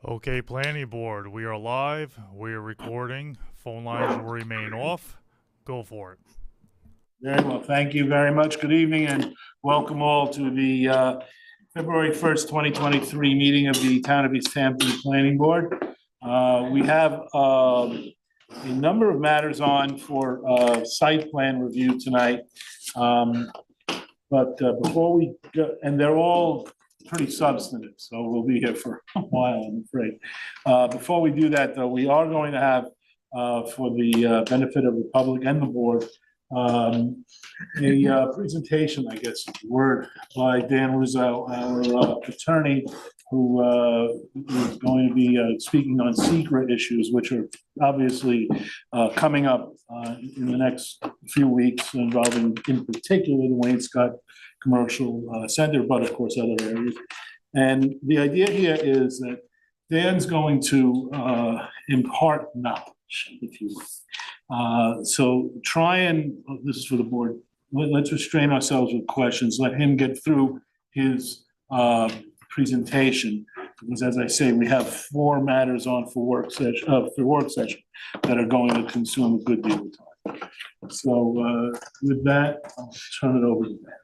Okay, planning board, we are live. We are recording. Phone lines will remain off. Go for it. Very well. Thank you very much. Good evening and welcome all to the February 1st, 2023 meeting of the Town of East Hampton Planning Board. We have a number of matters on for site plan review tonight. But before we go, and they're all pretty substantive, so we'll be here for a while, I'm afraid. Before we do that, though, we are going to have, for the benefit of the public and the board, a presentation, I guess, is the word, by Dan Rizzo, our attorney, who is going to be speaking on secret issues, which are obviously coming up in the next few weeks, involving, in particular, the Wainscott Commercial Center, but of course other areas. And the idea here is that Dan's going to impart knowledge, if you will. So try and, this is for the board, let's restrain ourselves with questions, let him get through his presentation, because as I say, we have 4 matters on for work session that are going to consume a good deal of time. So with that, I'll turn it over to Dan.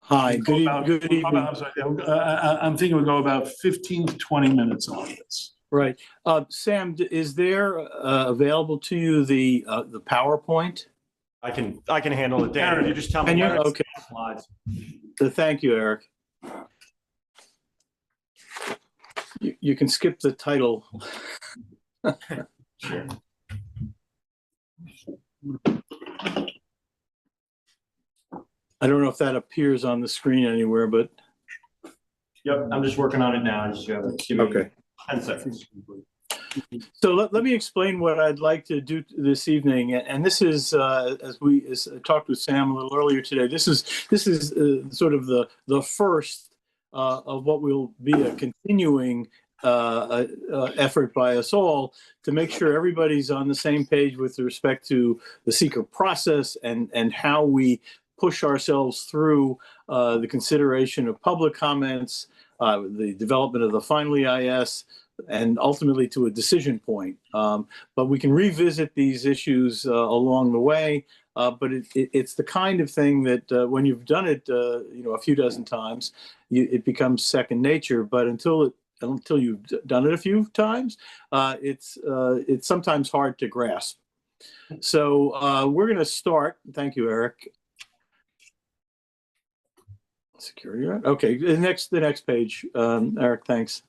Hi, good evening. I'm thinking we'll go about 15 to 20 minutes on this. Right. Sam, is there available to you the PowerPoint? I can handle it, Dan. You just tell me. Okay. Slides. Thank you, Eric. You can skip the title. Sure. I don't know if that appears on the screen anywhere, but. Yep, I'm just working on it now. Just give me Okay. 10 seconds. So let me explain what I'd like to do this evening, and this is as I talked with Sam a little earlier today. This is sort of the first of what will be a continuing effort by us all to make sure everybody's on the same page with respect to the seeker process and how we push ourselves through the consideration of public comments, the development of the final EIS, and ultimately to a decision point. But we can revisit these issues along the way. But it's the kind of thing that when you've done it, a few dozen times, it becomes second nature. But until you've done it a few times, it's sometimes hard to grasp. So we're going to start. Thank you, Eric. Security, right? Okay. The next page, Eric. Thanks.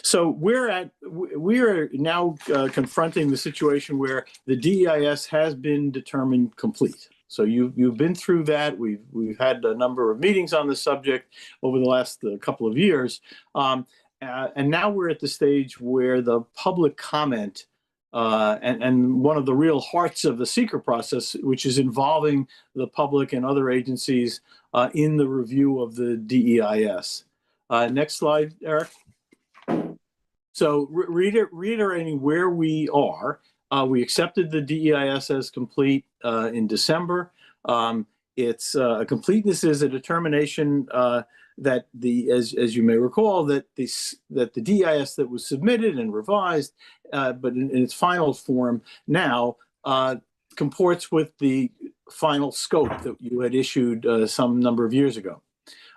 So we are now confronting the situation where the DEIS has been determined complete. So you've been through that. We've had a number of meetings on the subject over the last couple of years, and now we're at the stage where the public comment and one of the real hearts of the seeker process, which is involving the public and other agencies in the review of the DEIS. Next slide, Eric. So reiterating where we are, we accepted the DEIS as complete in December. Its completeness is a determination that as you may recall, that the DEIS that was submitted and revised, but in its final form now, comports with the final scope that you had issued some number of years ago.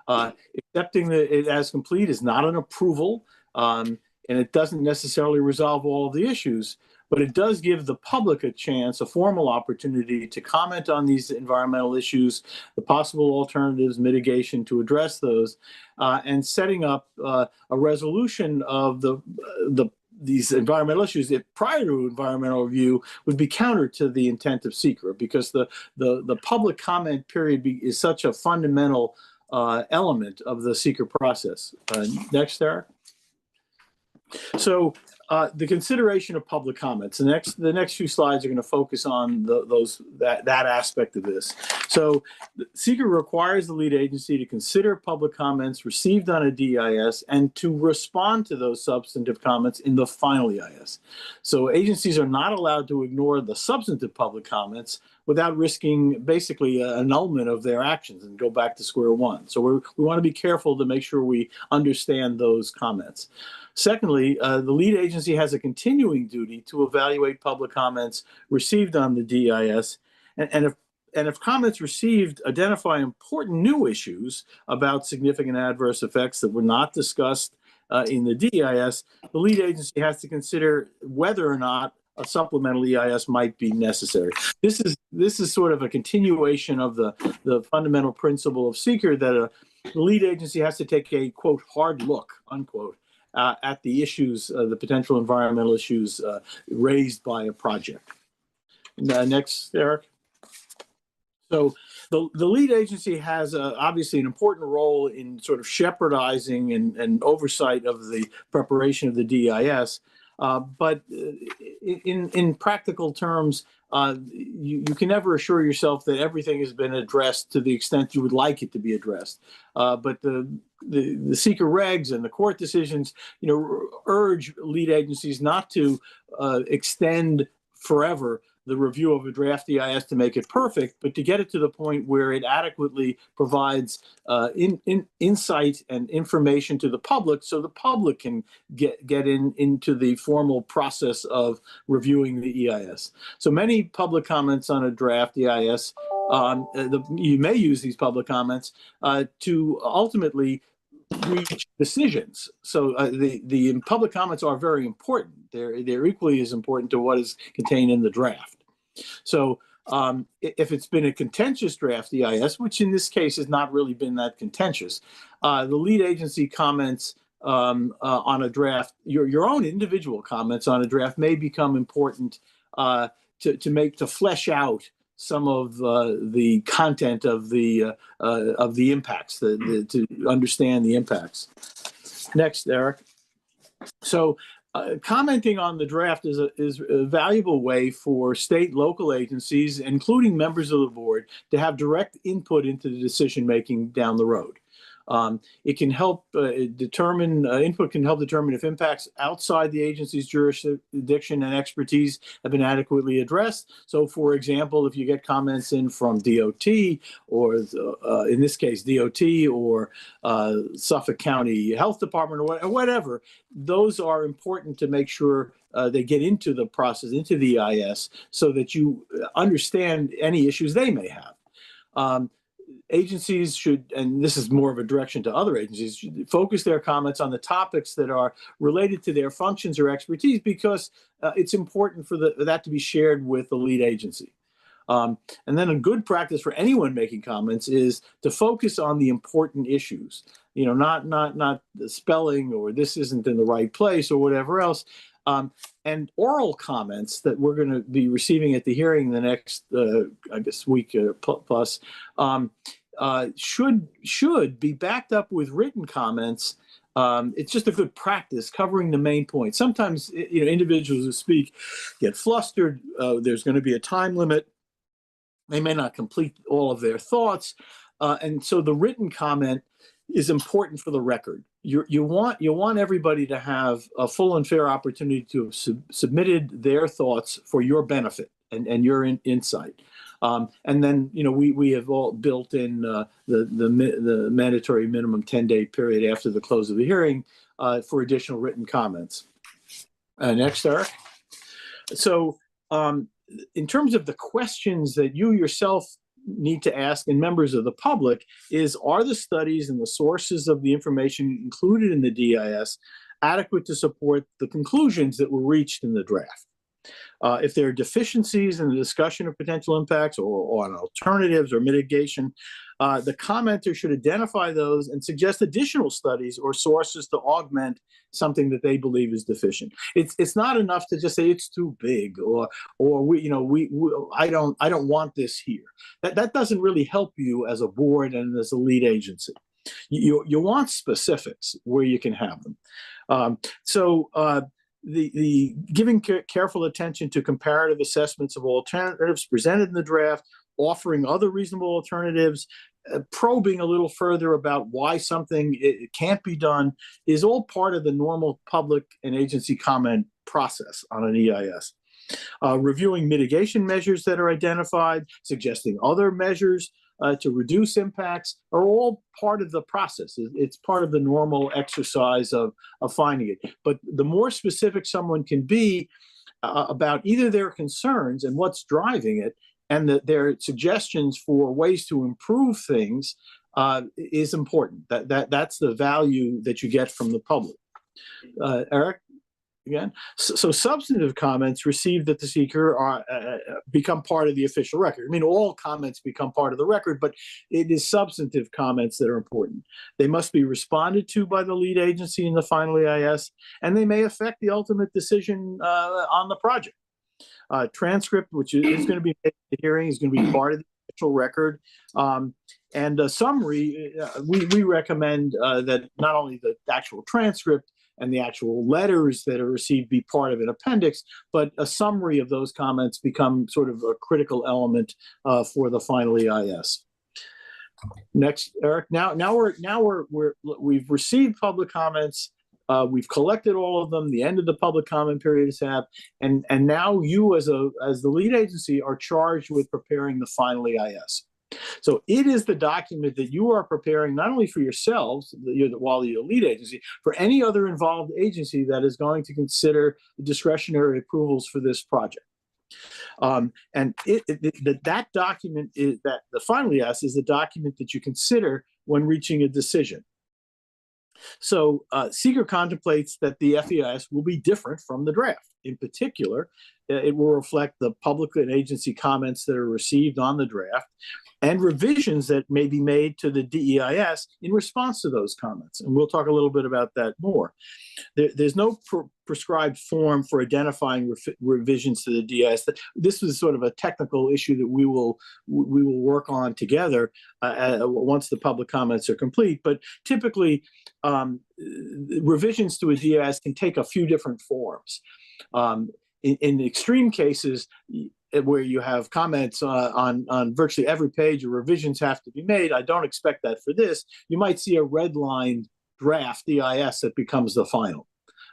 Accepting it as complete is not an approval, and it doesn't necessarily resolve all of the issues, but it does give the public a chance, a formal opportunity to comment on these environmental issues, the possible alternatives, mitigation to address those, and setting up a resolution of these environmental issues that prior to environmental review would be counter to the intent of seeker, because the public comment period is such a fundamental element of the seeker process. Next, Eric. So the consideration of public comments. The next few slides are going to focus on that aspect of this. So seeker requires the lead agency to consider public comments received on a DEIS and to respond to those substantive comments in the final EIS. So agencies are not allowed to ignore the substantive public comments without risking basically an annulment of their actions and go back to square one. So we want to be careful to make sure we understand those comments. Secondly, the lead agency has a continuing duty to evaluate public comments received on the DEIS, and if comments received identify important new issues about significant adverse effects that were not discussed in the DEIS, the lead agency has to consider whether or not a supplemental EIS might be necessary. This is sort of a continuation of the fundamental principle of seeker that the lead agency has to take a, quote, hard look, unquote, at the issues, the potential environmental issues raised by a project. Next, Eric. So the lead agency has obviously an important role in sort of shepherdizing and oversight of the preparation of the DEIS. But in practical terms, you can never assure yourself that everything has been addressed to the extent you would like it to be addressed. But the seeker regs and the court decisions, urge lead agencies not to extend forever the review of a draft EIS to make it perfect, but to get it to the point where it adequately provides insight and information to the public, so the public can get into the formal process of reviewing the EIS. So many public comments on a draft EIS, you may use these public comments to ultimately reach decisions. So the public comments are very important. They're equally as important to what is contained in the draft. So if it's been a contentious draft EIS, which in this case has not really been that contentious, the lead agency comments on a draft, your own individual comments on a draft may become important to flesh out some of the content of the impacts, to understand the impacts. Next, Eric. So commenting on the draft is a valuable way for state, local agencies, including members of the board, to have direct input into the decision making down the road. It can help determine, input can help determine if impacts outside the agency's jurisdiction and expertise have been adequately addressed. So, for example, if you get comments in from DOT, or in this case, DOT or Suffolk County Health Department or whatever, those are important to make sure they get into the process, into the EIS, so that you understand any issues they may have. Agencies should, and this is more of a direction to other agencies, should focus their comments on the topics that are related to their functions or expertise, because it's important for that to be shared with the lead agency. And then a good practice for anyone making comments is to focus on the important issues, not the spelling or this isn't in the right place or whatever else. And oral comments that we're going to be receiving at the hearing the next, I guess, week plus, should be backed up with written comments. It's just a good practice covering the main points. Sometimes, individuals who speak get flustered. There's going to be a time limit. They may not complete all of their thoughts. And so the written comment is important for the record. You want everybody to have a full and fair opportunity to have submitted their thoughts for your benefit and your insight. And then we have all built in the mandatory minimum 10-day period after the close of the hearing for additional written comments. Next, Eric. So in terms of the questions that you yourself need to ask, and members of the public, are the studies and the sources of the information included in the DEIS adequate to support the conclusions that were reached in the draft? If there are deficiencies in the discussion of potential impacts or on alternatives or mitigation, the commenter should identify those and suggest additional studies or sources to augment something that they believe is deficient. It's not enough to just say it's too big or I don't want this here. That doesn't really help you as a board and as a lead agency. You want specifics where you can have them. The giving careful attention to comparative assessments of alternatives presented in the draft, offering other reasonable alternatives, probing a little further about why something it can't be done, is all part of the normal public and agency comment process on an EIS. Reviewing mitigation measures that are identified, suggesting other measures to reduce impacts are all part of the process. It's part of the normal exercise of finding it. But the more specific someone can be about either their concerns and what's driving it, and their suggestions for ways to improve things is important. That's the value that you get from the public. Eric? Again, so substantive comments received at the seeker are become part of the official record. I mean, all comments become part of the record, but it is substantive comments that are important. They must be responded to by the lead agency in the final EIS, and they may affect the ultimate decision on the project. Transcript, which is going to be made at the hearing, is going to be part of the official record. And a summary, we recommend that not only the actual transcript and the actual letters that are received be part of an appendix, but a summary of those comments become sort of a critical element for the final EIS. Next, Eric. We've received public comments. We've collected all of them. The end of the public comment period is up, and now you, as the lead agency, are charged with preparing the final EIS. So it is the document that you are preparing not only for yourselves, while you're the lead agency, for any other involved agency that is going to consider discretionary approvals for this project. And that document is that the final EIS is the document that you consider when reaching a decision. So seeker contemplates that the FEIS will be different from the draft. In particular, it will reflect the public and agency comments that are received on the draft and revisions that may be made to the DEIS in response to those comments. And we'll talk a little bit about that more. There's no prescribed form for identifying revisions to the DEIS. This was sort of a technical issue that we will work on together once the public comments are complete. But typically, revisions to a DEIS can take a few different forms. In extreme cases, where you have comments on virtually every page or revisions have to be made, I don't expect that for this. You might see a redlined draft DIS that becomes the final.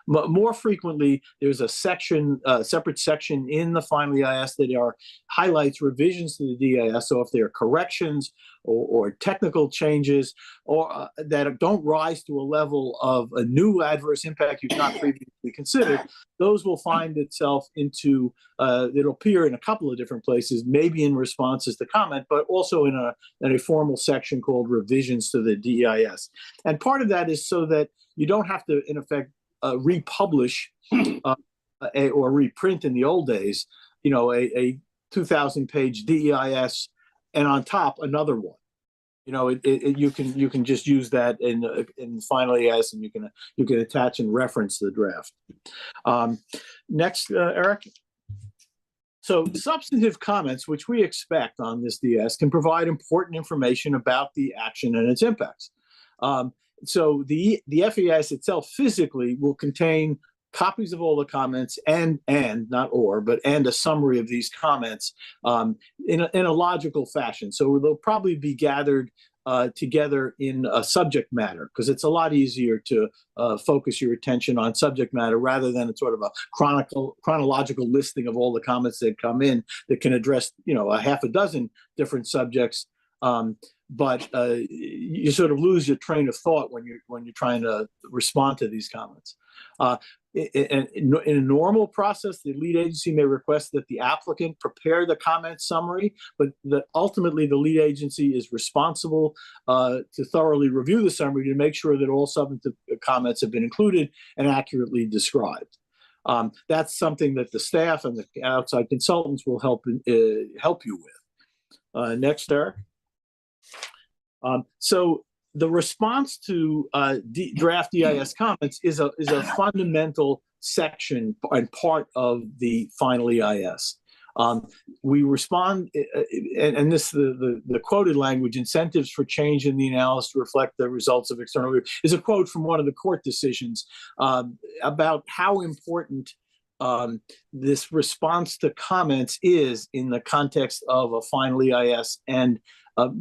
More frequently, there's a section, separate section in the final EIS that highlights revisions to the DIS. So if there are corrections or technical changes or that don't rise to a level of a new adverse impact you've not previously considered, those will find itself into, it'll appear in a couple of different places, maybe in responses to comment, but also in a formal section called revisions to the DIS. And part of that is so that you don't have to, in effect, republish or reprint in the old days, a 2,000-page DEIS, and on top another one. You can just use that in final EIS, and you can attach and reference the draft. Next, Eric. So substantive comments, which we expect on this DS, can provide important information about the action and its impacts. So the FEIS itself physically will contain copies of all the comments and not or, but and a summary of these comments in a logical fashion. So they'll probably be gathered together in a subject matter, because it's a lot easier to focus your attention on subject matter rather than a sort of a chronological listing of all the comments that come in that can address, a half a dozen different subjects. But you sort of lose your train of thought when you're trying to respond to these comments. In a normal process, the lead agency may request that the applicant prepare the comment summary, but ultimately the lead agency is responsible to thoroughly review the summary to make sure that all substantive comments have been included and accurately described. That's something that the staff and the outside consultants will help you with. Next, Eric. So the response to draft DIS comments is a fundamental section and part of the final EIS. We respond, and this the quoted language, incentives for change in the analysis to reflect the results of external review, is a quote from one of the court decisions about how important this response to comments is in the context of a final EIS and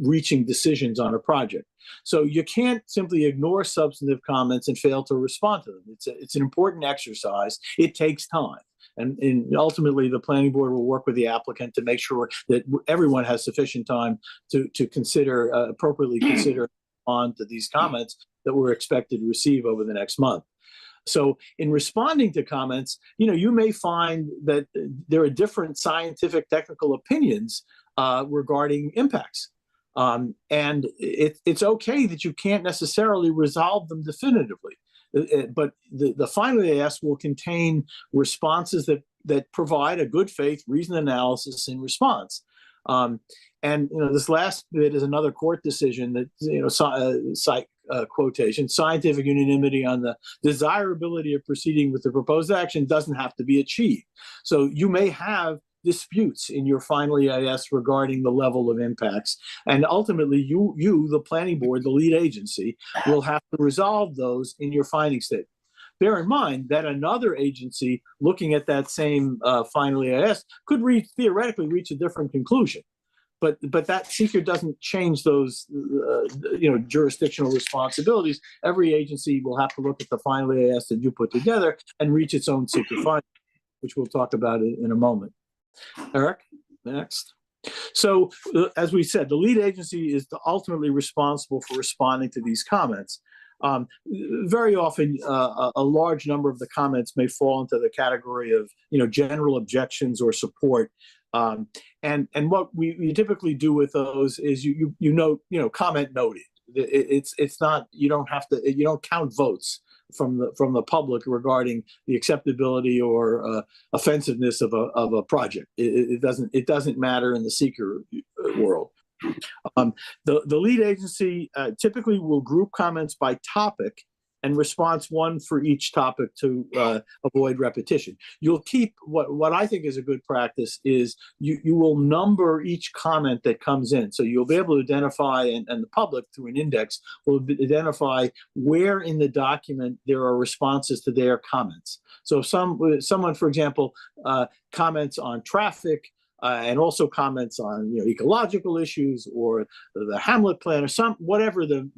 reaching decisions on a project. So you can't simply ignore substantive comments and fail to respond to them. It's an important exercise. It takes time. And ultimately, the planning board will work with the applicant to make sure that everyone has sufficient time to consider, appropriately consider on to these comments that we're expected to receive over the next month. So in responding to comments, you may find that there are different scientific technical opinions regarding impacts. And it's okay that you can't necessarily resolve them definitively. But the final EIS will contain responses that provide a good faith reasoned analysis in response. And this last bit is another court decision that quotation: scientific unanimity on the desirability of proceeding with the proposed action doesn't have to be achieved. So you may have disputes in your final EIS regarding the level of impacts, and ultimately you, the planning board, the lead agency, will have to resolve those in your finding statement. Bear in mind that another agency looking at that same final EIS could theoretically reach a different conclusion. But that seeker doesn't change those jurisdictional responsibilities. Every agency will have to look at the final EIS that you put together and reach its own seeker finding, which we'll talk about in a moment. Eric, next. So as we said, the lead agency is ultimately responsible for responding to these comments. Very often, a large number of the comments may fall into the category of general objections or support. And what we typically do with those is you note, comment noted. It's not, you don't count votes from the public regarding the acceptability or offensiveness of a project. It doesn't matter in the seeker world. The lead agency typically will group comments by topic and response one for each topic to avoid repetition. You'll keep what I think is a good practice is you will number each comment that comes in. So you'll be able to identify, and the public through an index will identify where in the document there are responses to their comments. So if someone, for example, comments on traffic, and also comments on ecological issues or the Hamlet plan or whatever the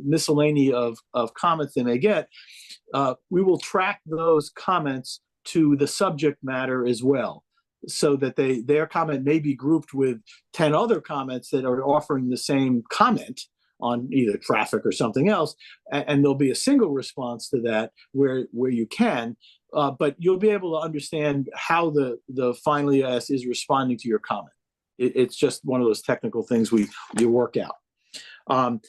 miscellany of comments they may get, we will track those comments to the subject matter as well, so that their comment may be grouped with 10 other comments that are offering the same comment on either traffic or something else, and there'll be a single response to that where you can. But you'll be able to understand how the final EIS is responding to your comment. It's just one of those technical things you work out. As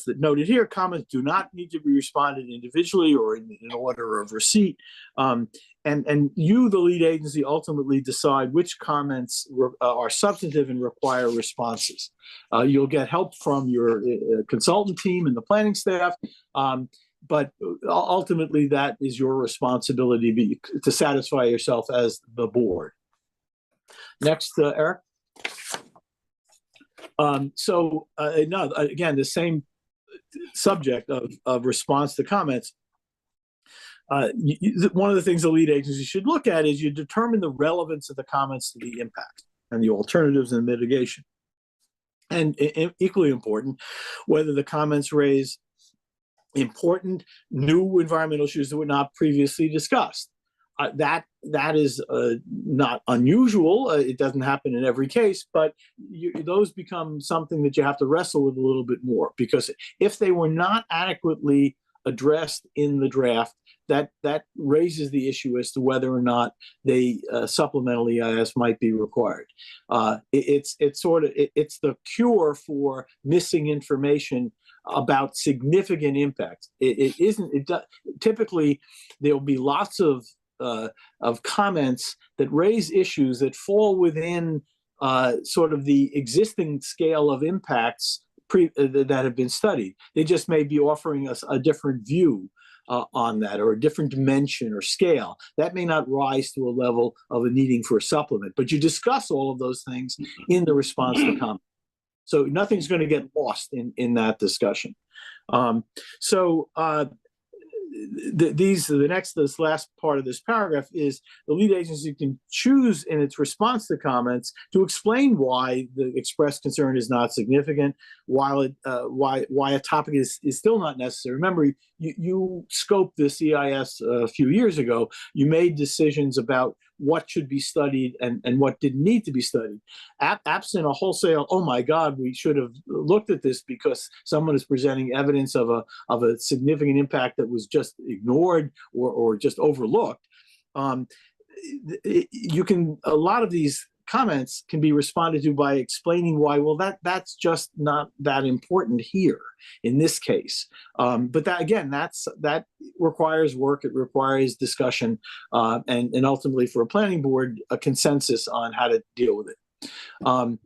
noted here, comments do not need to be responded individually or in order of receipt. And you, the lead agency, ultimately decide which comments are substantive and require responses. You'll get help from your consultant team and the planning staff. But ultimately, that is your responsibility to satisfy yourself as the board. Next, Eric. Again, the same subject of response to comments. One of the things the lead agency should look at is you determine the relevance of the comments to the impact and the alternatives and mitigation. And equally important, whether the comments raise important new environmental issues that were not previously discussed. That is not unusual. It doesn't happen in every case, but those become something that you have to wrestle with a little bit more, because if they were not adequately addressed in the draft, that raises the issue as to whether or not they supplemental EIS might be required. It's the cure for missing information about significant impact. Typically there'll be lots of comments that raise issues that fall within sort of the existing scale of impacts that have been studied. They just may be offering us a different view on that, or a different dimension or scale. That may not rise to a level of a needing for a supplement, but you discuss all of those things in the response to comment. So nothing's going to get lost in that discussion. this last part of this paragraph is the lead agency can choose in its response to comments to explain why the expressed concern is not significant, why a topic is still not necessary. Remember, you scoped this EIS a few years ago. You made decisions about what should be studied and what didn't need to be studied. Absent a wholesale, oh my God, we should have looked at this because someone is presenting evidence of a significant impact that was just ignored or just overlooked. A lot of these comments can be responded to by explaining why, well, that's just not that important here in this case. But that, again, that requires work, it requires discussion, and ultimately for a planning board, a consensus on how to deal with it. And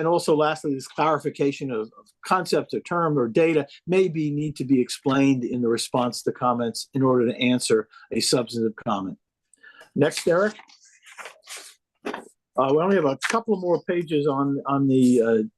also lastly, this clarification of concept or term or data need to be explained in the response to comments in order to answer a substantive comment. Next, Eric. We only have a couple more pages on the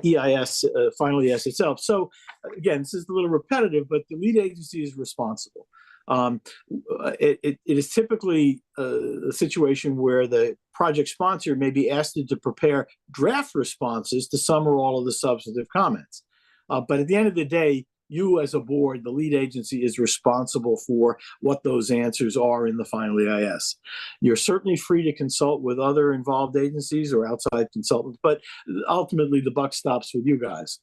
EIS, final EIS itself. So again, this is a little repetitive, but the lead agency is responsible. It is typically a situation where the project sponsor may be asked to prepare draft responses to some or all of the substantive comments. But at the end of the day, you as a board, the lead agency, is responsible for what those answers are in the final EIS. You're certainly free to consult with other involved agencies or outside consultants, but ultimately the buck stops with you guys.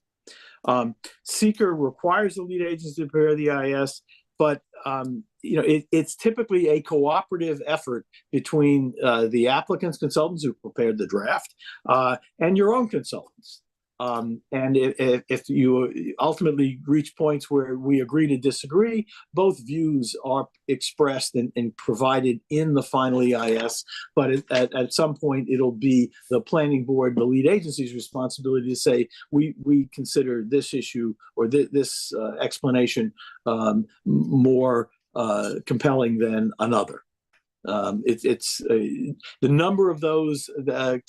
Seeker requires the lead agency to prepare the EIS, but it's typically a cooperative effort between the applicant's consultants who prepared the draft and your own consultants. And if you ultimately reach points where we agree to disagree, both views are expressed and provided in the final EIS. But at some point, it'll be the planning board, the lead agency's responsibility to say, we consider this issue or this explanation more compelling than another. It's the number of those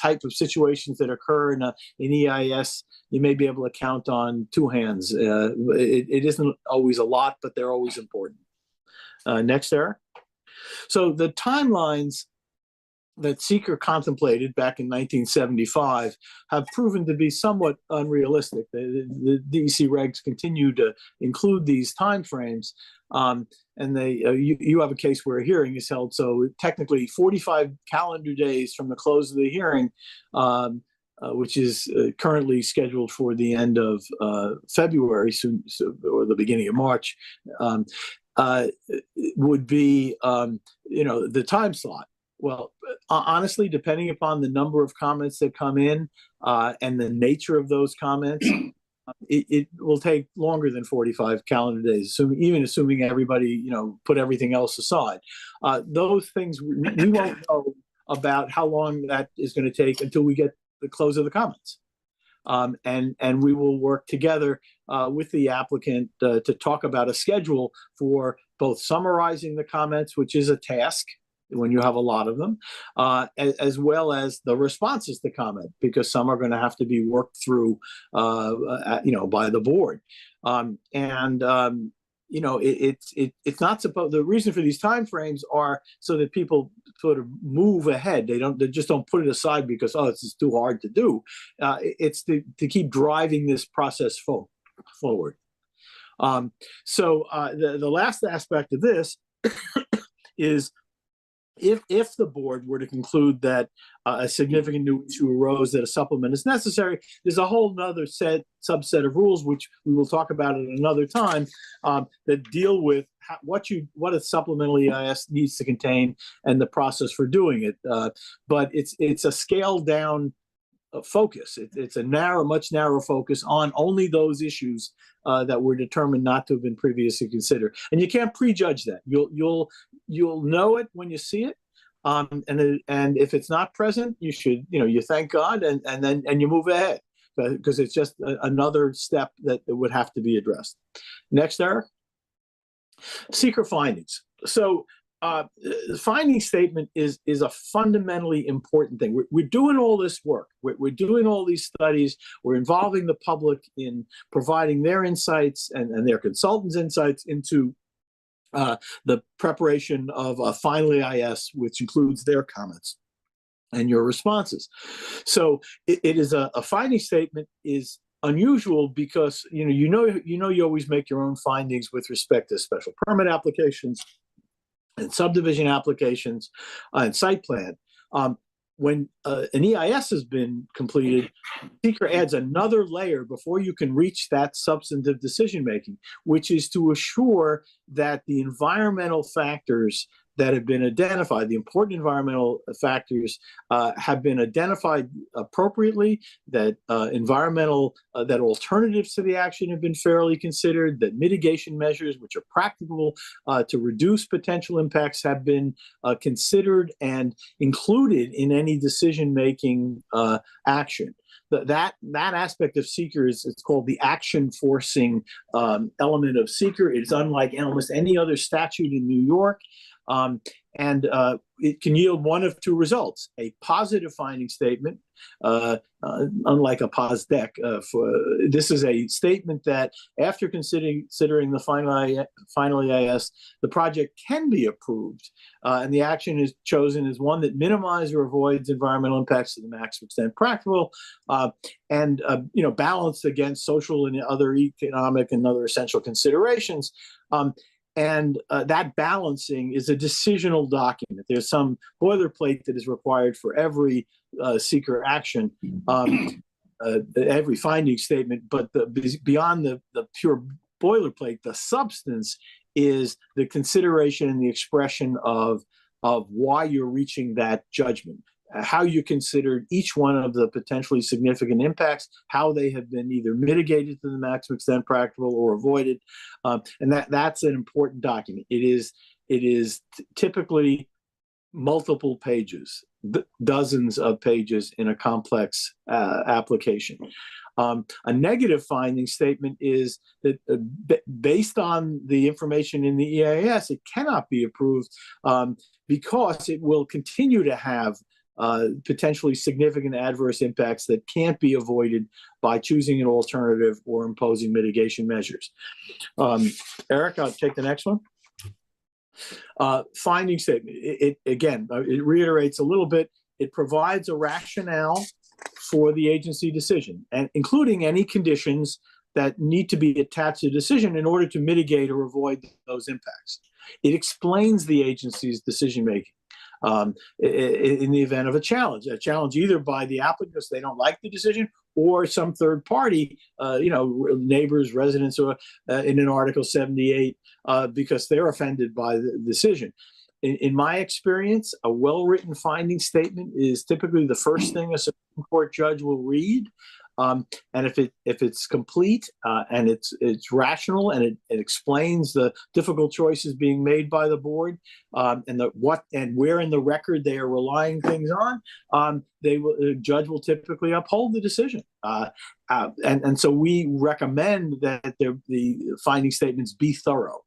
type of situations that occur in EIS, you may be able to count on two hands. It isn't always a lot, but they're always important. Next, Eric. So the timelines that Seeker contemplated back in 1975 have proven to be somewhat unrealistic. The DEC regs continue to include these timeframes. And you have a case where a hearing is held, so technically 45 calendar days from the close of the hearing, which is currently scheduled for the end of February, or the beginning of March, would be the time slot. Well, honestly, depending upon the number of comments that come in and the nature of those comments, it will take longer than 45 calendar days, even assuming everybody, put everything else aside. Those things, we won't know about how long that is going to take until we get the close of the comments. And we will work together with the applicant to talk about a schedule for both summarizing the comments, which is a task when you have a lot of them, as well as the responses to comment, because some are going to have to be worked through, by the board. It's not supposed. The reason for these timeframes are so that people sort of move ahead. They just don't put it aside because this is too hard to do. It's to keep driving this process forward. The last aspect of this is, if the board were to conclude that a significant new issue arose that a supplement is necessary, there's a whole other subset of rules, which we will talk about at another time, that deal with what a supplemental EIS needs to contain and the process for doing it. But it's a scaled down focus. It's a much narrower focus on only those issues that were determined not to have been previously considered. And you can't prejudge that. You'll know it when you see it. And if it's not present, you should, you thank God and you move ahead, because it's just another step that would have to be addressed. Next, Eric. Seeker findings. So the finding statement is a fundamentally important thing. We're doing all this work. We're doing all these studies. We're involving the public in providing their insights and their consultants' insights into the preparation of a final EIS, which includes their comments and your responses. So it is a finding statement is unusual because you always make your own findings with respect to special permit applications and subdivision applications and site plan. When an EIS has been completed, seeker adds another layer before you can reach that substantive decision making, which is to assure that the environmental factors that have been identified, the important environmental factors have been identified appropriately, that that alternatives to the action have been fairly considered, that mitigation measures which are practicable to reduce potential impacts have been considered and included in any decision-making action. That aspect of seeker it's called the action forcing element of seeker. It's unlike almost any other statute in New York. It can yield one of two results: a positive finding statement, unlike a pos dec. This is a statement that, after considering the final EIS, the project can be approved, and the action is chosen as one that minimizes or avoids environmental impacts to the maximum extent practical, and balanced against social and other economic and other essential considerations. That balancing is a decisional document. There's some boilerplate that is required for every seeker action, every finding statement, but beyond the pure boilerplate, the substance is the consideration and the expression of why you're reaching that judgment, how you considered each one of the potentially significant impacts, how they have been either mitigated to the maximum extent practical or avoided, and that's an important document. It is typically multiple pages, dozens of pages in a complex application. A negative finding statement is that based on the information in the EIS, it cannot be approved because it will continue to have potentially significant adverse impacts that can't be avoided by choosing an alternative or imposing mitigation measures. Eric, I'll take the next one. Finding statement. It reiterates a little bit. It provides a rationale for the agency decision, and including any conditions that need to be attached to the decision in order to mitigate or avoid those impacts. It explains the agency's decision making. In the event of a challenge either by the applicant because they don't like the decision, or some third party, neighbors, residents, or in an Article 78 because they're offended by the decision. In my experience, a well-written finding statement is typically the first thing a Supreme Court judge will read. And if it's complete and it's rational and it explains the difficult choices being made by the board and where in the record they are relying things on, the judge will typically uphold the decision. And so we recommend that the finding statements be thorough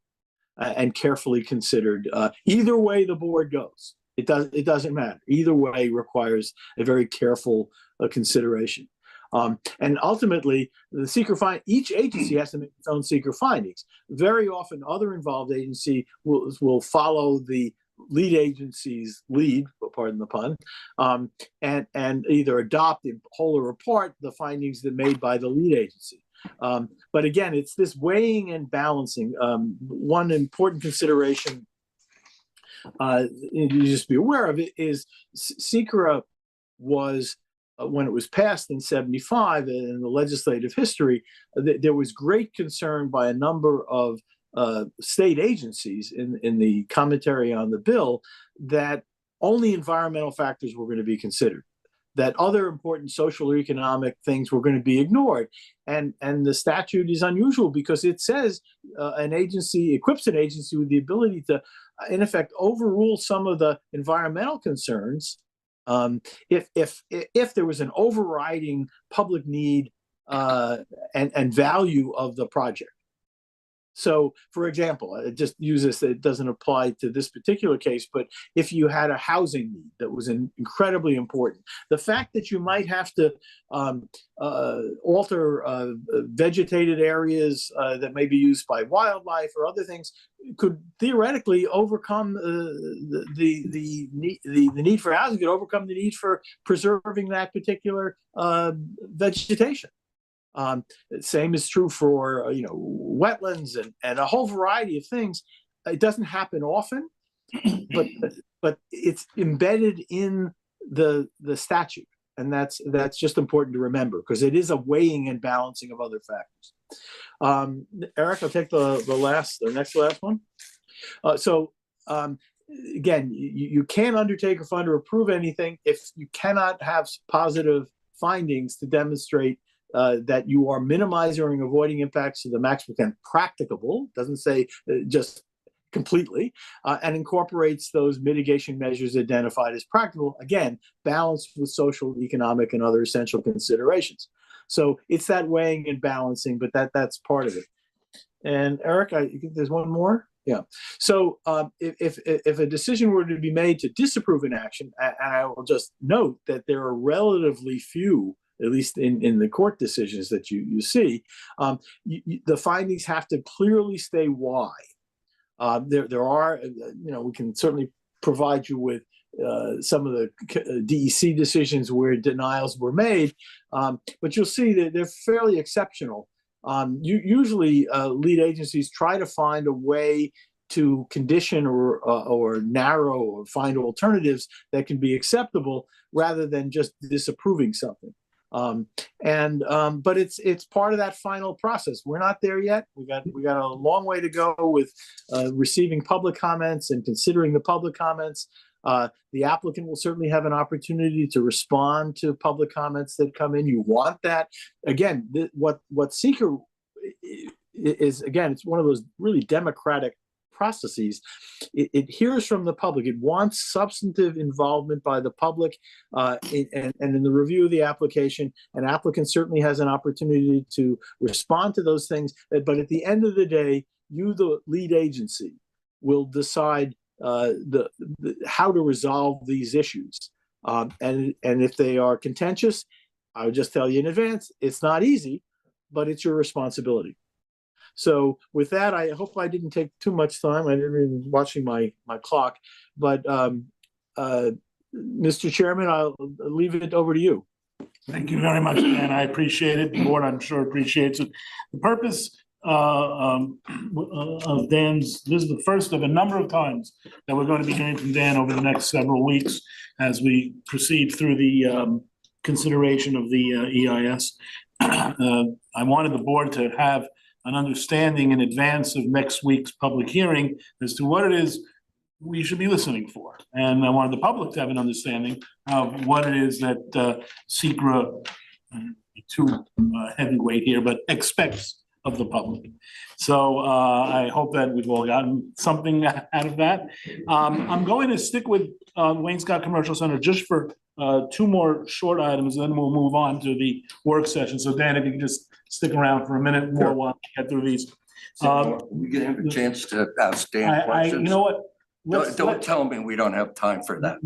and carefully considered. Either way the board goes, it doesn't matter. Either way requires a very careful consideration. And ultimately, each agency has to make its own seeker findings. Very often, other involved agency will follow the lead agency's lead, pardon the pun, and either adopt in whole or part the findings that made by the lead agency. But again, it's this weighing and balancing. One important consideration you just be aware of it is SECRA was when it was passed in 75 in the legislative history, there was great concern by a number of state agencies in the commentary on the bill that only environmental factors were going to be considered, that other important social or economic things were going to be ignored. And the statute is unusual because it says an agency equips an agency with the ability to, in effect, overrule some of the environmental concerns if there was an overriding public need and value of the project. So, for example, just use this, it doesn't apply to this particular case, but if you had a housing need that was incredibly important, the fact that you might have to alter vegetated areas that may be used by wildlife or other things could theoretically overcome the need for housing, could overcome the need for preserving that particular vegetation. Same is true for wetlands and a whole variety of things. It doesn't happen often, but it's embedded in the statute, and that's just important to remember because it is a weighing and balancing of other factors. Eric, I'll take the next one. Again, you can't undertake or fund or approve anything if you cannot have positive findings to demonstrate that you are minimizing or avoiding impacts to the maximum extent practicable, doesn't say just completely, and incorporates those mitigation measures identified as practical, again, balanced with social, economic, and other essential considerations. So it's that weighing and balancing, but that's part of it. And Eric, I think there's one more. Yeah. So if a decision were to be made to disapprove an action, and I will just note that there are relatively few, at least in the court decisions that you see, the findings have to clearly stay why. There are, we can certainly provide you with some of the DEC decisions where denials were made, but you'll see that they're fairly exceptional. Usually lead agencies try to find a way to condition or narrow or find alternatives that can be acceptable rather than just disapproving something. But it's part of that final process. We're not there yet. We got a long way to go with receiving public comments and considering the public comments. The applicant will certainly have an opportunity to respond to public comments that come in. You want that. Again, what seeker is, again, it's one of those really democratic processes. It hears from the public. It wants substantive involvement by the public, and in the review of the application. An applicant certainly has an opportunity to respond to those things. But at the end of the day, you, the lead agency, will decide how to resolve these issues. And if they are contentious, I would just tell you in advance, it's not easy, but it's your responsibility. So with that, I hope I didn't take too much time. I didn't even watching my clock, but Mr. Chairman, I'll leave it over to you. Thank you very much, Dan. I appreciate it. The board, I'm sure, appreciates it. The purpose of Dan's, this is the first of a number of times that we're going to be hearing from Dan over the next several weeks as we proceed through the consideration of the EIS. I wanted the board to have an understanding in advance of next week's public hearing as to what it is we should be listening for. And I wanted the public to have an understanding of what it is that SECRA, too heavyweight here, but expects of the public. So I hope that we've all gotten something out of that. I'm going to stick with Wayne Scott Commercial Center just for two more short items, then we'll move on to the work session. So Dan, if you can just stick around for a minute more while we get through these. We can have a chance to ask Dan questions. You know what? Don't tell me we don't have time for that.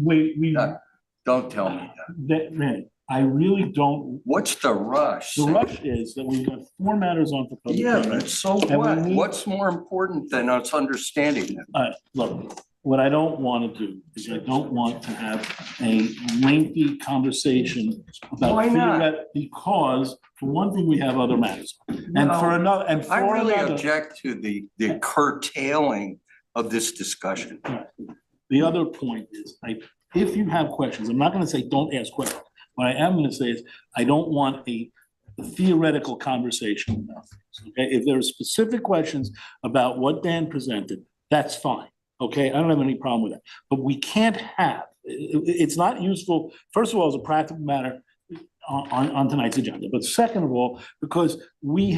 Don't tell me that. Man, I really don't. What's the rush? The rush is that we've got 4 matters on for public Yeah, hearing. but so what? What's more important than us understanding that? Look, what I don't want to do is I don't want to have a lengthy conversation about. Why not? Because for one thing, we have other matters. And No, for another, and I for really another. object to the curtailing of this discussion. The other point is, if you have questions, I'm not going to say don't ask questions. What I am going to say is I don't want a theoretical conversation about things. Okay, if there are specific questions about what Dan presented, that's fine. Okay, I don't have any problem with that. But we can't have. It's not useful. First of all, as a practical matter on tonight's agenda. But second of all, because we're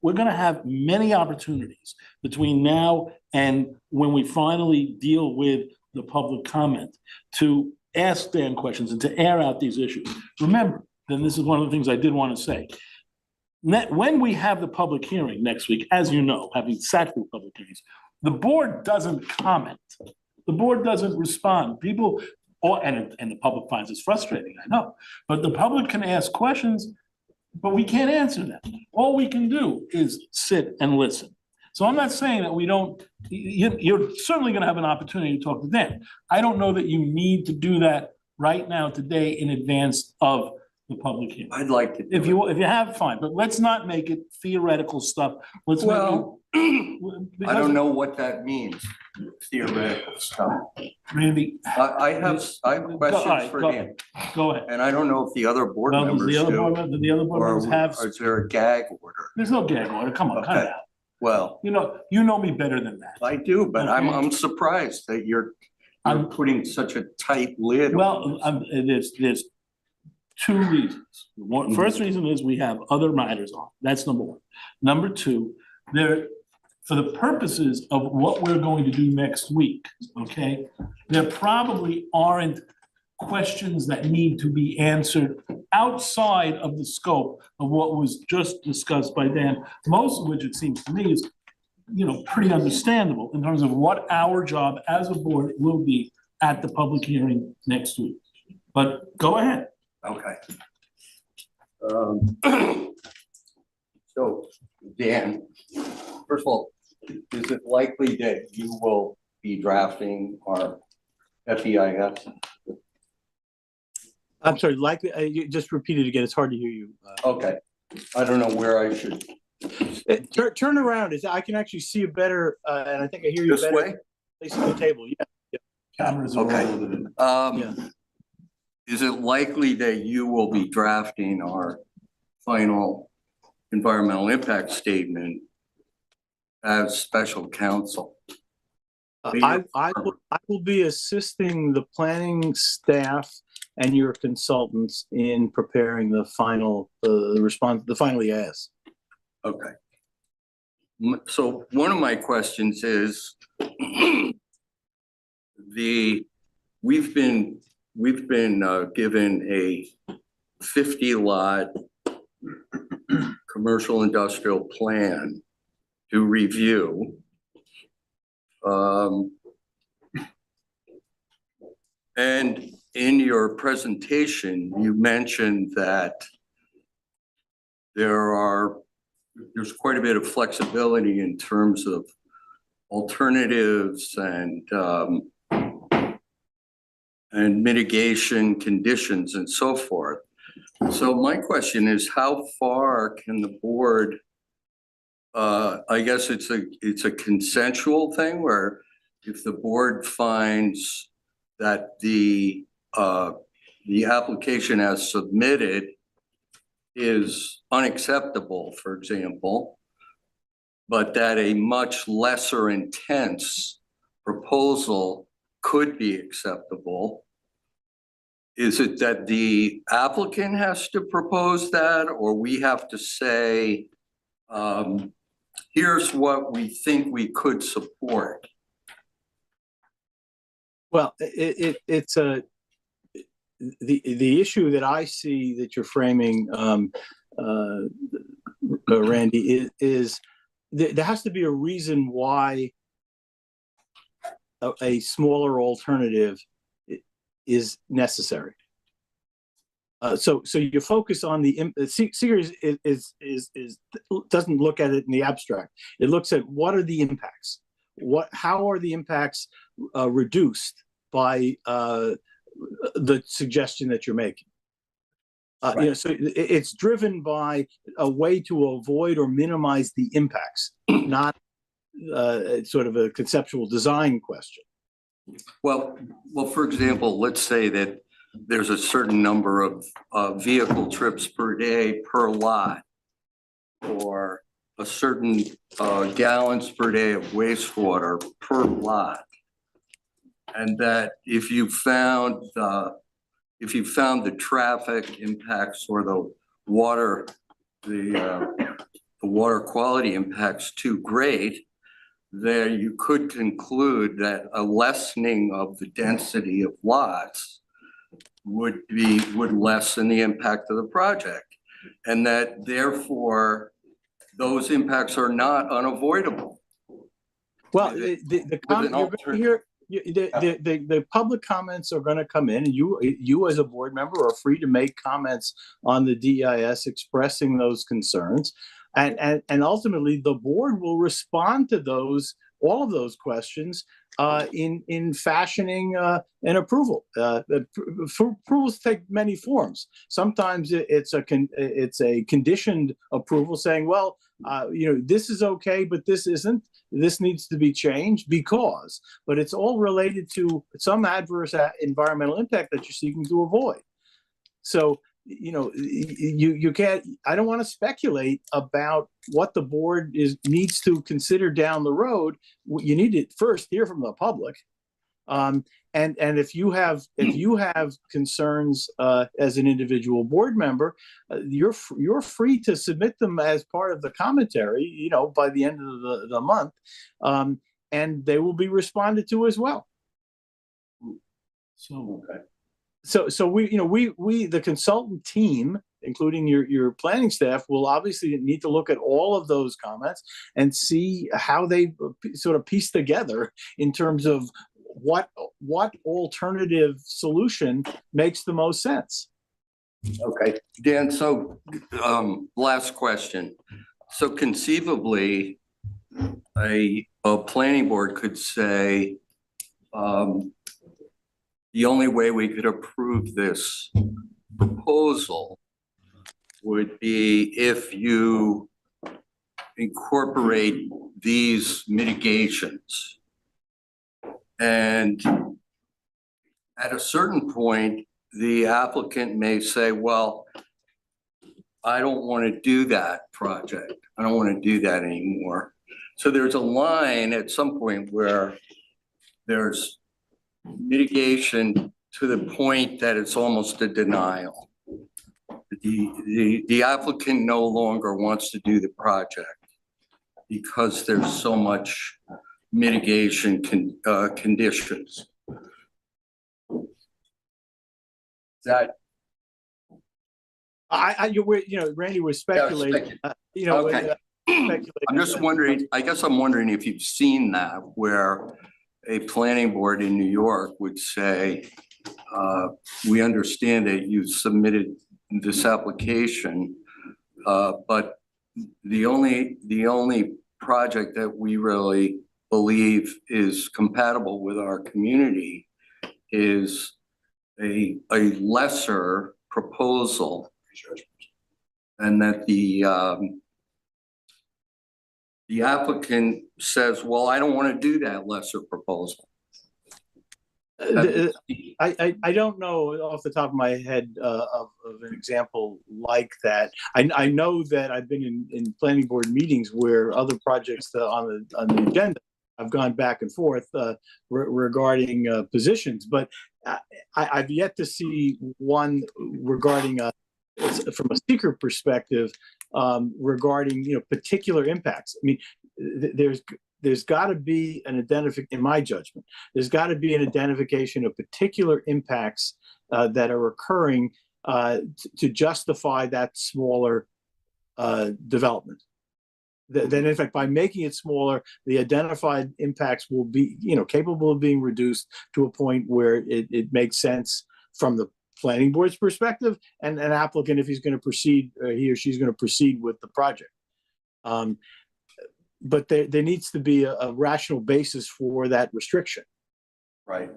going to have many opportunities between now and when we finally deal with the public comment to ask Dan questions and to air out these issues. Remember, and this is one of the things I did want to say, when we have the public hearing next week, as you know, having sat through public hearings, the board doesn't comment. The board doesn't respond. People, and the public finds this frustrating, I know, but the public can ask questions, but we can't answer them. All we can do is sit and listen. So I'm not saying that we don't, you're certainly gonna have an opportunity to talk to Dan. I don't know that you need to do that right now, today, in advance of the public hearing. I'd like to. If you have, fine, but let's not make it theoretical stuff. Let's make Well, it. I don't know what that means, theoretical stuff. Randy, I have questions for Dan, go ahead. and I don't know if the other board Well, members the other do. board members have, Or is there a gag order? there's no gag order, come on, cut it Okay. out. Well, You know me better than that. I do, but Okay. I'm surprised that you're putting such a tight lid on Well, this. there's two reasons. One, first reason is we have other matters on, that's number one. Number two, for the purposes of what we're going to do next week, okay? There probably aren't questions that need to be answered outside of the scope of what was just discussed by Dan, most of which it seems to me is, pretty understandable in terms of what our job as a board will be at the public hearing next week. But go ahead. Okay. So, Dan, first of all, is it likely that you will be drafting our FEIS? I'm sorry, likely, you just repeat it again. It's hard to hear you. Okay, I don't know where I should. Turn around. I can actually see you better, and I think I hear you This better. way? Facing the table, yeah. Cameras are all Okay. over the. Yeah. Is it likely that you will be drafting our final environmental impact statement as special counsel? I will be assisting the planning staff and your consultants in preparing the final, the final EIS. Okay. So one of my questions is, we've been given a 50-lot commercial industrial plan to review. And in your presentation, you mentioned that there's quite a bit of flexibility in terms of alternatives and mitigation conditions and so forth. So my question is, how far can the board, I guess it's a consensual thing where if the board finds that the application as submitted is unacceptable, for example, but that a much lesser intense proposal could be acceptable, is it that the applicant has to propose that, or we have to say, here's what we think we could support? Well, it's the issue that I see that you're framing, Randy, is there has to be a reason why a smaller alternative is necessary. So you focus on the series doesn't look at it in the abstract. It looks at what are the impacts, how are the impacts reduced by the suggestion that you're making. Right. So it's driven by a way to avoid or minimize the impacts, not sort of a conceptual design question. Well, for example, let's say that there's a certain number of vehicle trips per day per lot, or a certain gallons per day of wastewater per lot, and that if you found the traffic impacts or the water quality impacts too great, then you could conclude that a lessening of the density of lots would lessen the impact of the project. and that therefore those impacts are not unavoidable. Well, With the an you're going to hear, the public comments are going to come in, and you as a board member are free to make comments on the DEIS expressing those concerns. And ultimately the board will respond to all of those questions in fashioning an approval. Approvals take many forms. Sometimes it's a conditioned approval saying, well, this is okay, but this isn't. This needs to be changed because, but it's all related to some adverse environmental impact that you're seeking to avoid. So, you can't, I don't want to speculate about what the board needs to consider down the road. You need to first hear from the public. And if you have concerns as an individual board member, you're free to submit them as part of the commentary, by the end of the month, and they will be responded to as well. So, okay. So we the consultant team, including your planning staff, will obviously need to look at all of those comments and see how they sort of piece together in terms of what alternative solution makes the most sense. Okay, Dan, so last question. So conceivably, a planning board could say, the only way we could approve this proposal would be if you incorporate these mitigations. And at a certain point, the applicant may say, well, I don't want to do that project. I don't want to do that anymore. So there's a line at some point where there's mitigation to the point that it's almost a denial. The applicant no longer wants to do the project because there's so much mitigation conditions. That Randy was speculating. Okay. I'm just wondering, I guess I'm wondering if you've seen that where a planning board in New York would say, we understand that you submitted this application, but the only project that we really believe is compatible with our community is a lesser proposal, and that the applicant says, well, I don't want to do that lesser proposal. I don't know off the top of my head of an example like that. I know that I've been in planning board meetings where other projects on the agenda have gone back and forth regarding positions, but I've yet to see one regarding from a seeker perspective regarding particular impacts. I mean, there's got to be an identification, in my judgment, there's got to be an identification of particular impacts that are occurring to justify that smaller development. Then, in fact, by making it smaller, the identified impacts will be, capable of being reduced to a point where it makes sense from the planning board's perspective and an applicant, if he's going to proceed, he or she's going to proceed with the project. But there needs to be a rational basis for that restriction. Right.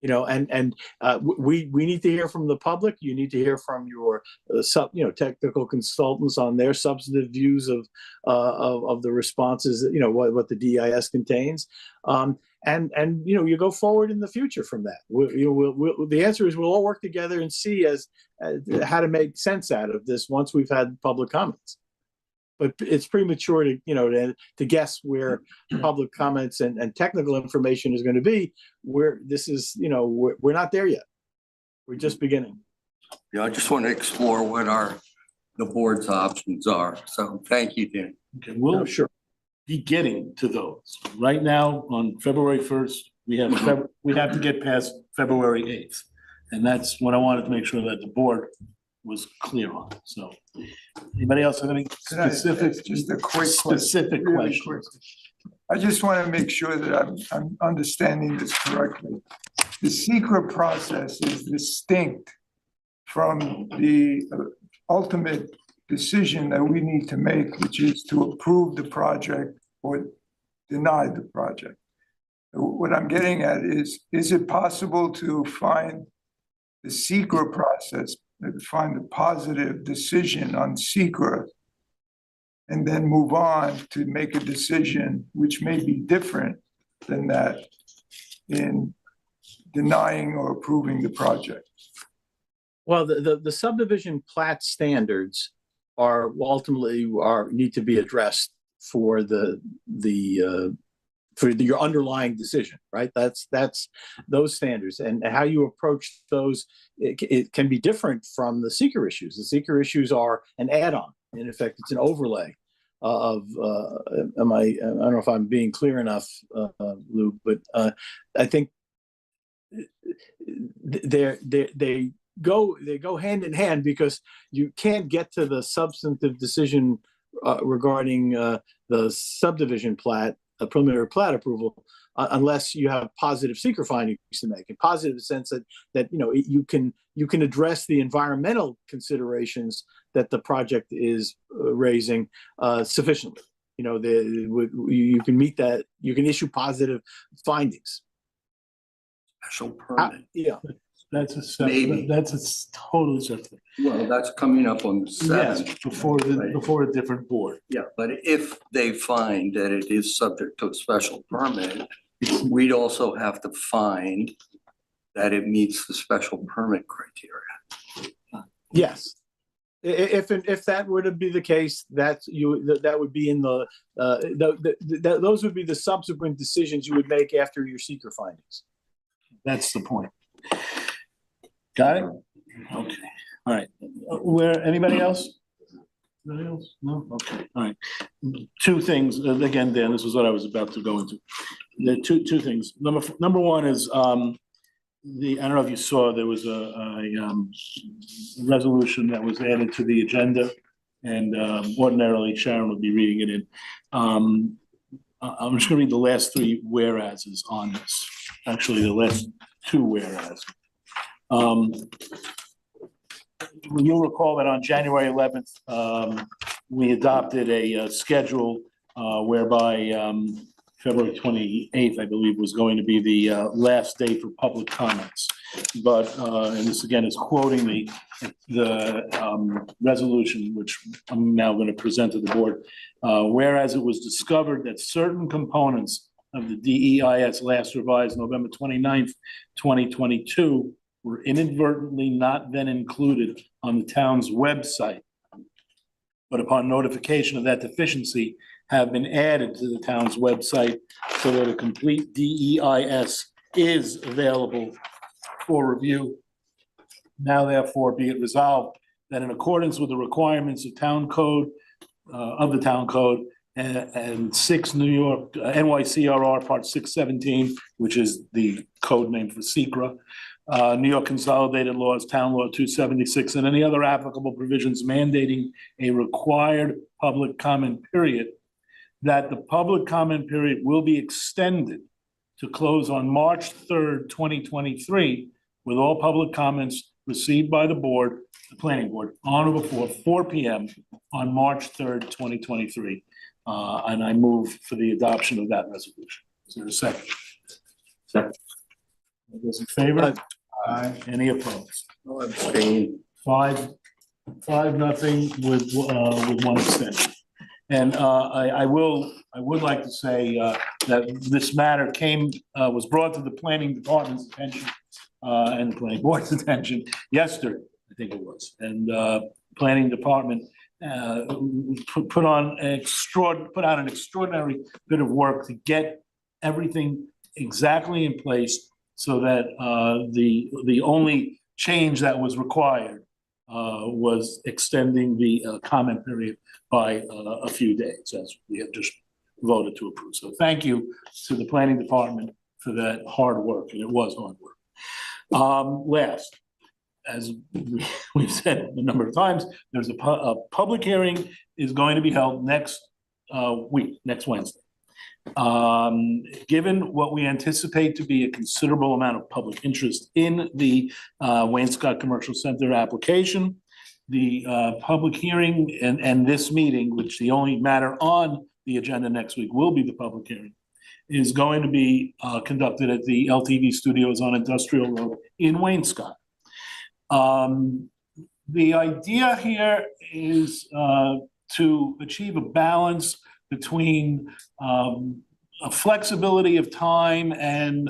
And we need to hear from the public. You need to hear from your technical consultants on their substantive views of the responses, what the DEIS contains. And you go forward in the future from that. The answer is we'll all work together and see as how to make sense out of this once we've had public comments. But it's premature to guess where public comments and technical information is going to be. Where this is, we're not there yet. We're just beginning. Yeah, I just want to explore what the board's options are. So thank you, Dan. Okay, we'll be getting to those. Right now, on February 1st, we have to get past February 8th. And that's what I wanted to make sure that the board was clear on. So, anybody else have any Can I- specific, just a quick question, specific really questions? quick. I just want to make sure that I'm understanding this correctly. The secret process is distinct from the ultimate decision that we need to make, which is to approve the project or deny the project. What I'm getting at is it possible to find the secret process, find a positive decision on secret, and then move on to make a decision which may be different than that in denying or approving the project? Well, the subdivision plat standards are ultimately need to be addressed for your underlying decision, right? That's those standards, and how you approach those, it can be different from the seeker issues. The seeker issues are an add-on. In effect, it's an overlay of, I don't know if I'm being clear enough, Lou, but I think they go hand in hand, because you can't get to the substantive decision regarding the subdivision plat, a preliminary plat approval, unless you have positive seeker findings to make. In positive sense that you can address the environmental considerations that the project is raising sufficiently. You can meet that. You can issue positive findings. Special permit. Yeah. That's a Maybe. that's a totally separate. Well, that's coming up on the Yes, 7th. before a different board. Yeah, but if they find that it is subject to a special permit, we'd also have to find that it meets the special permit criteria. Yes. If that were to be the case, that would be in those would be the subsequent decisions you would make after your seeker findings. That's the point. Got it? Okay, all right. Anybody else? Anybody else? No? Okay, all right. Two things, again, Dan, this is what I was about to go into. The two things. Number one is, I don't know if you saw, there was a resolution that was added to the agenda, and ordinarily Sharon would be reading it in. I'm just gonna read the last three whereases on this. Actually, the last two whereas. You'll recall that on January 11th, we adopted a schedule whereby February 28th, I believe, was going to be the last day for public comments. But, and this again is quoting the resolution, which I'm now going to present to the board. Whereas it was discovered that certain components of the DEIS last revised November 29th, 2022, were inadvertently not then included on the town's website, but upon notification of that deficiency, have been added to the town's website so that a complete DEIS is available for review. Now therefore be it resolved that in accordance with the requirements of town code, of the town code, and 6 New York NYCRR Part 617, which is the code name for SECRA, New York Consolidated Laws, Town Law 276, and any other applicable provisions mandating a required public comment period, that the public comment period will be extended to close on March 3rd, 2023, with all public comments received by the board, the planning board, on or before 4 p.m. on March 3rd, 2023. And I move for the adoption of that resolution. Is there a second? Second. All those in favor? Aye. Any opposed? I'll abstain. 5-0 with one abstention. And I would like to say that this matter was brought to the planning department's attention and the planning board's attention yesterday, I think it was. And planning department put out an extraordinary bit of work to get everything exactly in place, so that the only change that was required was extending the comment period by a few days, as we have just voted to approve. So thank you to the planning department for that hard work, and it was hard work. Last, as we've said a number of times, there's a public hearing is going to be held next week, next Wednesday. Given what we anticipate to be a considerable amount of public interest in the Wayne-Scott Commercial Center application, the public hearing and this meeting, which the only matter on the agenda next week will be the public hearing, is going to be conducted at the LTV Studios on Industrial Road in Wayne-Scott. The idea here is to achieve a balance between a flexibility of time and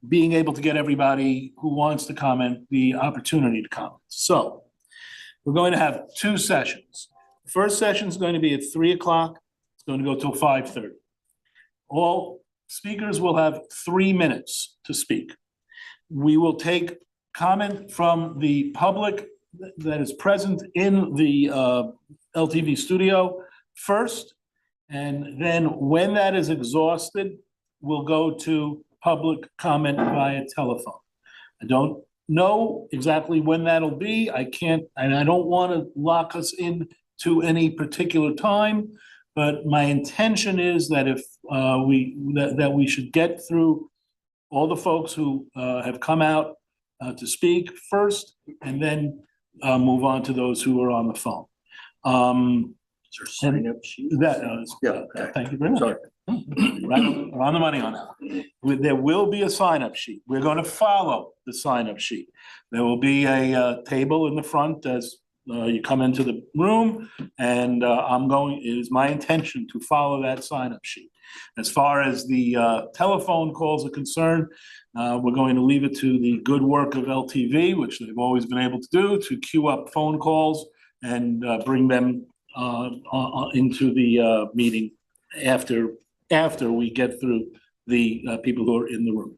being able to get everybody who wants to comment the opportunity to comment. So we're going to have two sessions. The first session is going to be at 3 o'clock. It's going to go till 5:30. All speakers will have 3 minutes to speak. We will take comment from the public that is present in the LTV studio first, and then when that is exhausted, we'll go to public comment via telephone. I don't know exactly when that'll be. I can't, and I don't want to lock us in to any particular time, but my intention is that if we should get through all the folks who have come out to speak first, and then move on to those who are on the phone. Is there a sign-up sheet? Thank you very much. Sorry. Right, we're on the money on that. There will be a sign-up sheet. We're going to follow the sign-up sheet. There will be a table in the front as you come into the room, and it is my intention to follow that sign-up sheet. As far as the telephone calls are concerned, we're going to leave it to the good work of LTV, which they've always been able to do, to queue up phone calls and bring them into the meeting after we get through the people who are in the room.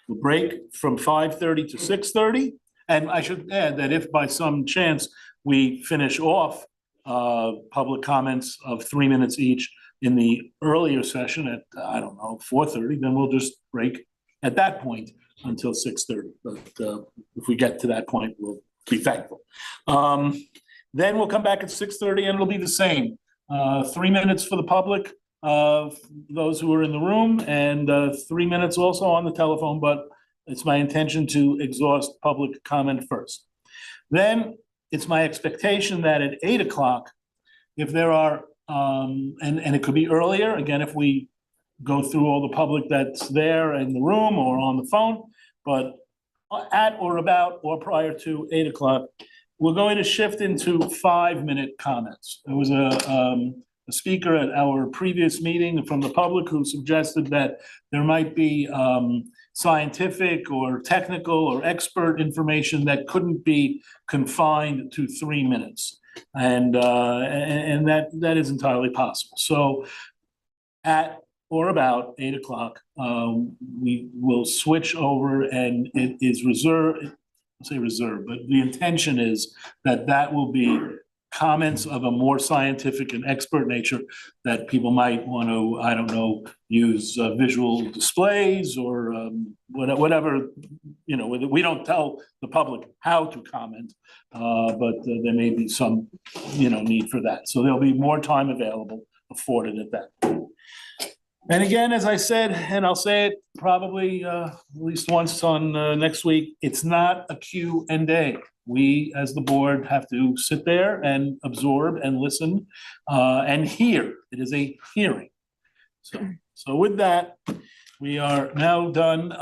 We'll break from 5:30 to 6:30. And I should add that if by some chance we finish off public comments of 3 minutes each in the earlier session at, I don't know, 4:30, then we'll just break at that point until 6:30. But if we get to that point, we'll be thankful. Then we'll come back at 6:30 and it'll be the same. 3 minutes for the public, those who are in the room, and 3 minutes also on the telephone, but it's my intention to exhaust public comment first. Then it's my expectation that at 8 o'clock, if there are, and it could be earlier, again, if we go through all the public that's there in the room or on the phone, but at or about or prior to 8 o'clock, we're going to shift into 5-minute comments. There was a speaker at our previous meeting from the public who suggested that there might be scientific or technical or expert information that couldn't be confined to 3 minutes. And that is entirely possible. So at or about 8 o'clock, we will switch over, and it is reserved, I'll say reserved, but the intention is that that will be comments of a more scientific and expert nature that people might want to, I don't know, use visual displays or whatever, you know, we don't tell the public how to comment, but there may be some, you know, need for that. So there'll be more time available afforded at that point. And again, as I said, and I'll say it probably at least once on next week, it's not a Q&A. We, as the board, have to sit there and absorb and listen and hear. It is a hearing. So with that, we are now done.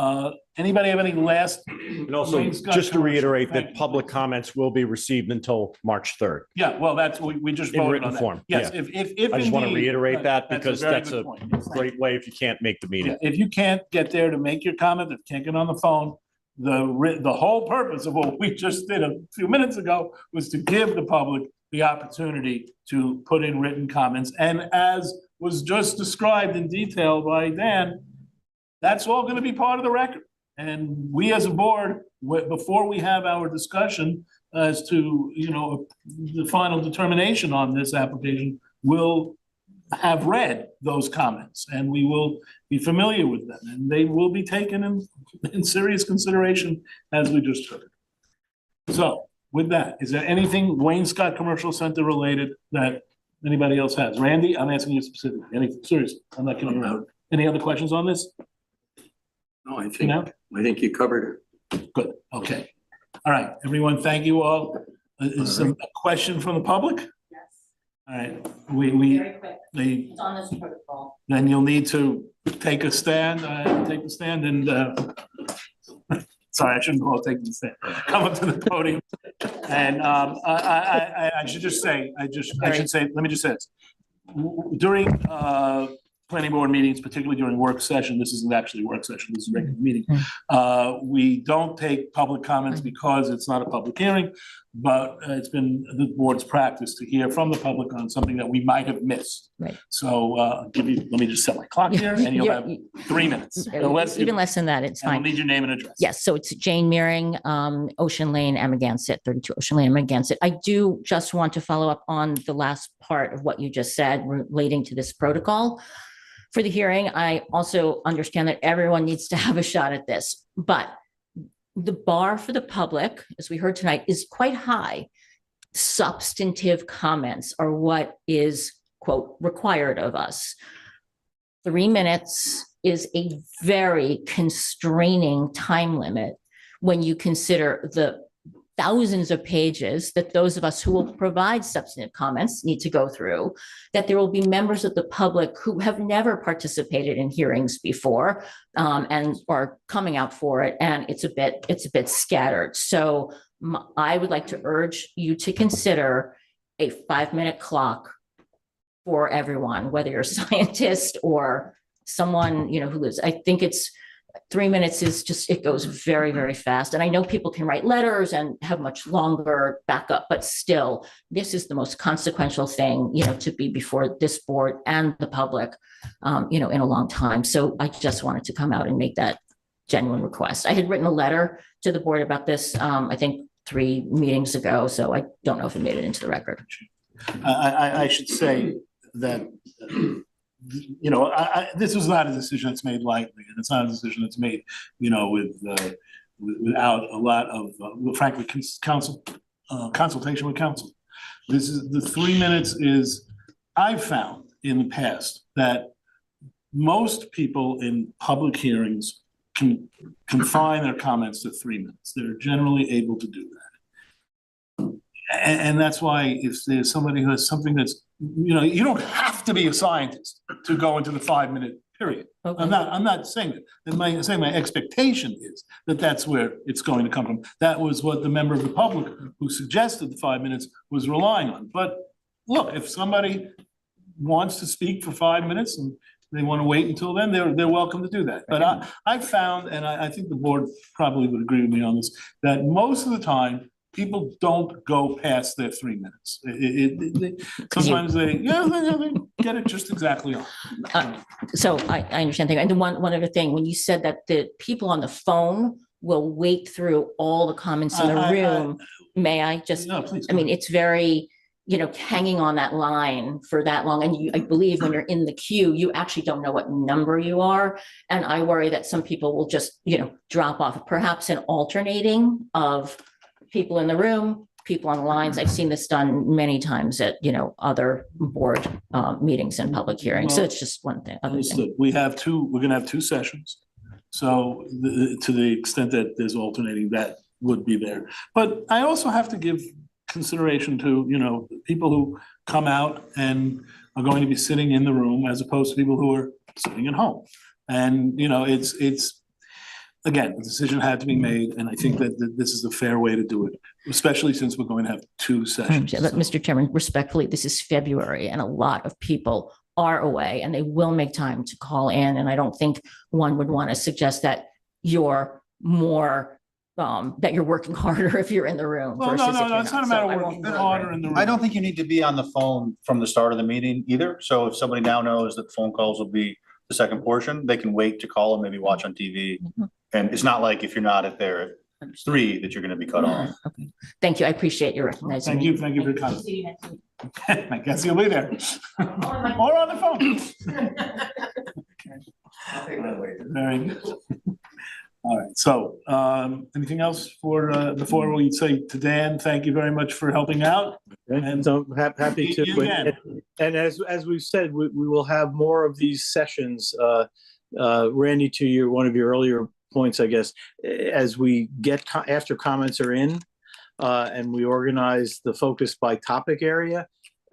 Anybody have any last? And also, just to reiterate that public comments will be received until March 3rd. Yeah, well, that's, we just In voted written on that. form, Yes, yeah. if I just want to indeed, reiterate that because very that's good a point. Yes, great way if you can't make the meeting. Yeah, if you can't get there to make your comment, if you can't get on the phone, the whole purpose of what we just did a few minutes ago was to give the public the opportunity to put in written comments. And as was just described in detail by Dan, that's all going to be part of the record. And we as a board, before we have our discussion as to, you know, the final determination on this application, will have read those comments, and we will be familiar with them, and they will be taken in serious consideration, as we just heard. So with that, is there anything Wayne Scott Commercial Center related that anybody else has? Randy, I'm asking you specifically, seriously, I'm not kidding around. Any other questions on this? No, I No? think you covered it. Good, okay. All right, everyone, thank you all. Is there a question from the public? Yes, All right, we, very quick. they, It's on this protocol. then you'll need to take a stand, and, sorry, I shouldn't call it taking a stand. Come up to the podium. And, I should just say, let me just say this. During, planning board meetings, particularly during work session, this isn't actually a work session, this is a regular meeting. We don't take public comments because it's not a public hearing, but it's been the board's practice to hear from the public on something that we might have missed. Right. So, let me just set my clock here, and you'll have 3 minutes. Even less than that, it's And we'll fine. need your name and address. Yes, so it's Jane Meering, Ocean Lane, Amagansett, 32 Ocean Lane, Amagansett. I do just want to follow up on the last part of what you just said relating to this protocol for the hearing. I also understand that everyone needs to have a shot at this, but the bar for the public, as we heard tonight, is quite high. Substantive comments are what is, quote, required of us. 3 minutes is a very constraining time limit when you consider the thousands of pages that those of us who will provide substantive comments need to go through, that there will be members of the public who have never participated in hearings before and are coming out for it, and it's a bit scattered. So I would like to urge you to consider a 5-minute clock for everyone, whether you're a scientist or someone, you know, who lives. I think it's 3 minutes is just, it goes very, very fast. And I know people can write letters and have much longer backup, but still, this is the most consequential thing, you know, to be before this board and the public, you know, in a long time. So I just wanted to come out and make that genuine request. I had written a letter to the board about this, I think 3 meetings ago, so I don't know if it made it into the record. I should say that, you know, this is not a decision that's made lightly, and it's not a decision that's made, you know, without a lot of, frankly, consultation with counsel. This is, the 3 minutes is, I've found in the past that most people in public hearings can confine their comments to 3 minutes. They're generally able to do that. And that's why if there's somebody who has something that's, you know, you don't have to be a scientist to go into the 5-minute period. Okay. I'm not saying that. I'm saying my expectation is that that's where it's going to come from. That was what the member of the public who suggested the 5 minutes was relying on. But look, if somebody wants to speak for 5 minutes and they want to wait until then, they're welcome to do that. But I found, and I think the board probably would agree with me on this, that most of the time, people don't go past their 3 minutes. Sometimes they get it just exactly on. So I understand that. And then one other thing, when you said that the people on the phone will wait through all the comments in the room, may I just, No, please. I mean, it's very, you know, hanging on that line for that long. And I believe when you're in the queue, you actually don't know what number you are. And I worry that some people will just, you know, drop off, perhaps an alternating of people in the room, people on the lines. I've seen this done many times at, you know, other board meetings and public hearings. So Well, it's just one thing. Other thing. Understood. We're gonna have 2 sessions. So to the extent that there's alternating, that would be there. But I also have to give consideration to, you know, people who come out and are going to be sitting in the room as opposed to people who are sitting at home. And, you know, it's, again, the decision had to be made, and I think that this is a fair way to do it, especially since we're going to have 2 sessions. But Mr. Chairman, respectfully, this is February and a lot of people are away and they will make time to call in. And I don't think one would want to suggest that you're more, that you're working harder if you're in the room. Well, versus if no, you're it's not a So matter I of won't working worry. harder in the room. I don't think you need to be on the phone from the start of the meeting either. So if somebody now knows that phone calls will be the second portion, they can wait to call and maybe watch on TV. Mhm. And it's not like if you're not at there at 3 that you're going to be cut off. Okay. Thank you. I appreciate your recognizing. Thank me. you for your comment. See you next week. I guess you'll be there. Or on the phone. Very good. All right, so, anything else for, before we say to Dan, thank you very much for helping out? And so happy See you to, again. and as we've said, we will have more of these sessions. Randy, to one of your earlier points, I guess, as we get, after comments are in, and we organize the focus by topic area,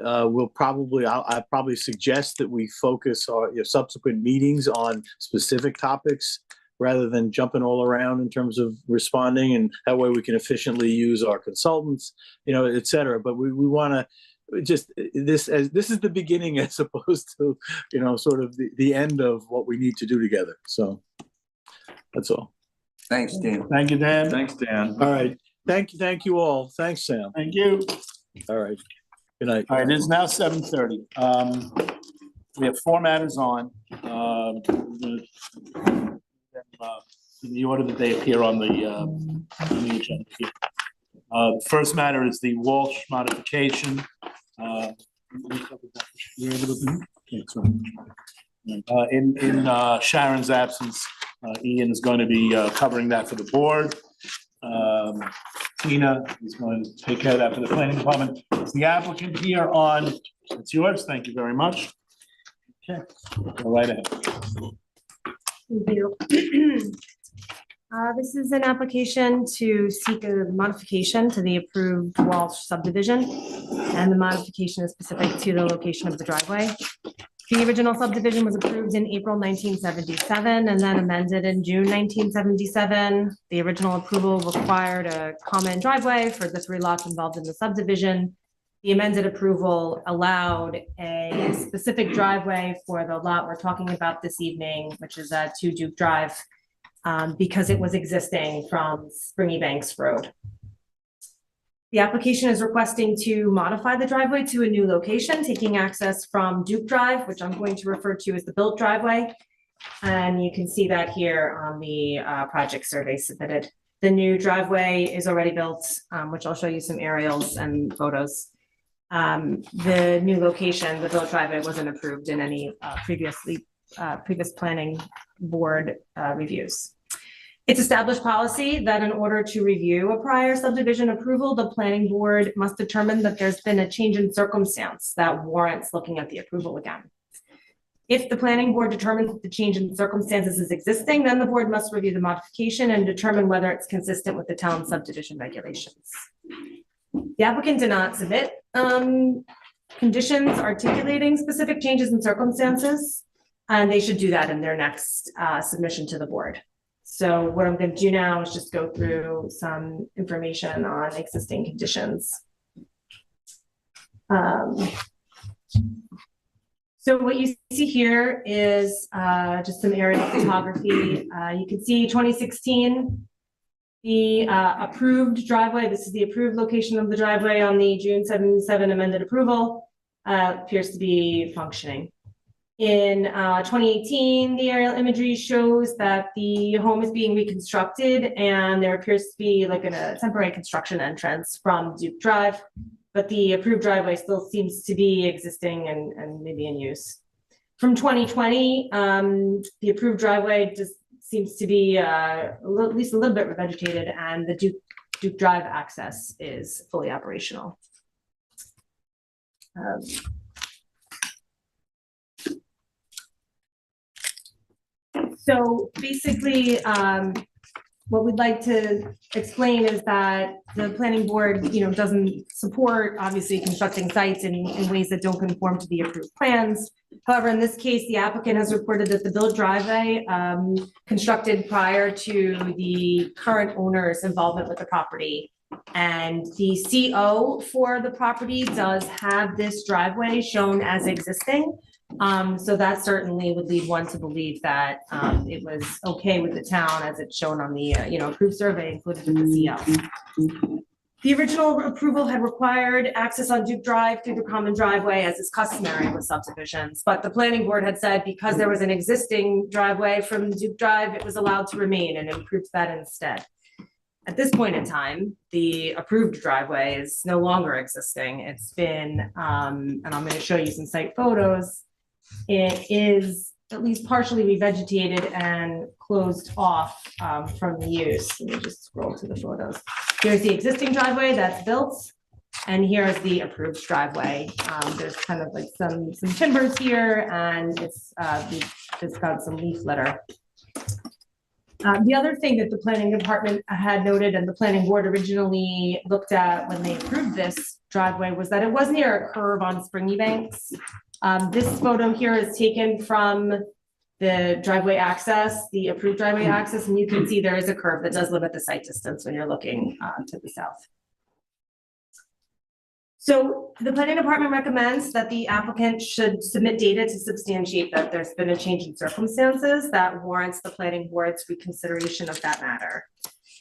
I'll probably suggest that we focus our subsequent meetings on specific topics rather than jumping all around in terms of responding, and that way we can efficiently use our consultants, et cetera. But we want to just this is the beginning as opposed to, sort of the end of what we need to do together. So that's all. Thanks, Dan. Thank you, Dan. Thanks, Dan. All right. Thank you all. Thanks, Sam. Thank you. All right. Good night. All right, it is now 7:30. We have 4 matters on. In the order that they appear on the agenda here. First matter is the Walsh modification. In Sharon's absence, Ian is going to be covering that for the board. Tina is going to take care of that for the planning department. It's the applicant here on, it's yours, thank you very much. Okay, go right ahead. Thank you. This is an application to seek a modification to the approved Walsh subdivision, and the modification is specific to the location of the driveway. The original subdivision was approved in April 1977 and then amended in June 1977. The original approval required a common driveway for the 3 lots involved in the subdivision. The amended approval allowed a specific driveway for the lot we're talking about this evening, which is 2 Duke Drive, because it was existing from Springy Banks Road. The application is requesting to modify the driveway to a new location, taking access from Duke Drive, which I'm going to refer to as the built driveway. And you can see that here on the project survey submitted. The new driveway is already built, which I'll show you some aerials and photos. The new location, the built driveway, wasn't approved in any previous planning board reviews. It's established policy that in order to review a prior subdivision approval, the planning board must determine that there's been a change in circumstance that warrants looking at the approval again. If the planning board determines that the change in circumstances is existing, then the board must review the modification and determine whether it's consistent with the town subdivision regulations. The applicant did not submit conditions articulating specific changes in circumstances, and they should do that in their next submission to the board. So what I'm going to do now is just go through some information on existing conditions. So what you see here is just some aerial photography. You can see 2016, the approved driveway. This is the approved location of the driveway on the June 77 amended approval. Appears to be functioning. In 2018, the aerial imagery shows that the home is being reconstructed and there appears to be like a temporary construction entrance from Duke Drive, but the approved driveway still seems to be existing and maybe in use. From 2020, the approved driveway just seems to be at least a little bit revegetated, and the Duke Drive access is fully operational. So basically, what we'd like to explain is that the planning board, doesn't support obviously constructing sites in ways that don't conform to the approved plans. However, in this case, the applicant has reported that the built driveway constructed prior to the current owner's involvement with the property, and the CO for the property does have this driveway shown as existing. So that certainly would lead one to believe that it was okay with the town as it's shown on the approved survey included in the CO. The original approval had required access on Duke Drive through the common driveway, as is customary with subdivisions, but the planning board had said because there was an existing driveway from Duke Drive, it was allowed to remain and improved that instead. At this point in time, the approved driveway is no longer existing. It's been, and I'm going to show you some site photos. It is at least partially revegetated and closed off from the use. Let me just scroll to the photos. Here's the existing driveway that's built, and here's the approved driveway. There's kind of like some timbers here, and it's got some leaf litter. The other thing that the planning department had noted and the planning board originally looked at when they approved this driveway was that it was near a curve on Springy Banks. This photo here is taken from the driveway access, the approved driveway access, and you can see there is a curve that does limit the sight distance when you're looking to the south. So the planning department recommends that the applicant should submit data to substantiate that there's been a change in circumstances that warrants the planning board's reconsideration of that matter.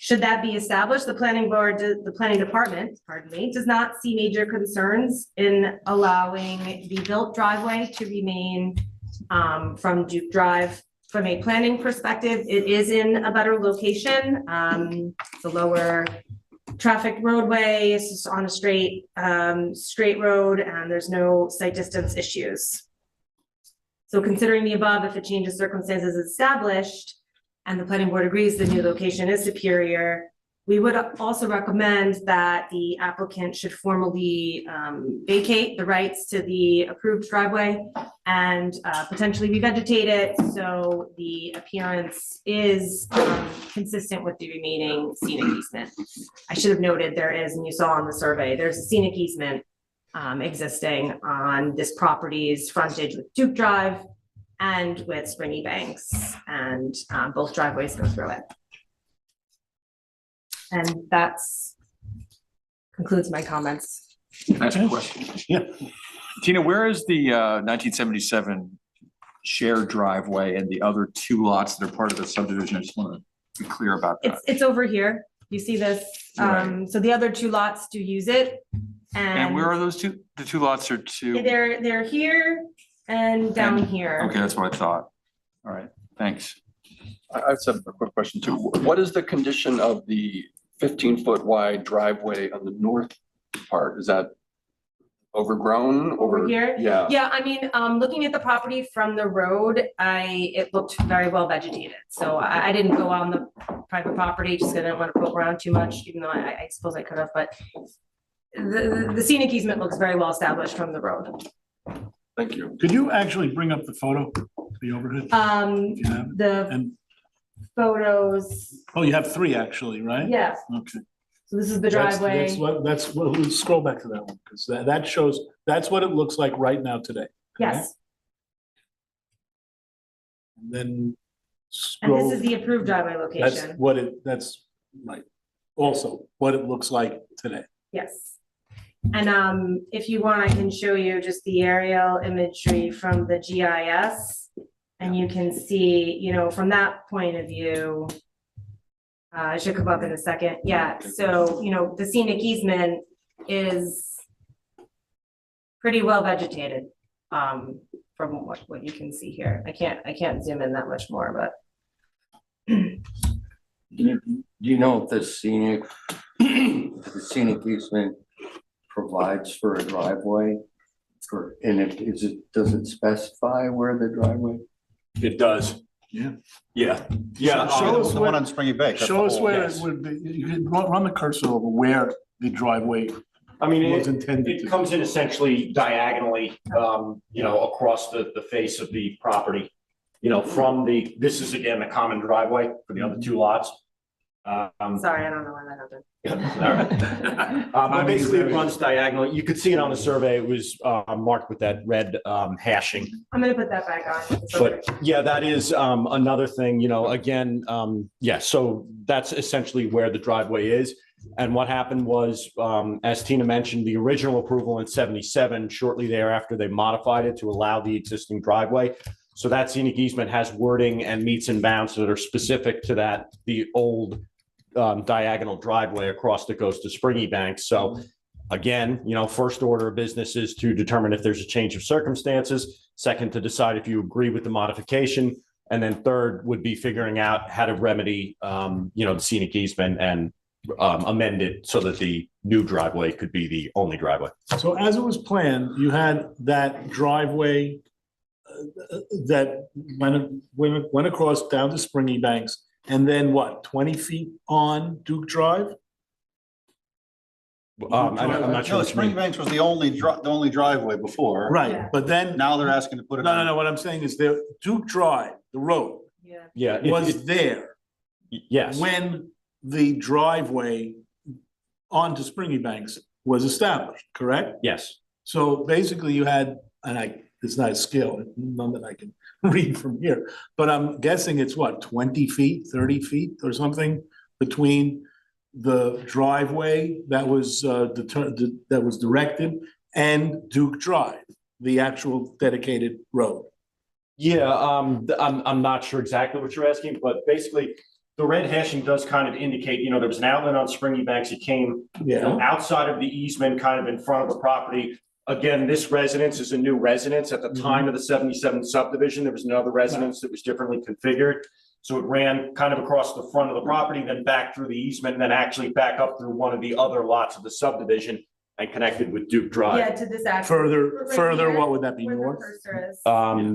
Should that be established, the planning department, pardon me, does not see major concerns in allowing the built driveway to remain from Duke Drive. From a planning perspective, it is in a better location. It's a lower traffic roadway, it's just on a straight road, and there's no sight distance issues. So considering the above, if a change of circumstances is established and the planning board agrees the new location is superior, we would also recommend that the applicant should formally vacate the rights to the approved driveway and potentially revegetate it so the appearance is consistent with the remaining scenic easement. I should have noted there is, and you saw on the survey, there's a scenic easement existing on this property's frontage with Duke Drive and with Springy Banks, and both driveways go through it. And that's concludes my comments. Can I ask a question? Yeah. Tina, where is the 1977 shared driveway and the other two lots that are part of the subdivision? I just want to be clear about that. It's over here. You see this? Right. So the other two lots do use it. And where are those two? The two lots are two. They're here and down here. Okay, that's what I thought. All right, thanks. I have a quick question too. What is the condition of the 15-foot wide driveway on the north part? Is that overgrown Over here? Yeah. Yeah, I mean, looking at the property from the road, it looked very well vegetated. So I didn't go on the private property, just 'cause I didn't want to poke around too much, even though I suppose I could have, but the scenic easement looks very well established from the road. Thank you. Could you actually bring up the photo, the overhead? If you have it? The And, photos, oh, you have three actually, right? yes. Okay. So this is the That's driveway. that's what, we'll scroll back to that one, because that shows, that's what it looks like right now today. Yes, And then and scroll. this is the approved driveway location. That's right. Also, what it looks like today. Yes. And if you want, I can show you just the aerial imagery from the GIS. And you can see, you know, from that point of view, it should come up in a second. Yeah, so, you know, the scenic easement is pretty well vegetated from what you can see here. I can't zoom in that much more, but. Do you know if the scenic easement provides for a driveway? Does it specify where the driveway? It does. Yeah. Yeah. Show us The where- one on Springy Bay. Show us where yes. it would be, you can run the cursor over where the driveway I mean, was intended to. it comes in essentially diagonally, across the face of the property. From this is again the common driveway for the other two lots. Sorry, I don't know when that happened. But basically it runs diagonally. You could see it on the survey. It was marked with that red hashing. I'm gonna put that back on. But yeah, that is another thing, again, so that's essentially where the driveway is. And what happened was, as Tina mentioned, the original approval in 77, shortly thereafter, they modified it to allow the existing driveway. So that scenic easement has wording and meets and bounds that are specific to the old diagonal driveway across that goes to Springy Banks. So again, first order of business is to determine if there's a change of circumstances. Second, to decide if you agree with the modification. And then third would be figuring out how to remedy, the scenic easement and amend it so that the new driveway could be the only driveway. So as it was planned, you had that driveway that went across down to Springy Banks, and then what, 20 feet on Duke Drive? I'm not sure No, what you mean. Springbanks was the only driveway before. Right, but then, Now they're asking to put it. no, what I'm saying is the Duke Drive, the road, Yeah, was there yes. when the driveway onto Springy Banks was established, correct? Yes. So basically you had, it's not a scale, none that I can read from here, but I'm guessing it's what, 20 feet, 30 feet or something between the driveway that was directed and Duke Drive, the actual dedicated road. Yeah, I'm not sure exactly what you're asking, but basically the red hashing does kind of indicate, there was an outlet on Springy Banks. It came, outside of the easement, kind of in front of the property. Again, this residence is a new residence. At the time of the 77 subdivision, there was another residence that was differently configured. So it ran kind of across the front of the property, then back through the easement, and then actually back up through one of the other lots of the subdivision and connected with Duke Drive. Yeah, to this actual. Further, what would that be, Where the north? cursor is.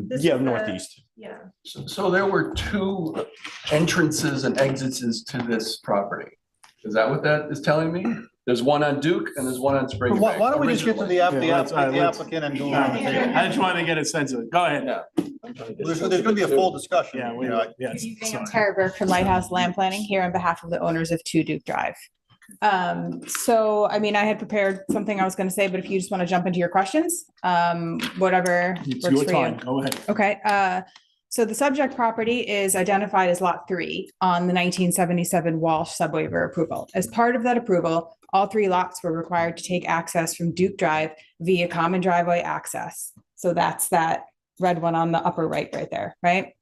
This Yeah, is the- northeast. Yeah. So there were two entrances and exits to this property. Is that what that is telling me? There's one on Duke and there's one on Spring Why Bank. why don't we just get to the let's- applicant and go on? I just wanted to get a sense of it. Go ahead. Yeah. There's gonna be a full discussion. Yeah, yes. Good evening, I'm Tara Burke from Lighthouse Land Planning here on behalf of the owners of 2 Duke Drive. So, I mean, I had prepared something I was going to say, but if you just want to jump into your questions, whatever It's works your for time. you. Go ahead. Okay, so the subject property is identified as Lot 3 on the 1977 Walsh subwaiver approval. As part of that approval, all 3 lots were required to take access from Duke Drive via common driveway access. So that's that red one on the upper right there, right?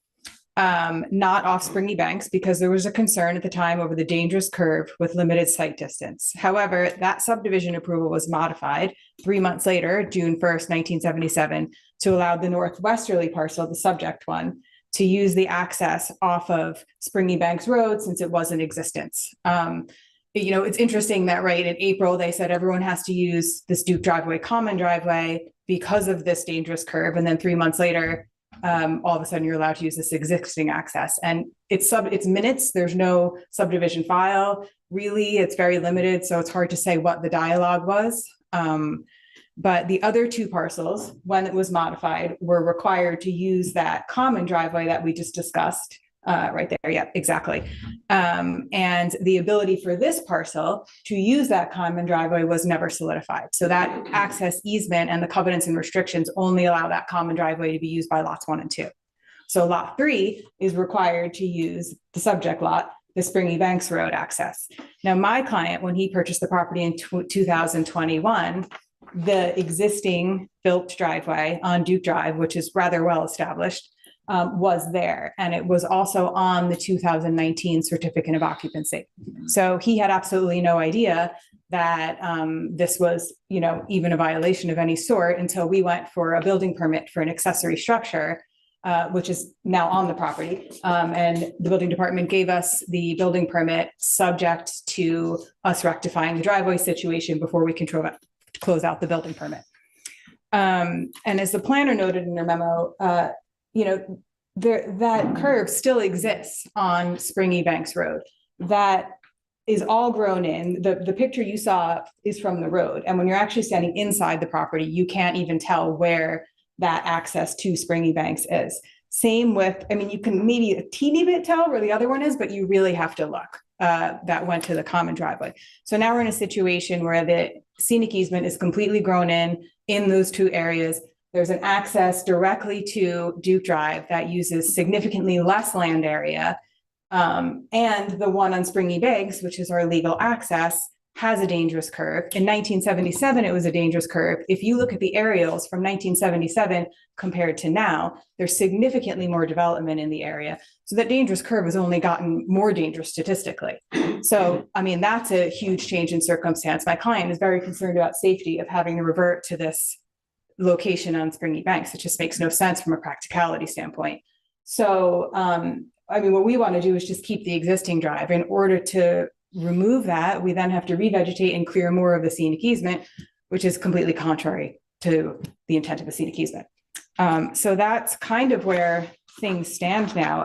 Not off Springy Banks because there was a concern at the time over the dangerous curve with limited sight distance. However, that subdivision approval was modified 3 months later, June 1st, 1977, to allow the northwesterly parcel, the subject one, to use the access off of Springy Banks Road since it was in existence. It's interesting that in April, they said everyone has to use this Duke driveway, common driveway because of this dangerous curve. And then 3 months later, all of a sudden you're allowed to use this existing access, and it's minutes. There's no subdivision file. Really, it's very limited. So it's hard to say what the dialogue was. But the other 2 parcels, when it was modified, were required to use that common driveway that we just discussed right there. Yeah, exactly. And the ability for this parcel to use that common driveway was never solidified. So that access easement and the covenants and restrictions only allow that common driveway to be used by lots 1 and 2. So lot 3 is required to use the subject lot, the Springy Banks Road access. Now, my client, when he purchased the property in 2021, the existing built driveway on Duke Drive, which is rather well established, was there. And it was also on the 2019 certificate of occupancy. So he had absolutely no idea that this was, even a violation of any sort until we went for a building permit for an accessory structure, which is now on the property. And the building department gave us the building permit subject to us rectifying the driveway situation before we can close out the building permit. And as the planner noted in their memo, that curve still exists on Springy Banks Road. That is all grown in. The picture you saw is from the road. And when you're actually standing inside the property, you can't even tell where that access to Springy Banks is. Same with, you can maybe a teeny bit tell where the other one is, but you really have to look. That went to the common driveway. So now we're in a situation where the scenic easement is completely grown in those 2 areas. There's an access directly to Duke Drive that uses significantly less land area. And the one on Springy Banks, which is our legal access, has a dangerous curve. In 1977, it was a dangerous curve. If you look at the aerials from 1977 compared to now, there's significantly more development in the area. So that dangerous curve has only gotten more dangerous statistically. So, that's a huge change in circumstance. My client is very concerned about safety of having to revert to this location on Springy Banks. It just makes no sense from a practicality standpoint. So, what we want to do is just keep the existing drive in order to remove that, we then have to revegetate and clear more of the scenic easement, which is completely contrary to the intent of a scenic easement. So that's kind of where things stand now.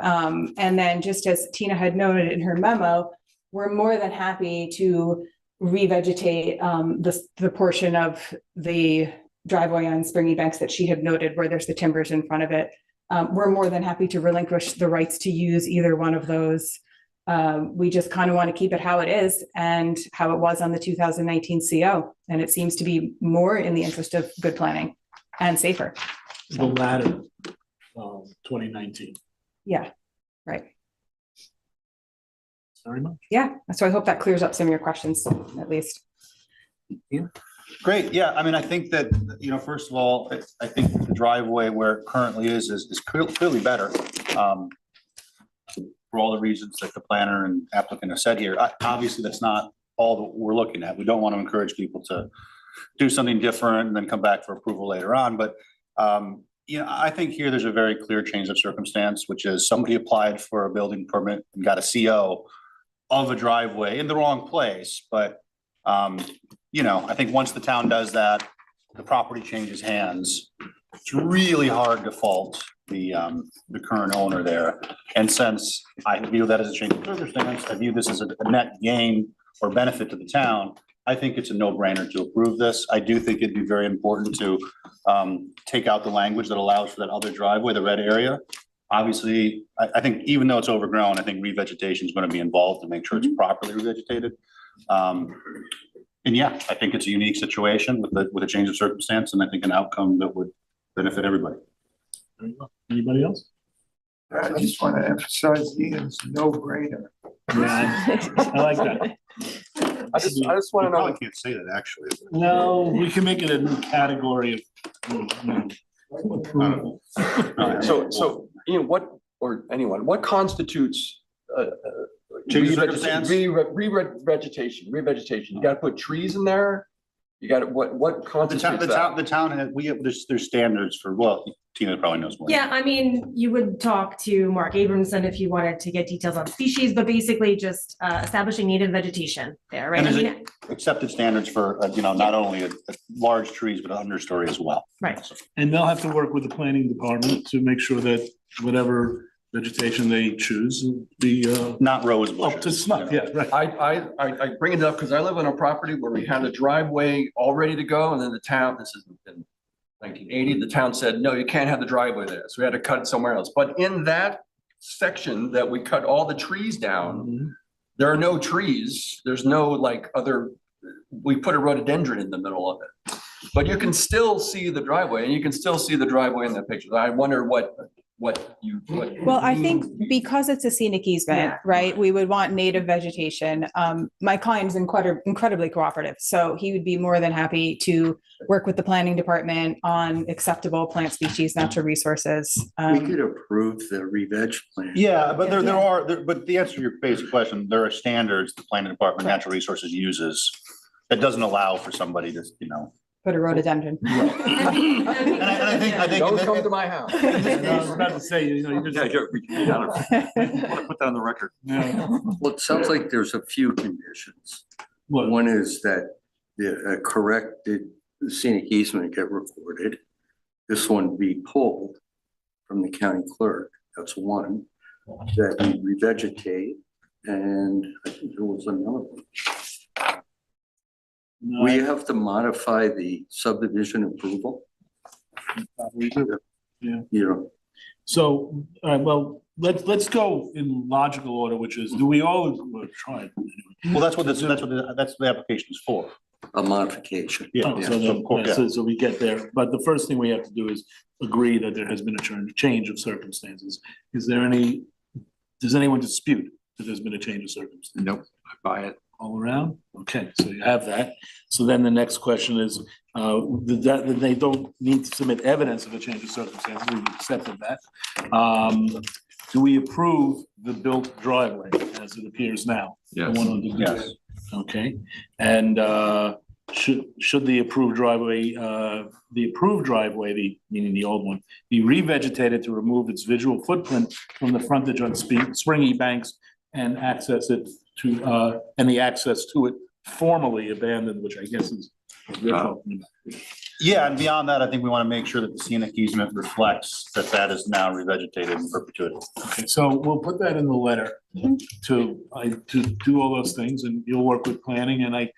And then just as Tina had noted in her memo, we're more than happy to revegetate the portion of the driveway on Springy Banks that she had noted where there's the timbers in front of it. We're more than happy to relinquish the rights to use either one of those. We just kind of want to keep it how it is and how it was on the 2019 CO. And it seems to be more in the interest of good planning and safer. The latter, 2019. Yeah, right. Very much. Yeah, so I hope that clears up some of your questions, at least. Great, yeah, I mean, I think that, first of all, I think the driveway where it currently is clearly better. For all the reasons that the planner and applicant have said here. Obviously, that's not all that we're looking at. We don't want to encourage people to do something different and then come back for approval later on, but I think here there's a very clear change of circumstance, which is somebody applied for a building permit and got a CO of a driveway in the wrong place, but I think once the town does that, the property changes hands. It's really hard to fault the current owner there. And since I view that as a change of circumstance, I view this as a net gain or benefit to the town. I think it's a no-brainer to approve this. I do think it'd be very important to take out the language that allows for that other driveway, the red area. Obviously, I think even though it's overgrown, I think revegetation is going to be involved to make sure it's properly revegetated. And yeah, I think it's a unique situation with a change of circumstance, and I think an outcome that would benefit everybody. Anybody else? I just want to emphasize Ian's no-brainer. Yeah, I like that. I just want to You know. probably can't say that, actually. No, we can make it a new category of approval. So, what, or anyone, what constitutes Change of circumstance? revegetation? You gotta put trees in there? You gotta, what constitutes that? The town has, there's standards for, well, Tina probably knows more. Yeah, I mean, you would talk to Mark Abramson if you wanted to get details on species, but basically just establishing native vegetation there, right? And I there's mean, accepted standards for, not only large trees, but understory as well. right. And they'll have to work with the planning department to make sure that whatever vegetation they choose will be Not rose up to bushes. snuff, yeah, right. I bring it up because I live on a property where we had a driveway all ready to go, and then the town, this is in 1980, the town said, no, you can't have the driveway there, so we had to cut it somewhere else. But in that section that we cut all the trees down, there are no trees, there's no we put a rhododendron in the middle of it. But you can still see the driveway, and you can still see the driveway in that picture. I wonder what Well, I think because it's a scenic easement, right, we would want native vegetation. My client is incredibly cooperative, so he would be more than happy to work with the planning department on acceptable plant species, natural resources. We could approve the re-veg plan. Yeah, but but the answer to your basic question, there are standards the planning department, natural resources uses that doesn't allow for somebody to, Put a rhododendron. And I think. Don't come to my house. I was about to say, you just. Want to put that on the record. Yeah. Well, it sounds like there's a few conditions. What? One is that the corrected scenic easement get recorded. This one be pulled from the county clerk. That's one. That we revegetate, and I think there was another one. No, We have to modify the subdivision approval. Yeah. So, well, let's go in logical order, which is, do we all try? Well, that's what the application is for. A modification. Yeah. Oh, so then, yeah, so we get there, but the first thing we have to do is agree that there has been a change of circumstances. Does anyone dispute that there's been a change of circumstances? Nope, I buy it. All around? Okay, so you have that. So then the next question is, that they don't need to submit evidence of a change of circumstances, we've accepted that. Do we approve the built driveway as it appears now? Yes. The one on the- Yes. Okay, and should the approved driveway, meaning the old one, be revegetated to remove its visual footprint from the frontage on Springy Banks and access it and the access to it formally abandoned, which I guess is. Yeah, and beyond that, I think we want to make sure that the scenic easement reflects that that is now revegetated in perpetuity. Okay, so we'll put that in the letter to do all those things, and you'll work with planning, and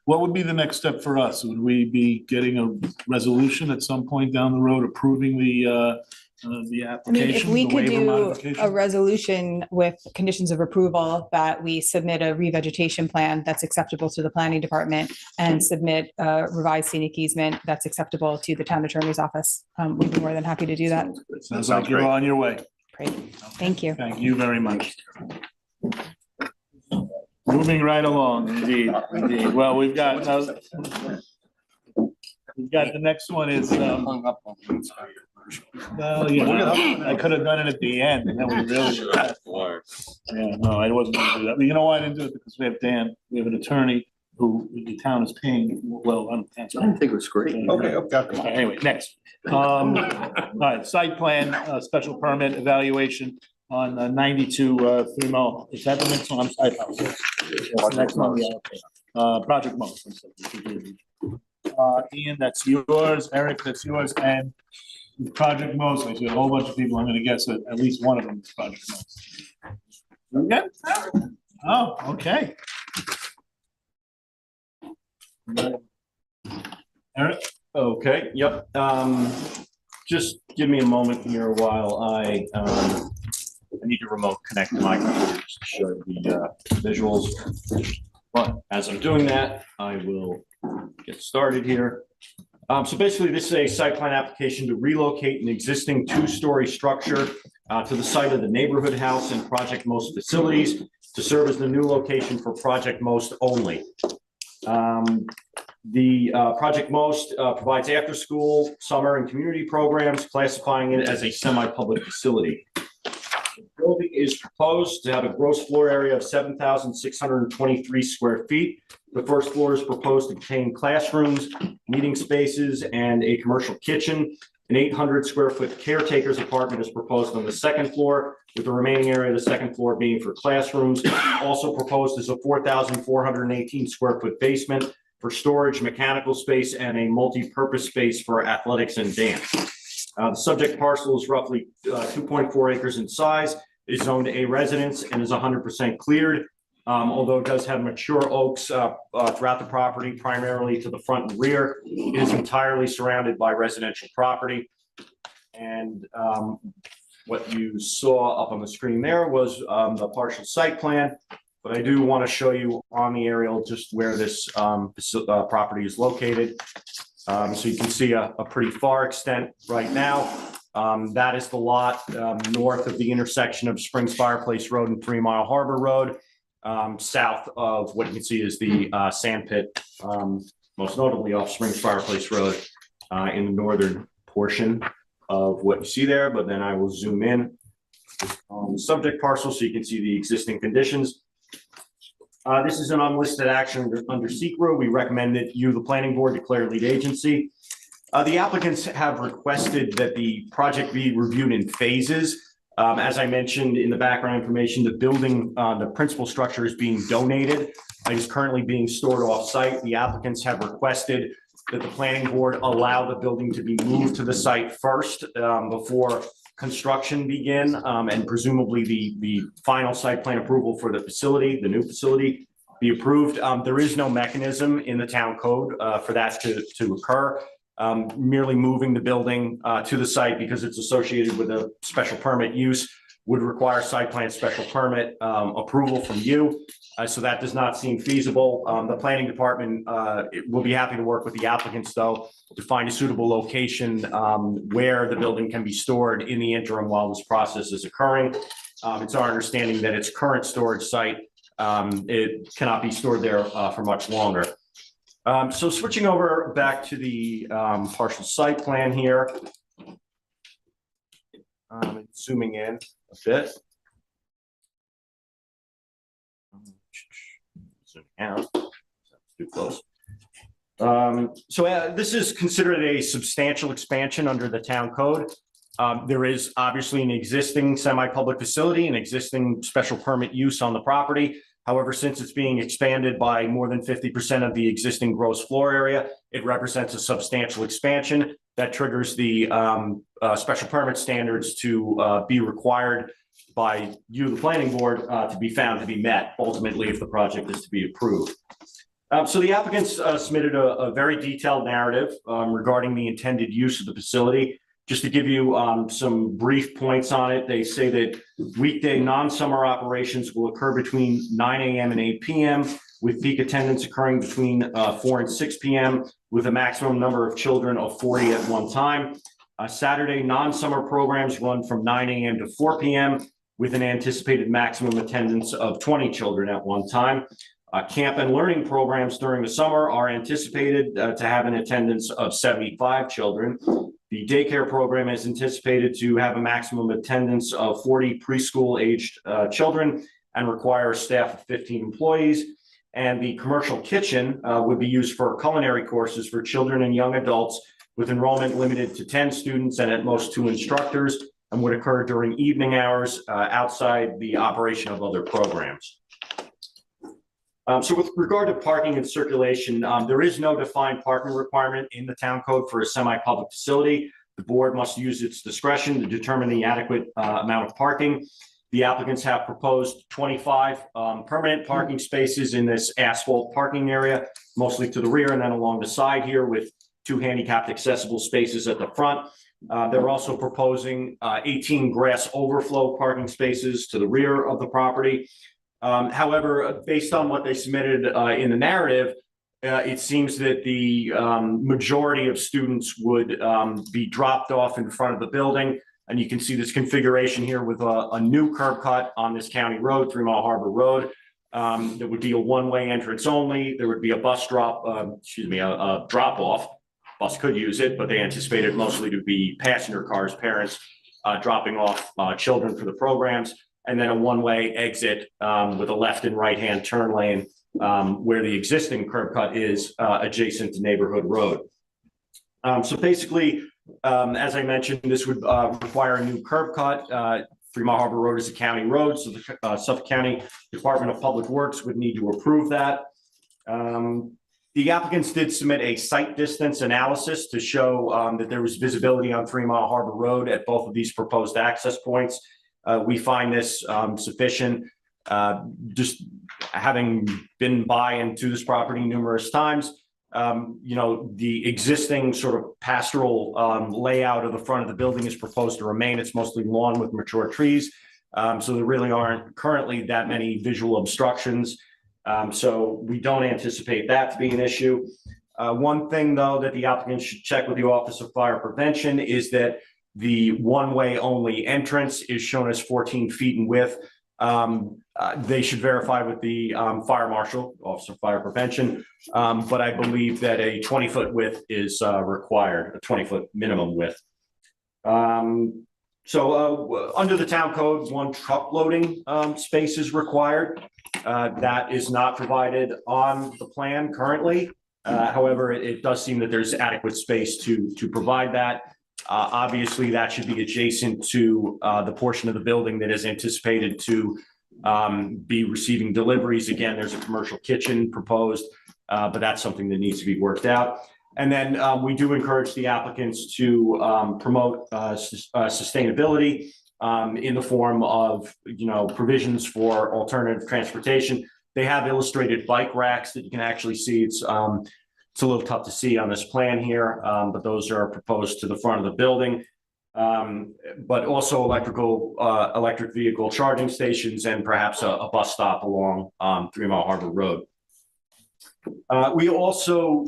what would be the next step for us? Would we be getting a resolution at some point down the road approving the I mean, if application, we the could waiver do a modification? resolution with conditions of approval that we submit a revegetation plan that's acceptable to the planning department and submit a revised scenic easement that's acceptable to the town attorney's office, we'd be more than happy to do that. Sounds like you're on your way. Great. Thank you. Thank you very much. Moving right along, indeed. Well, we've got the next one is, well, I could have done it at the end, and then we really. Yeah, no, I wasn't gonna do that. But you know why I didn't do it? Because we have Dan, we have an attorney who the town is paying, well, I didn't think it was great. Okay, anyway, next. All right, site plan, special permit evaluation on 92 3 Mile. Is that the next one? I'm sorry. That's the next one, yeah, okay. Project Most. Ian, that's yours. Eric, that's yours. And Project Most, I see a whole bunch of people. I'm gonna guess that at least one of them is Project Most. Okay. Oh, okay. Eric? Okay, yep. Just give me a moment here while I need to remote connect to my computer just to show the visuals. But as I'm doing that, I will get started here. So basically, this is a site plan application to relocate an existing two-story structure to the site of the neighborhood house and Project Most facilities to serve as the new location for Project Most only. The Project Most provides after-school, summer, and community programs, classifying it as a semi-public facility. The building is proposed to have a gross floor area of 7,623 square feet. The first floor is proposed to contain classrooms, meeting spaces, and a commercial kitchen. An 800 square foot caretaker's apartment is proposed on the second floor, with the remaining area of the second floor being for classrooms. Also proposed is a 4,418 square foot basement for storage, mechanical space, and a multi-purpose space for athletics and dance. The subject parcel is roughly 2.4 acres in size. It is zoned A residence and is 100% cleared. Although it does have mature oaks throughout the property, primarily to the front and rear. It is entirely surrounded by residential property. And what you saw up on the screen there was the partial site plan. But I do want to show you on the aerial just where this property is located. So you can see a pretty far extent right now. That is the lot north of the intersection of Springs Fireplace Road and 3 Mile Harbor Road. South of what you can see is the sand pit, most notably off Springs Fireplace Road in the northern portion of what you see there. But then I will zoom in on the subject parcel so you can see the existing conditions. This is an unlisted action under SECRA. We recommend that you, the planning board, declare lead agency. The applicants have requested that the project be reviewed in phases. As I mentioned in the background information, the building, the principal structure is being donated. It is currently being stored off-site. The applicants have requested that the planning board allow the building to be moved to the site first before construction begin, and presumably the final site plan approval for the facility, the new facility, be approved. There is no mechanism in the town code for that to occur. Merely moving the building to the site because it's associated with a special permit use would require site plan special permit approval from you. So that does not seem feasible. The planning department will be happy to work with the applicants, though, to find a suitable location where the building can be stored in the interim while this process is occurring. It's our understanding that its current storage site, it cannot be stored there for much longer. So switching over back to the partial site plan here. Zooming in a bit. Zooming out. Too close. So this is considered a substantial expansion under the town code. There is obviously an existing semi-public facility, an existing special permit use on the property. However, since it's being expanded by more than 50% of the existing gross floor area, it represents a substantial expansion that triggers the special permit standards to be required by you, the planning board, to be found to be met ultimately if the project is to be approved. So the applicants submitted a very detailed narrative regarding the intended use of the facility. Just to give you some brief points on it, they say that weekday non-summer operations will occur between 9 a.m. and 8 p.m. with peak attendance occurring between 4 and 6 p.m. with a maximum number of children of 40 at one time. Saturday non-summer programs run from 9 a.m. to 4 p.m. with an anticipated maximum attendance of 20 children at one time. Camp and learning programs during the summer are anticipated to have an attendance of 75 children. The daycare program is anticipated to have a maximum attendance of 40 preschool-aged children and require a staff of 15 employees. And the commercial kitchen would be used for culinary courses for children and young adults with enrollment limited to 10 students and at most 2 instructors, and would occur during evening hours outside the operation of other programs. So with regard to parking and circulation, there is no defined parking requirement in the town code for a semi-public facility. The board must use its discretion to determine the adequate amount of parking. The applicants have proposed 25 permanent parking spaces in this asphalt parking area, mostly to the rear and then along the side here with 2 handicapped accessible spaces at the front. They're also proposing 18 grass overflow parking spaces to the rear of the property. However, based on what they submitted in the narrative, it seems that the majority of students would be dropped off in front of the building. And you can see this configuration here with a new curb cut on this county road, 3 Mile Harbor Road. There would be a one-way entrance only. There would be a bus drop, a drop off. Bus could use it, but they anticipated mostly to be passenger cars, parents dropping off children for the programs. And then a one-way exit with a left and right-hand turn lane where the existing curb cut is adjacent to Neighborhood Road. So basically, as I mentioned, this would require a new curb cut. 3 Mile Harbor Road is a county road, so the Suffolk County Department of Public Works would need to approve that. The applicants did submit a site distance analysis to show that there was visibility on 3 Mile Harbor Road at both of these proposed access points. We find this sufficient. Just having been by and to this property numerous times, the existing sort of pastoral layout of the front of the building is proposed to remain. It's mostly lawn with mature trees. So there really aren't currently that many visual obstructions. So we don't anticipate that to be an issue. One thing, though, that the applicant should check with the Office of Fire Prevention is that the one-way only entrance is shown as 14 feet in width. They should verify with the fire marshal, Office of Fire Prevention, but I believe that a 20-foot width is required, a 20-foot minimum width. So under the town code, 1 truck loading space is required. That is not provided on the plan currently. However, it does seem that there's adequate space to provide that. Obviously, that should be adjacent to the portion of the building that is anticipated to be receiving deliveries. Again, there's a commercial kitchen proposed, but that's something that needs to be worked out. And then we do encourage the applicants to promote sustainability in the form of, provisions for alternative transportation. They have illustrated bike racks that you can actually see. It's a little tough to see on this plan here, but those are proposed to the front of the building. But also electric vehicle charging stations and perhaps a bus stop along 3 Mile Harbor Road. We also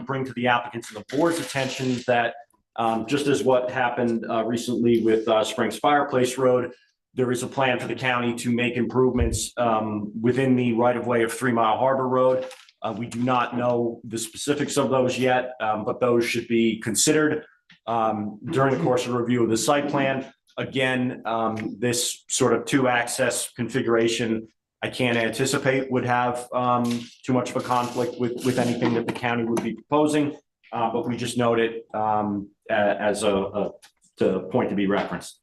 bring to the applicants and the board's attention that just as what happened recently with Springs Fireplace Road, there is a plan for the county to make improvements within the right-of-way of 3 Mile Harbor Road. We do not know the specifics of those yet, but those should be considered during the course of review of the site plan. Again, this sort of 2-access configuration, I can't anticipate would have too much of a conflict with anything that the county would be proposing, but we just note it as a point to be referenced.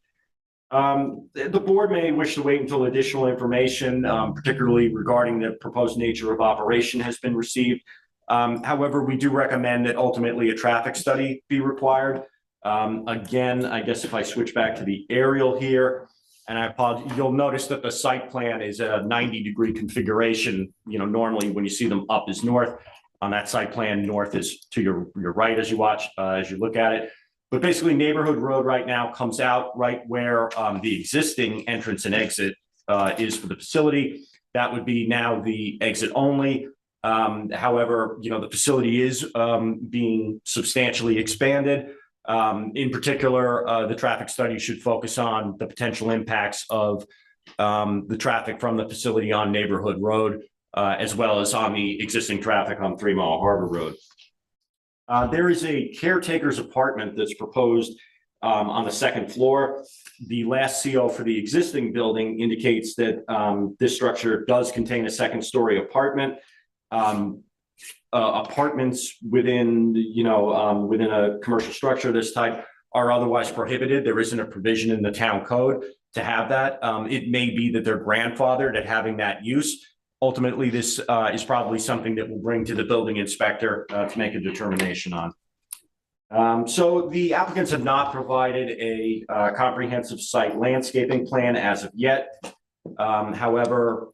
The board may wish to wait until additional information, particularly regarding the proposed nature of operation, has been received. However, we do recommend that ultimately a traffic study be required. Again, I guess if I switch back to the aerial here, and I apologize, you'll notice that the site plan is a 90-degree configuration. You know, normally when you see them up is north. On that site plan, north is to your right as you watch, as you look at it. But basically, Neighborhood Road right now comes out right where the existing entrance and exit is for the facility. That would be now the exit only. However, you know, the facility is being substantially expanded. In particular, the traffic study should focus on the potential impacts of the traffic from the facility on Neighborhood Road, as well as on the existing traffic on 3 Mile Harbor Road. There is a caretaker's apartment that's proposed on the second floor. The last CO for the existing building indicates that this structure does contain a second-story apartment. Apartments within, within a commercial structure of this type are otherwise prohibited. There isn't a provision in the town code to have that. It may be that they're grandfathered at having that use. Ultimately, this is probably something that we'll bring to the building inspector to make a determination on. So the applicants have not provided a comprehensive site landscaping plan as of yet. However,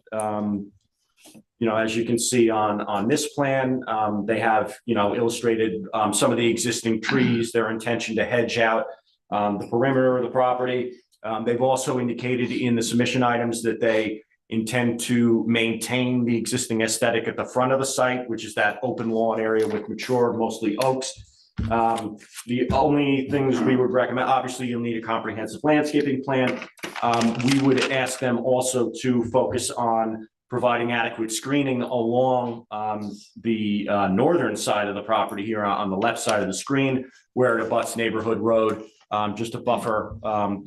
as you can see on this plan, they have, illustrated some of the existing trees, their intention to hedge out the perimeter of the property. They've also indicated in the submission items that they intend to maintain the existing aesthetic at the front of the site, which is that open lawn area with mature, mostly oaks. The only things we would recommend, obviously you'll need a comprehensive landscaping plan. We would ask them also to focus on providing adequate screening along the northern side of the property here on the left side of the screen, where it abuts Neighborhood Road, just to buffer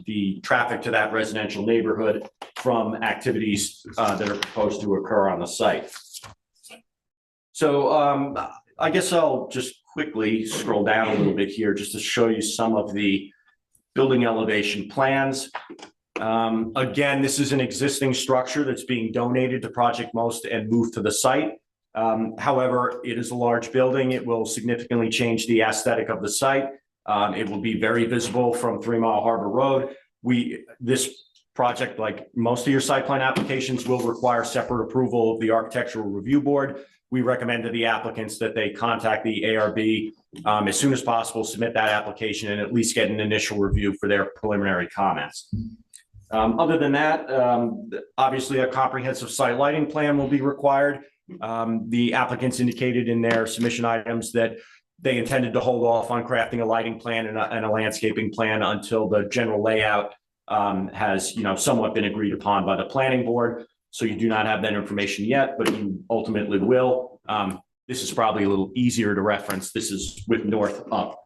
the traffic to that residential neighborhood from activities that are proposed to occur on the site. So I guess I'll just quickly scroll down a little bit here just to show you some of the building elevation plans. Again, this is an existing structure that's being donated to Project Most and moved to the site. However, it is a large building. It will significantly change the aesthetic of the site. It will be very visible from 3 Mile Harbor Road. This project, like most of your site plan applications, will require separate approval of the Architectural Review Board. We recommend to the applicants that they contact the ARB as soon as possible, submit that application, and at least get an initial review for their preliminary comments. Other than that, obviously a comprehensive site lighting plan will be required. The applicants indicated in their submission items that they intended to hold off on crafting a lighting plan and a landscaping plan until the general layout has, somewhat been agreed upon by the planning board. So you do not have that information yet, but you ultimately will. This is probably a little easier to reference. This is with north up.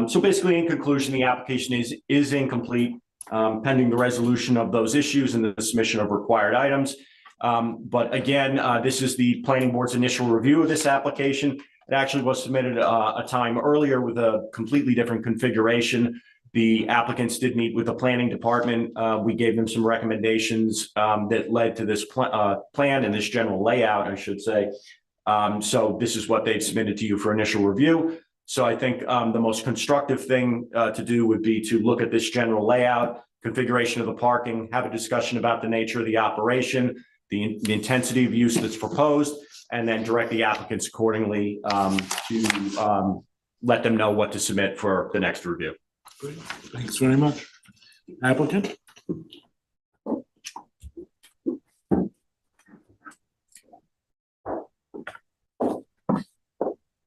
So basically, in conclusion, the application is incomplete, pending the resolution of those issues and the submission of required items. But again, this is the planning board's initial review of this application. It actually was submitted a time earlier with a completely different configuration. The applicants did meet with the planning department. We gave them some recommendations that led to this plan and this general layout, I should say. So this is what they've submitted to you for initial review. So I think the most constructive thing to do would be to look at this general layout, configuration of the parking, have a discussion about the nature of the operation, the intensity of use that's proposed, and then direct the applicants accordingly to let them know what to submit for the next review. Great. Thanks very much. Applicant?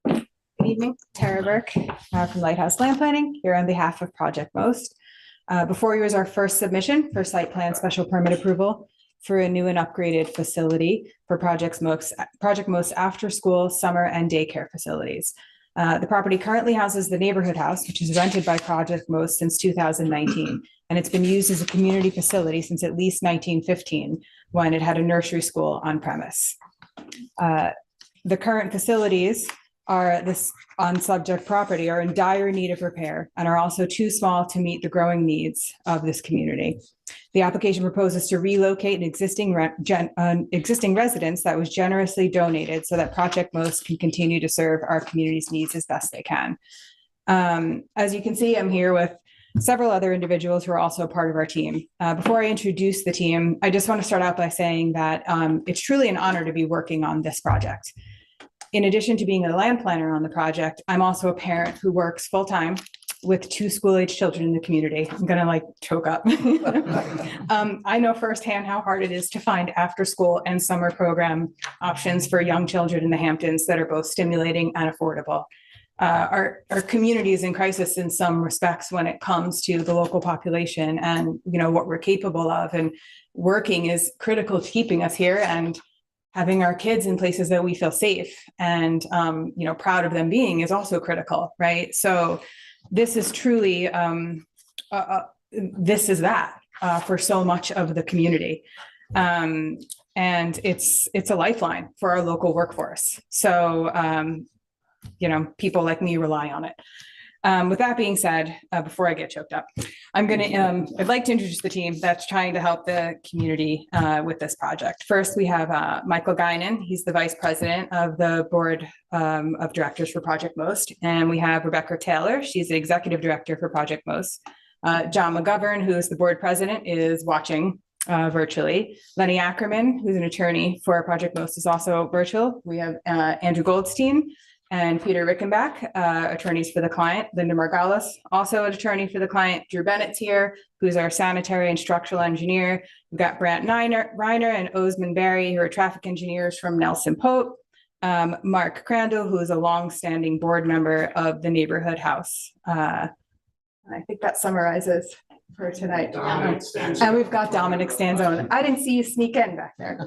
Good evening, Tara Burke from Lighthouse Land Planning, here on behalf of Project Most. Before you is our first submission for site plan special permit approval for a new and upgraded facility for Project Most after school, summer, and daycare facilities. The property currently houses the neighborhood house, which is rented by Project Most since 2019, and it's been used as a community facility since at least 1915, when it had a nursery school on premise. The current facilities are this on subject property are in dire need of repair and are also too small to meet the growing needs of this community. The application proposes to relocate an existing residence that was generously donated so that Project Most can continue to serve our community's needs as best they can. As you can see, I'm here with several other individuals who are also part of our team. Before I introduce the team, I just want to start out by saying that it's truly an honor to be working on this project. In addition to being a land planner on the project, I'm also a parent who works full-time with 2 school-age children in the community. I'm gonna like choke up. I know firsthand how hard it is to find after-school and summer program options for young children in the Hamptons that are both stimulating and affordable. Our community is in crisis in some respects when it comes to the local population and what we're capable of, and working is critical to keeping us here and having our kids in places that we feel safe and proud of them being is also critical, right? So this is truly this is that for so much of the community. And it's a lifeline for our local workforce. So people like me rely on it. With that being said, before I get choked up, I'd like to introduce the team that's trying to help the community with this project. First, we have Michael Guinan. He's the Vice President of the Board of Directors for Project Most. And we have Rebecca Taylor. She's the Executive Director for Project Most. John McGovern, who is the Board President, is watching virtually. Lenny Ackerman, who's an attorney for Project Most, is also virtual. We have Andrew Goldstein and Peter Rickenbach, attorneys for the client. Linda Margalis, also an attorney for the client. Drew Bennett's here, who's our sanitary and structural engineer. We've got Brant Reiner and Osman Barry, who are traffic engineers from Nelson Pope. Mark Crandall, who is a longstanding board member of the Neighborhood House. I think that summarizes for tonight. And we've got Dominic Stanzone. I didn't see you sneak in back there.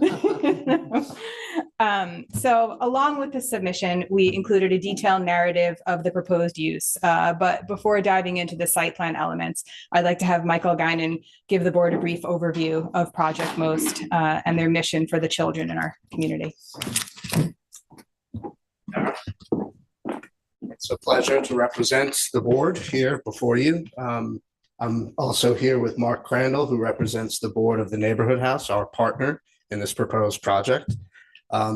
So along with the submission, we included a detailed narrative of the proposed use. But before diving into the site plan elements, I'd like to have Michael Guinan give the board a brief overview of Project Most and their mission for the children in our community. It's a pleasure to represent the board here before you. I'm also here with Mark Crandall, who represents the board of the Neighborhood House, our partner in this proposed project.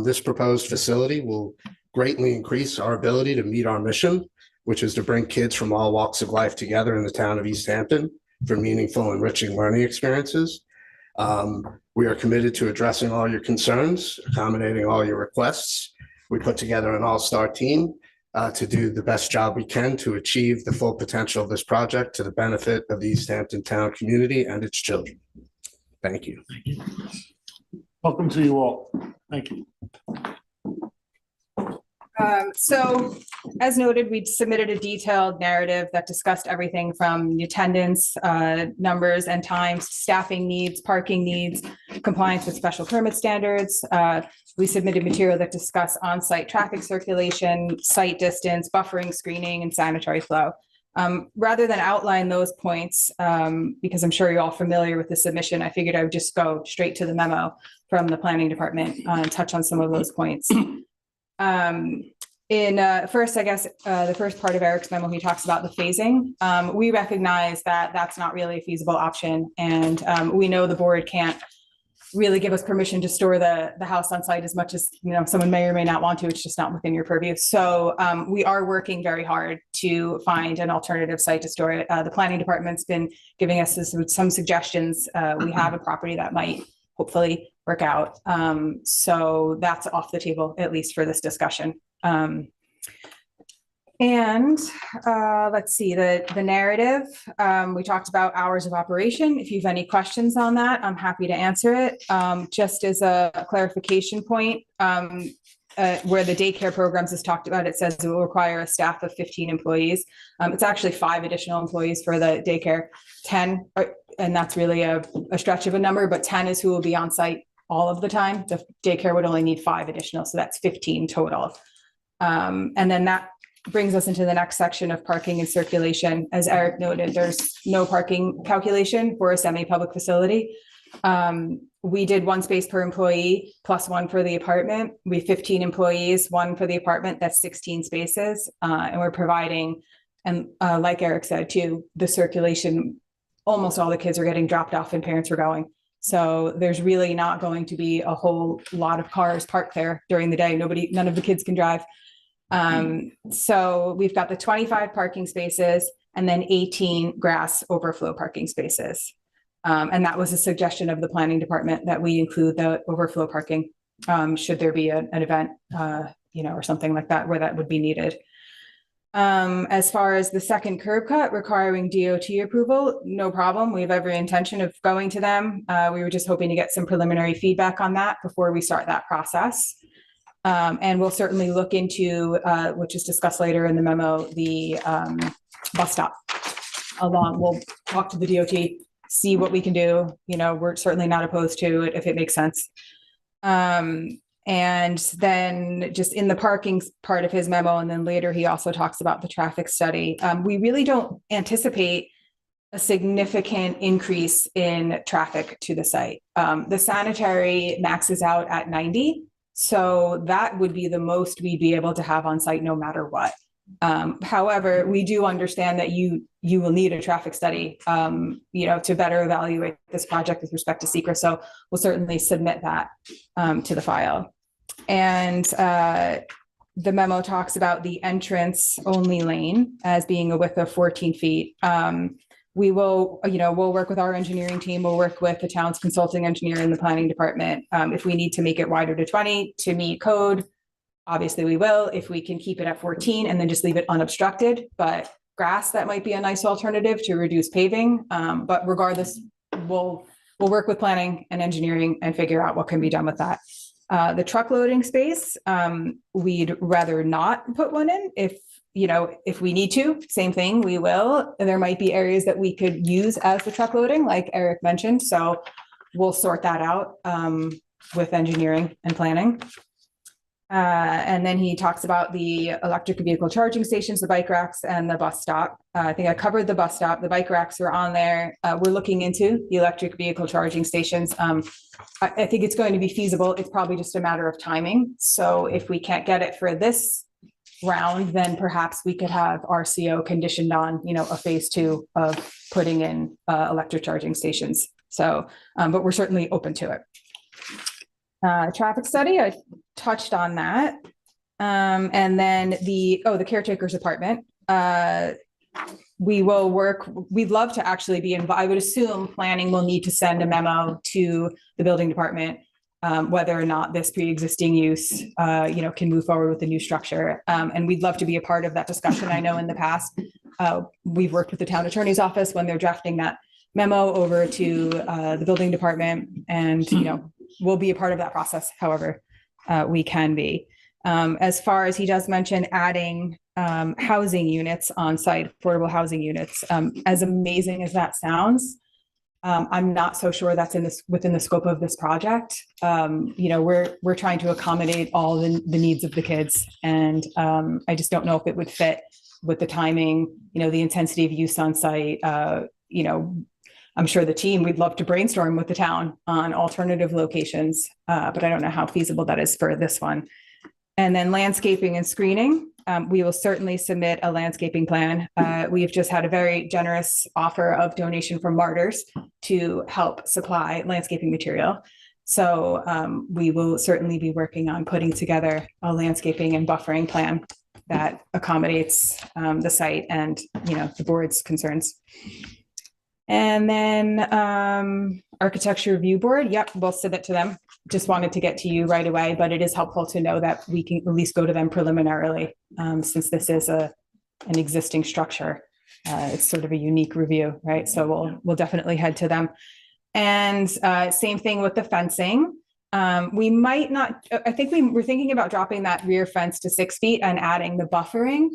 This proposed facility will greatly increase our ability to meet our mission, which is to bring kids from all walks of life together in the town of East Hampton for meaningful, enriching learning experiences. We are committed to addressing all your concerns, accommodating all your requests. We put together an all-star team to do the best job we can to achieve the full potential of this project to the benefit of the East Hampton town community and its children. Thank you. Welcome to you all. Thank you. So as noted, we submitted a detailed narrative that discussed everything from the attendance numbers and times, staffing needs, parking needs, compliance with special permit standards. We submitted material that discussed on-site traffic circulation, site distance, buffering, screening, and sanitary flow. Rather than outline those points, because I'm sure you're all familiar with the submission, I figured I would just go straight to the memo from the planning department and touch on some of those points. First, I guess, the first part of Eric's memo, he talks about the phasing. We recognize that that's not really a feasible option. And we know the board can't really give us permission to store the house on site as much as, someone may or may not want to. It's just not within your purview. So we are working very hard to find an alternative site to store it. The planning department's been giving us some suggestions. We have a property that might hopefully work out. So that's off the table, at least for this discussion. Let's see, the narrative, we talked about hours of operation. If you have any questions on that, I'm happy to answer it. Just as a clarification point, where the daycare programs is talked about, it says it will require a staff of 15 employees. It's actually 5 additional employees for the daycare, 10, and that's really a stretch of a number, but 10 is who will be on site all of the time. The daycare would only need 5 additional, so that's 15 total. And then that brings us into the next section of parking and circulation. As Eric noted, there's no parking calculation for a semi-public facility. We did 1 space per employee plus 1 for the apartment. We have 15 employees, 1 for the apartment, that's 16 spaces. And we're providing, and like Eric said too, the circulation, almost all the kids are getting dropped off and parents are going. So there's really not going to be a whole lot of cars parked there during the day. None of the kids can drive. So we've got the 25 parking spaces and then 18 grass overflow parking spaces. And that was a suggestion of the planning department that we include the overflow parking, should there be an event, or something like that where that would be needed. As far as the second curb cut requiring DOT approval, no problem. We have every intention of going to them. We were just hoping to get some preliminary feedback on that before we start that process. And we'll certainly look into, which is discussed later in the memo, the bus stop. We'll talk to the DOT, see what we can do. We're certainly not opposed to it if it makes sense. And then just in the parking part of his memo, and then later he also talks about the traffic study. We really don't anticipate a significant increase in traffic to the site. The sanitary maxes out at 90. So that would be the most we'd be able to have on site no matter what. However, we do understand that you will need a traffic study, to better evaluate this project with respect to secret. So we'll certainly submit that to the file. And the memo talks about the entrance only lane as being a width of 14 feet. We will, we'll work with our engineering team. We'll work with the town's consulting engineer in the planning department. If we need to make it wider to 20 to meet code, obviously we will. If we can keep it at 14 and then just leave it unobstructed, but grass, that might be a nice alternative to reduce paving. But regardless, we'll work with planning and engineering and figure out what can be done with that. The truck loading space, we'd rather not put one in. If we need to, same thing, we will. And there might be areas that we could use as the truck loading, like Eric mentioned. So we'll sort that out with engineering and planning. And then he talks about the electric vehicle charging stations, the bike racks, and the bus stop. I think I covered the bus stop. The bike racks are on there. We're looking into the electric vehicle charging stations. I think it's going to be feasible. It's probably just a matter of timing. So if we can't get it for this round, then perhaps we could have RCO conditioned on, a phase 2 of putting in electric charging stations. So, but we're certainly open to it. Traffic study, I touched on that. And then the caretaker's apartment. We will work, we'd love to actually be involved. I would assume planning will need to send a memo to the building department, whether or not this pre-existing use, can move forward with the new structure. And we'd love to be a part of that discussion. I know in the past, we've worked with the town attorney's office when they're drafting that memo over to the building department, and, we'll be a part of that process, however we can be. As far as he does mention adding housing units on site, affordable housing units, as amazing as that sounds, I'm not so sure that's within the scope of this project. We're trying to accommodate all the needs of the kids, and I just don't know if it would fit with the timing, the intensity of use on site. I'm sure the team, we'd love to brainstorm with the town on alternative locations, but I don't know how feasible that is for this one. And then landscaping and screening, we will certainly submit a landscaping plan. We've just had a very generous offer of donation from Martyrs to help supply landscaping material. So we will certainly be working on putting together a landscaping and buffering plan that accommodates the site and, the board's concerns. And then architecture review board, yep, we'll submit to them. Just wanted to get to you right away, but it is helpful to know that we can at least go to them preliminarily, since this is an existing structure. It's sort of a unique review, right? So we'll definitely head to them. And same thing with the fencing. We might not, I think we're thinking about dropping that rear fence to 6 feet and adding the buffering,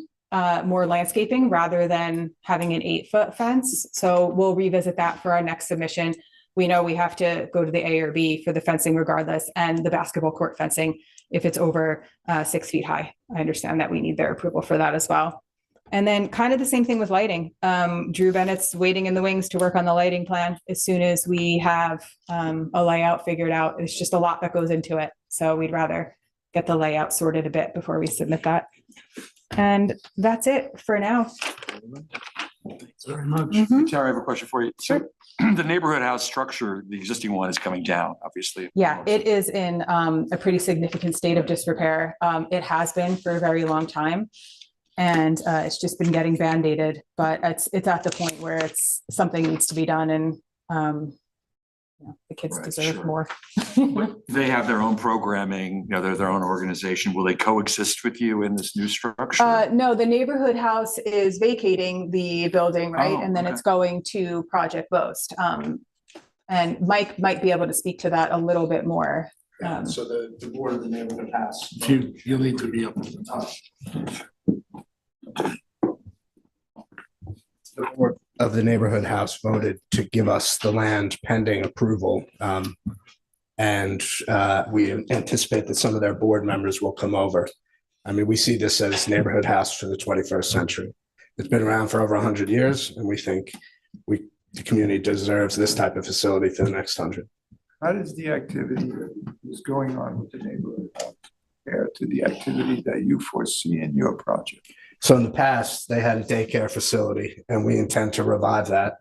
more landscaping rather than having an 8-foot fence. So we'll revisit that for our next submission. We know we have to go to the A or B for the fencing regardless, and the basketball court fencing if it's over 6 feet high. I understand that we need their approval for that as well. And then kind of the same thing with lighting. Drew Bennett's waiting in the wings to work on the lighting plan as soon as we have a layout figured out. It's just a lot that goes into it. So we'd rather get the layout sorted a bit before we submit that. And that's it for now. Thanks very much. Mhm. Tara, I have a question for you. So the neighborhood house structure, the existing one is coming down, obviously. Yeah, it is in a pretty significant state of disrepair. It has been for a very long time. And it's just been getting band-aided, but it's at the point where it's something needs to be done, and the kids Right, deserve sure. more. They have their own programming, they're their own organization. Will they coexist with you in this new structure? No, the neighborhood house is vacating the building, right? Oh, And then okay. it's going to Project Boast. And Mike might be able to speak to that a little bit more. So the board of the neighborhood house. You'll need to be up at the top. The board of the neighborhood house voted to give us the land pending approval. And we anticipate that some of their board members will come over. I mean, we see this as neighborhood house for the 21st century. It's been around for over 100 years, and we think the community deserves this type of facility for the next 100. How does the activity that is going on with the neighborhood compare to the activity that you foresee in your project? So in the past, they had a daycare facility, and we intend to revive that.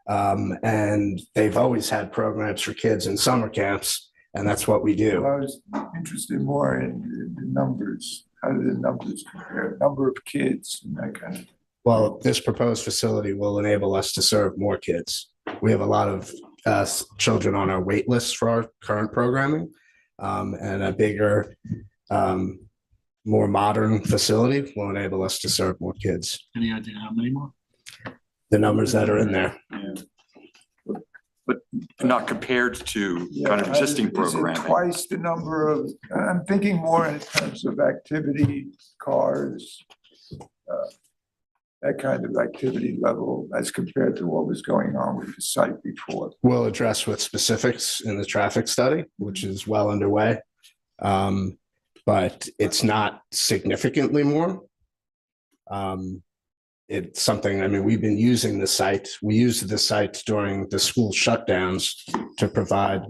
And they've always had programs for kids in summer camps, and that's what we do. I was interested more in the numbers. How do the numbers compare? Number of kids and that kind of thing. Well, this proposed facility will enable us to serve more kids. We have a lot of children on our wait list for our current programming, and a bigger, more modern facility will enable us to serve more kids. Any idea how many more? The numbers that are in there. But not compared to kind of existing Is it programming. twice the number of, I'm thinking more in terms of activity, cars, that kind of activity level as compared to what was going on with the site before. We'll address with specifics in the traffic study, which is well underway. But it's not significantly more. It's something, I mean, we've been using the site. We used the site during the school shutdowns to provide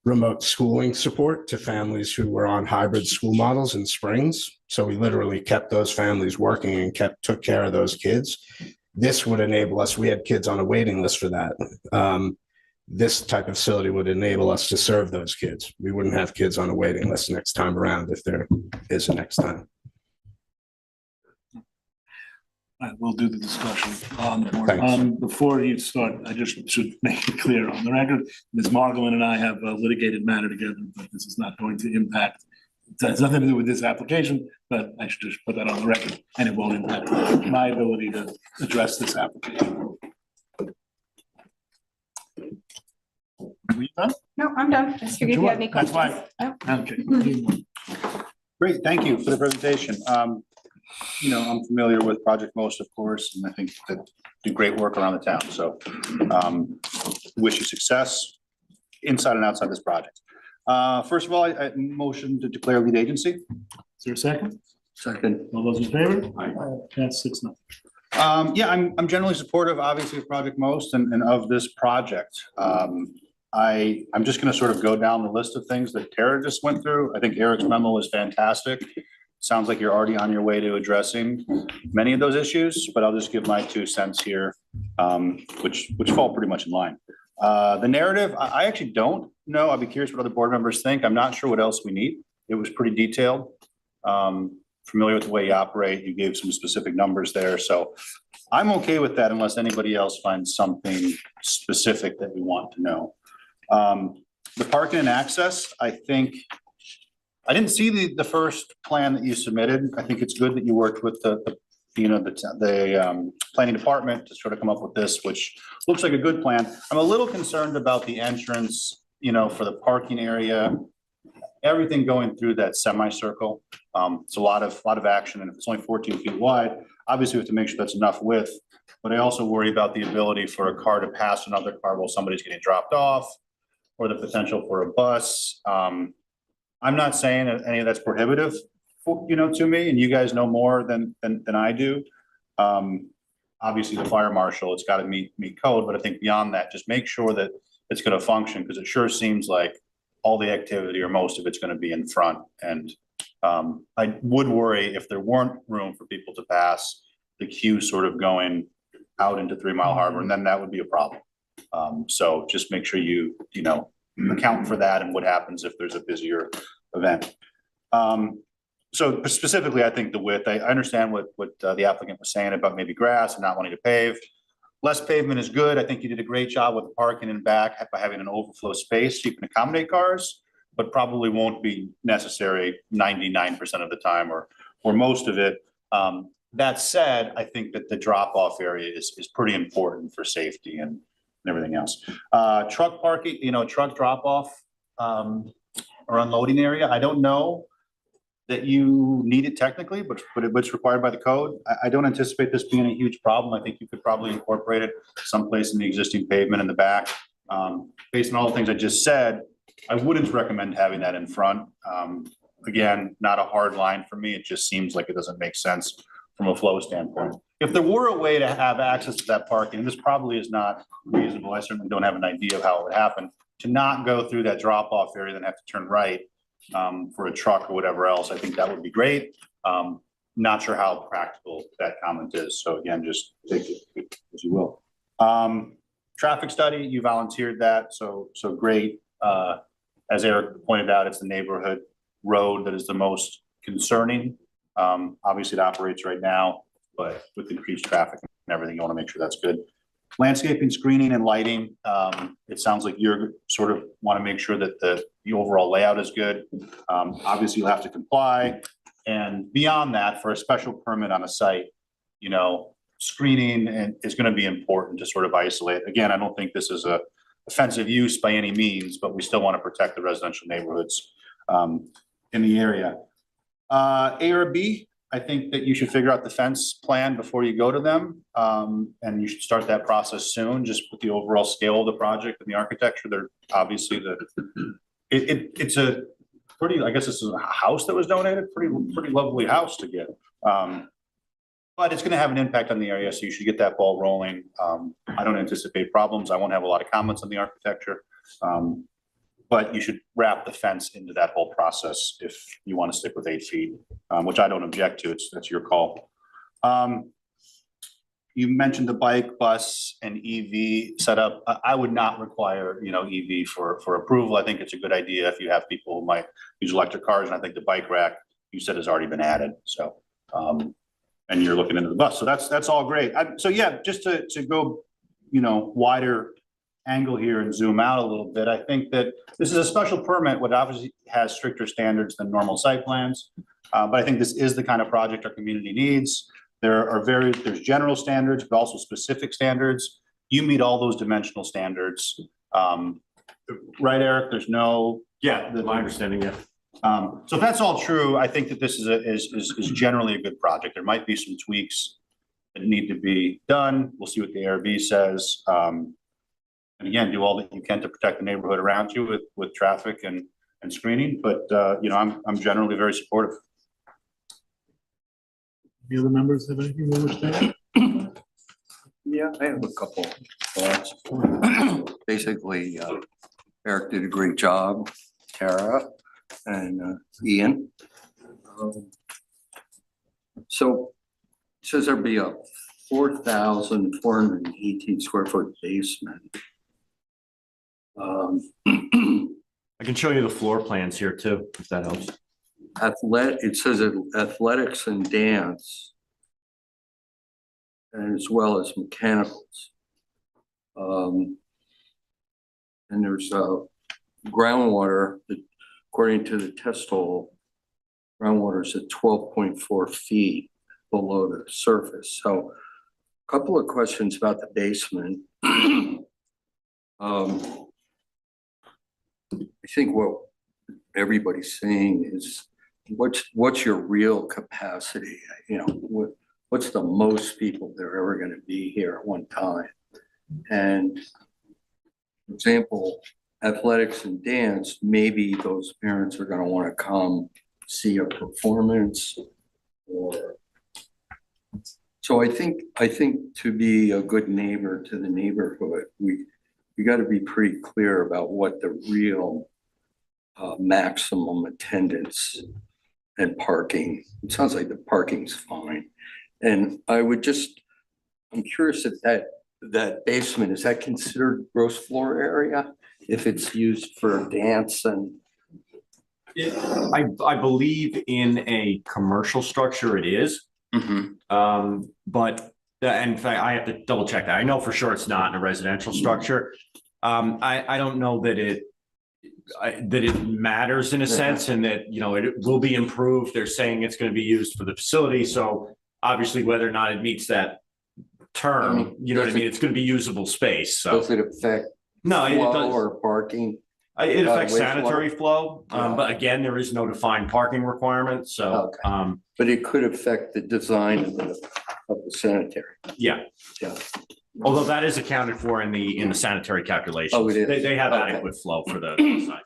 remote schooling support to families who were on hybrid school models in Springs. So we literally kept those families working and took care of those kids. This would enable us, we had kids on a waiting list for that. This type of facility would enable us to serve those kids. We wouldn't have kids on a waiting list next time around if there is a next time. All right, we'll do the discussion on the board. Thanks. Before you start, I just should make it clear on the record, Ms. Margolin and I have a litigated matter together, but this is not going to impact, it has nothing to do with this application, but I should just put that on the record, and it won't impact my ability to address this application. Were you done? No, I'm done. I just figured if you had any That's questions. fine. Oh. Okay. Great, thank you for the presentation. I'm familiar with Project Most, of course, and I think that do great work around the town. So wish you success inside and outside this project. First of all, I motion to declare lead agency. Is there a second? Second. All those in favor? That's 6-0. I'm generally supportive, obviously, of Project Most and of this project. I'm just going to sort of go down the list of things that Tara just went through. I think Eric's memo is fantastic. Sounds like you're already on your way to addressing many of those issues, but I'll just give my 2 cents here, which fall pretty much in line. The narrative, I actually don't know. I'd be curious what other board members think. I'm not sure what else we need. It was pretty detailed. Familiar with the way you operate. You gave some specific numbers there. So I'm okay with that unless anybody else finds something specific that we want to know. The parking and access, I think, I didn't see the first plan that you submitted. I think it's good that you worked with the planning department to sort of come up with this, which looks like a good plan. I'm a little concerned about the entrance, for the parking area, everything going through that semicircle. It's a lot of action, and if it's only 14 feet wide, obviously we have to make sure that's enough width. But I also worry about the ability for a car to pass another car while somebody's getting dropped off, or the potential for a bus. I'm not saying that any of that's prohibitive. to me, and you guys know more than I do. Obviously the fire marshal, it's got to meet code, but I think beyond that, just make sure that it's going to function, because it sure seems like all the activity or most of it's going to be in front. And I would worry if there weren't room for people to pass the queue sort of going out into 3 Mile Harbor, and then that would be a problem. So just make sure you account for that and what happens if there's a busier event. So specifically, I think the width, I understand what the applicant was saying about maybe grass and not wanting to pave. Less pavement is good. I think you did a great job with the parking in back by having an overflow space. You can accommodate cars, but probably won't be necessary 99% of the time or most of it. That said, I think that the drop-off area is pretty important for safety and everything else. Truck parking, truck drop-off or unloading area, I don't know that you need it technically, but it's required by the code. I don't anticipate this being a huge problem. I think you could probably incorporate it someplace in the existing pavement in the back. Based on all the things I just said, I wouldn't recommend having that in front. Again, not a hard line for me. It just seems like it doesn't make sense from a flow standpoint. If there were a way to have access to that parking, and this probably is not reasonable, I certainly don't have an idea of how it would happen, to not go through that drop-off area, then have to turn right for a truck or whatever else, I think that would be great. Not sure how practical that comment is. So again, just take it as you will. Traffic study, you volunteered that, so great. As Eric pointed out, it's the neighborhood road that is the most concerning. Obviously it operates right now, but with increased traffic and everything, you want to make sure that's good. Landscaping, screening, and lighting. It sounds like you're sort of want to make sure that the overall layout is good. Obviously you'll have to comply. And beyond that, for a special permit on a site, screening is going to be important to sort of isolate. Again, I don't think this is a offensive use by any means, but we still want to protect the residential neighborhoods in the area. A or B, I think that you should figure out the fence plan before you go to them. And you should start that process soon, just with the overall scale of the project and the architecture. They're obviously it's a pretty, I guess this is a house that was donated, pretty lovely house to get. But it's going to have an impact on the area, so you should get that ball rolling. I don't anticipate problems. I won't have a lot of comments on the architecture. But you should wrap the fence into that whole process if you want to stick with 8 feet, which I don't object to. That's your call. You mentioned the bike, bus, and EV setup. I would not require, EV for approval. I think it's a good idea if you have people who might use electric cars, and I think the bike rack you said has already been added. So, and you're looking into the bus, so that's all great. So yeah, just to go, wider angle here and zoom out a little bit. I think that this is a special permit, which obviously has stricter standards than normal site plans. But I think this is the kind of project our community needs. There's general standards, but also specific standards. You meet all those dimensional standards. Right, Eric? There's no. Yeah, my understanding, yeah. So if that's all true, I think that this is generally a good project. There might be some tweaks that need to be done. We'll see what the ARB says. And again, do all that you can to protect the neighborhood around you with traffic and screening. But I'm generally very supportive. The other members have anything they wish to add? Yeah, I have a couple thoughts. Basically, Eric did a great job, Tara and Ian. So it says there'll be a 4,418 square foot basement. I can show you the floor plans here too, if that helps. It says athletics and dance, and as well as mechanicals. And there's groundwater, according to the test hole, groundwater is at 12.4 feet below the surface. So a couple of questions about the basement. I think what everybody's saying is what's your real capacity? What's the most people that are ever going to be here at one time? And for example, athletics and dance, maybe those parents are going to want to come see a performance or. So I think to be a good neighbor to the neighborhood, we got to be pretty clear about what the real maximum attendance and parking. It sounds like the parking's fine. And I'm curious if that basement, is that considered gross floor area? If it's used for dance and. I believe in a commercial structure it is. But in fact, I have to double check that. I know for sure it's not in a residential structure. I don't know that it matters in a sense, and that, you know, it will be improved. They're saying it's going to be used for the facility. So obviously whether or not it meets that term, you know what I mean? It's going to be usable space. So does it affect no, it flow does. or parking? It affects wastewater? sanitary flow, but again, there is no defined parking requirement. So, But it could affect the design of the sanitary. yeah. Yeah. Although that is accounted for in the sanitary calculations. Oh, it is? They have Okay. adequate flow for the size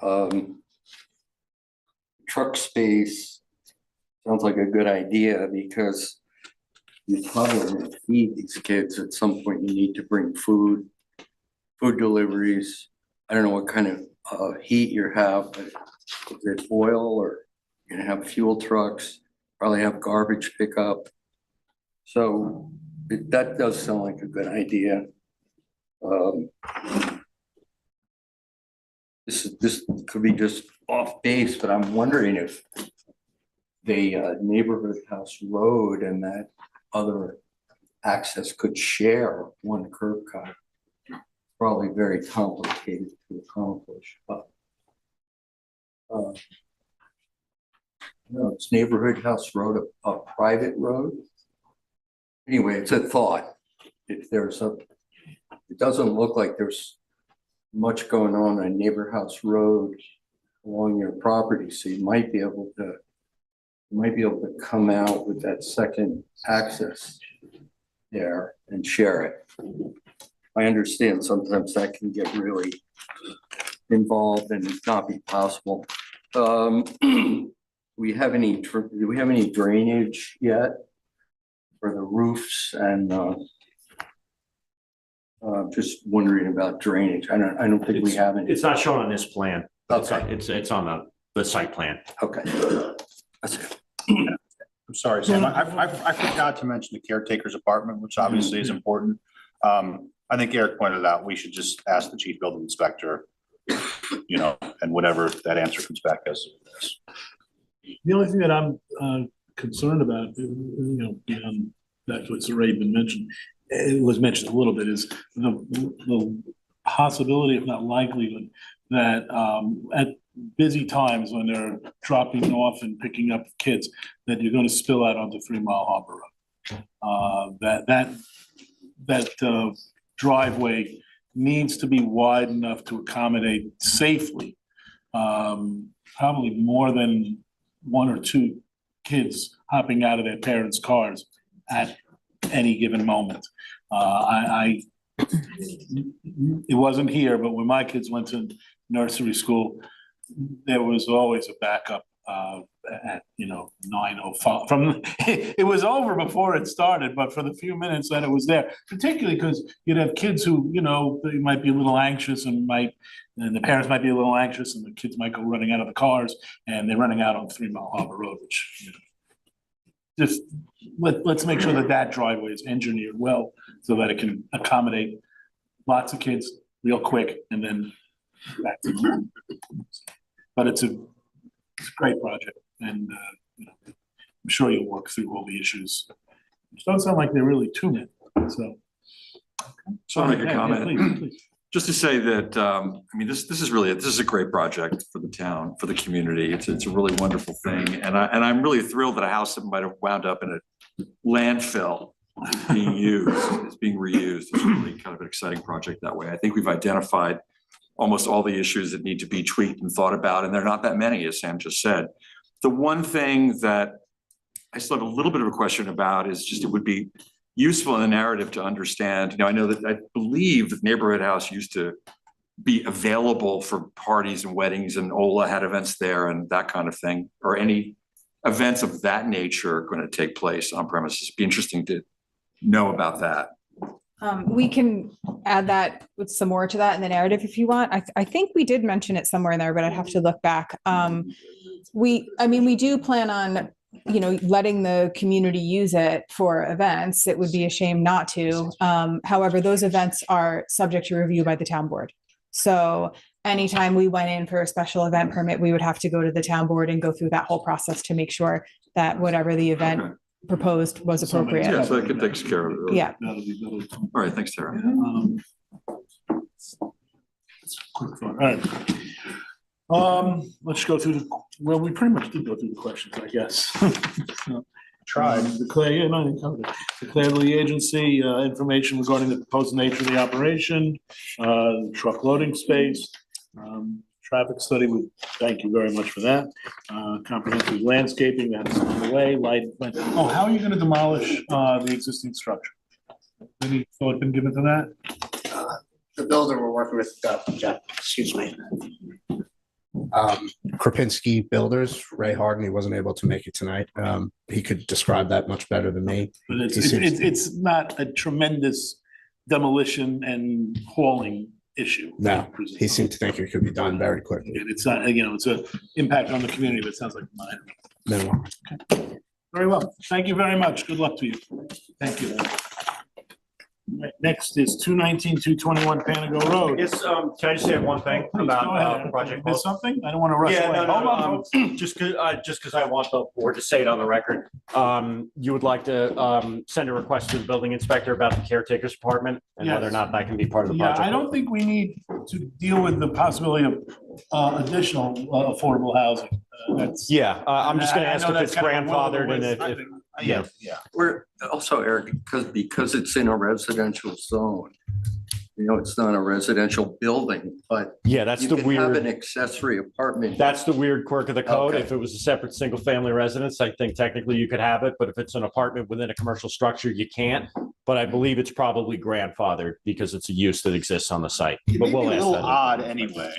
building. Truck space sounds like a good idea, because you probably gonna feed these kids at some point. You need to bring food deliveries. I don't know what kind of heat you have, but is it oil, or you're gonna have fuel trucks, probably have garbage pickup. So that does sound like a good idea. This could be just off base, but I'm wondering if the neighborhood house road and that other access could share one curb cut. Probably very complicated to accomplish, but no, it's neighborhood house road, a private road. Anyway, it's a thought. If there's it doesn't look like there's much going on neighbor house road along your property, so you might be able to come out with that second access there and share it. I understand sometimes that can get really involved and not be possible. Do we have any drainage yet for the roofs? And just wondering about drainage. I don't think we have any. It's not shown on this plan. Okay. It's on the site plan. Okay. That's good. I'm sorry, Sam. I forgot to mention the caretaker's apartment, which obviously is important. I think Eric pointed out, we should just ask the chief building inspector, you know, and whatever that answer comes back as. The only thing that I'm concerned about, beyond that's what's already been mentioned, it was mentioned a little bit, is the possibility, if not likelihood, that at busy times when they're dropping off and picking up kids, that you're going to spill out onto 3 Mile Harbor Road. That driveway needs to be wide enough to accommodate safely, probably more than 1 or 2 kids hopping out of their parents' cars at any given moment. It wasn't here, but when my kids went to nursery school, there was always a backup at 9:05. It was over before it started, but for the few minutes that it was there, particularly because you'd have kids who, they might be a little anxious and the parents might be a little anxious, and the kids might go running out of the cars, and they're running out on 3 Mile Harbor Road, which, just let's make sure that driveway is engineered well so that it can accommodate lots of kids real quick, and then back to normal. But it's a great project, and I'm sure you'll work through all the issues. It doesn't sound like they're really too many, so. So I'll make a comment. Please. Just to say that, this is a great project for the town, for the community. It's a really wonderful thing. And I'm really thrilled that a house that might have wound up in a landfill is being used, is being reused. It's really kind of an exciting project that way. I think we've identified almost all the issues that need to be tweaked and thought about, and they're not that many, as Sam just said. The one thing that I still have a little bit of a question about is just, it would be useful in the narrative to understand, I know that, I believe the neighborhood house used to be available for parties and weddings, and Ola had events there and that kind of thing, or any events of that nature are going to take place on premises? Be interesting to know about that. We can add that with some more to that in the narrative if you want. I think we did mention it somewhere in there, but I'd have to look back. We do plan on, letting the community use it for events. It would be a shame not to. However, those events are subject to review by the town board. So anytime we went in for a special event permit, we would have to go to the town board and go through that whole process to make sure that whatever the event proposed was appropriate. Yeah, so that takes care of it. Really. Yeah. All right, thanks, Tara. Quick thought. All right. Let's go through we pretty much did go through the questions, I guess. Tried. Declare the agency information regarding the proposed nature of the operation, truck loading space, traffic study. Thank you very much for that. Comprehensive landscaping, that's on the way. How are you going to demolish the existing structure? Any thought been given to that? The builder we're working with, Kropinski Builders, Ray Harden, he wasn't able to make it tonight. He could describe that much better than me. But it's not a tremendous demolition and hauling issue. No, he seemed to think it could be done very quickly. And it's not, it's an impact on the community, but it sounds like minor. Minimal. Okay. Very well. Thank you very much. Good luck to you. Thank you. Right, next is 219-221 Panago Road. Yes, can I just say one thing about the project? Miss something? I don't want to rush away. Hold on, folks. Just because I want the board to say it on the record. You would like to send a request to the building inspector about the caretaker's department and whether or not that can be part of the project. I don't think we need to deal with the possibility of additional affordable housing. I'm just going to ask if it's grandfathered and if yeah. We're also, Eric, because it's in a residential zone. It's not a residential building, but that's you the can weird have an accessory apartment. That's the weird quirk of the code. Okay. If it was a separate single family residence, I think technically you could have it, but if it's an apartment within a commercial structure, you can't. But I believe it's probably grandfathered because it's a use that exists on the site. But we'll ask that. Odd anyway,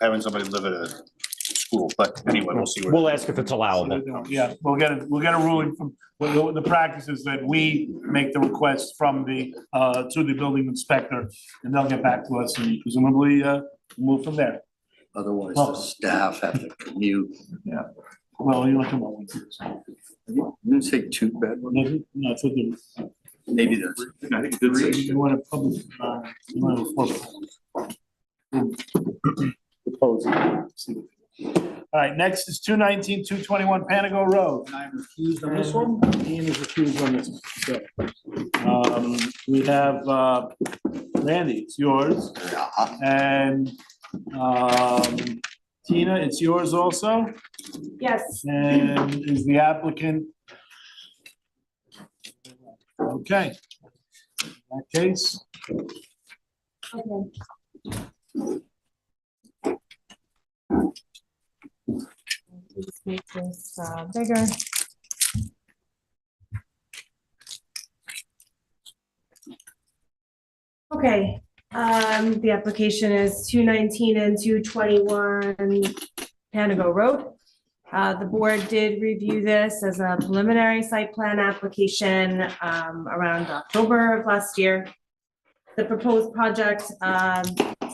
having somebody live at a school, but anyway, we'll see. We'll ask if it's allowable. Yeah, we'll get a ruling from the practice is that we make the request from to the building inspector, and they'll get back to us and presumably move from there. Otherwise, the staff have to commute. Yeah. Well, you're talking about one. You didn't say 2 bedrooms? No, I thought Maybe that's. I think it's you want a public, you want a proposal. All right, next is 219-221 Panago Road. I'm recused on this one. Ian is recused on this one. So, we have Randy, it's yours. And Tina, it's yours also. Yes. And is the applicant. Okay. In that case. Okay. Just make this bigger. Okay, the application is 219 and 221 Panago Road. The board did review this as a preliminary site plan application around October of last year. The proposed project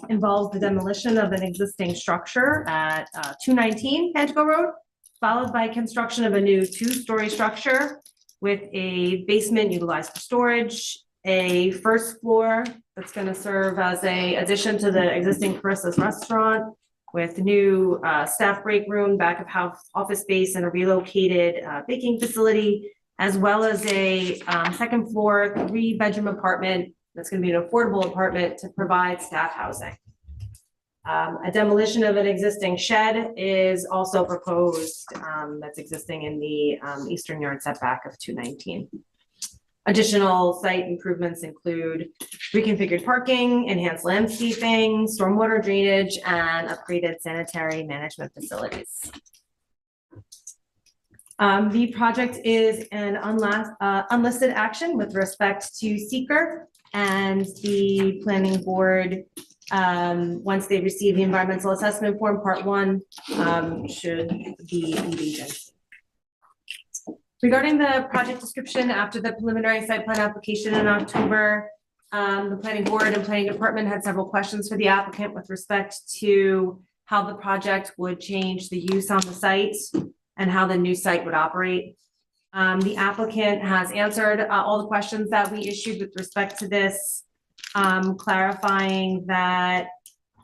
involves the demolition of an existing structure at 219 Panago Road, followed by construction of a new 2-story structure with a basement utilized for storage, a first floor that's going to serve as an addition to the existing Carissa's restaurant with new staff break room, back of house office space, and a relocated baking facility, as well as a second floor 3-bedroom apartment that's going to be an affordable apartment to provide staff housing. A demolition of an existing shed is also proposed that's existing in the eastern yard setback of 219. Additional site improvements include reconfigured parking, enhanced landscaping, stormwater drainage, and upgraded sanitary management facilities. The project is an unlisted action with respect to seeker, and the planning board Once they receive the environmental assessment form, part one, should be lead agency. Regarding the project description after the preliminary site plan application in October, the planning board and planning department had several questions for the applicant with respect to how the project would change the use on the site and how the new site would operate. The applicant has answered all the questions that we issued with respect to this, clarifying that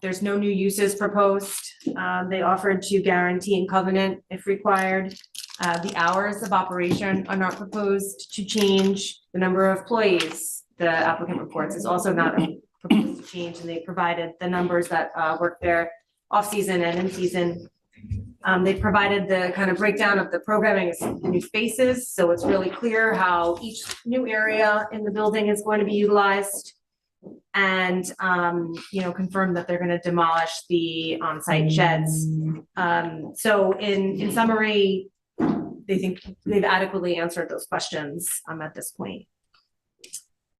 there's no new uses proposed. They offered to guarantee and covenant if required. The hours of operation are not proposed to change. The number of employees the applicant reports is also not proposed to change, and they provided the numbers that work there off-season and in-season. They provided the kind of breakdown of the programming of the new spaces, so it's really clear how each new area in the building is going to be utilized, and confirm that they're going to demolish the on-site sheds. So in summary, they think they've adequately answered those questions at this point.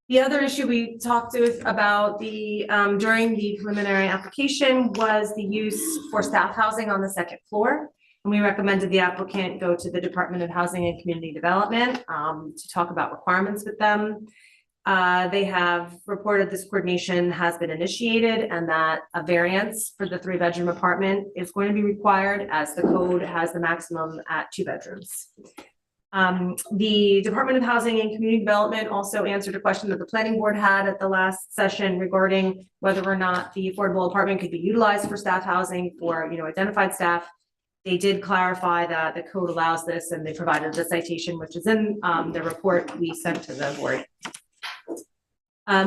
The other issue we talked about during the preliminary application was the use for staff housing on the second floor. And we recommended the applicant go to the Department of Housing and Community Development to talk about requirements with them. They have reported this coordination has been initiated and that a variance for the 3-bedroom apartment is going to be required, as the code has the maximum at 2 bedrooms. The Department of Housing and Community Development also answered a question that the planning board had at the last session regarding whether or not the affordable apartment could be utilized for staff housing for, identified staff. They did clarify that the code allows this, and they provided the citation, which is in the report we sent to the board.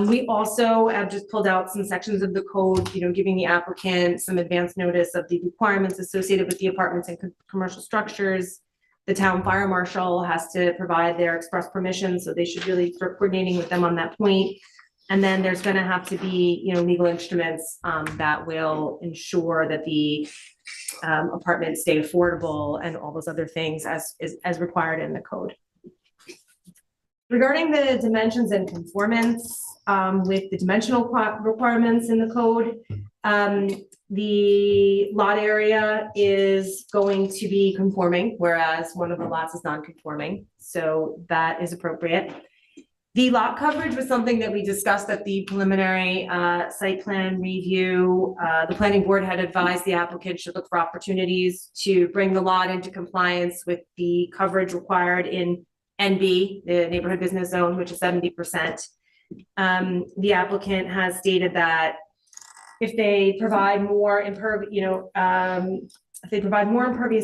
We also have just pulled out some sections of the code, giving the applicant some advance notice of the requirements associated with the apartments and commercial structures. The town fire marshal has to provide their express permission, so they should really start coordinating with them on that point. And then there's going to have to be, legal instruments that will ensure that the apartments stay affordable and all those other things as required in the code. Regarding the dimensions and conformance with the dimensional requirements in the code, the lot area is going to be conforming, whereas one of the lots is non-conforming, so that is appropriate. The lot coverage was something that we discussed at the preliminary site plan review. The planning board had advised the applicant should look for opportunities to bring the lot into compliance with the coverage required in NB, the neighborhood business zone, which is 70%. The applicant has stated that if they provide more impervious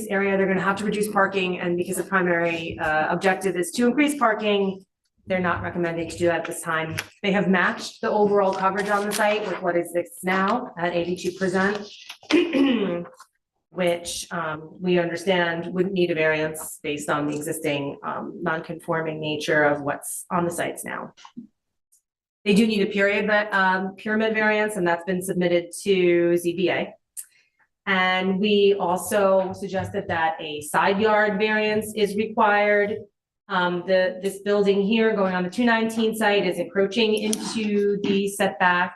area, they're going to have to reduce parking, and because the primary objective is to increase parking, they're not recommending to do that at this time. They have matched the overall coverage on the site with what exists now at 82%, which we understand wouldn't need a variance based on the existing non-conforming nature of what's on the sites now. They do need a pyramid variance, and that's been submitted to ZBA. And we also suggested that a side yard variance is required. This building here going on the 219 site is encroaching into the setback.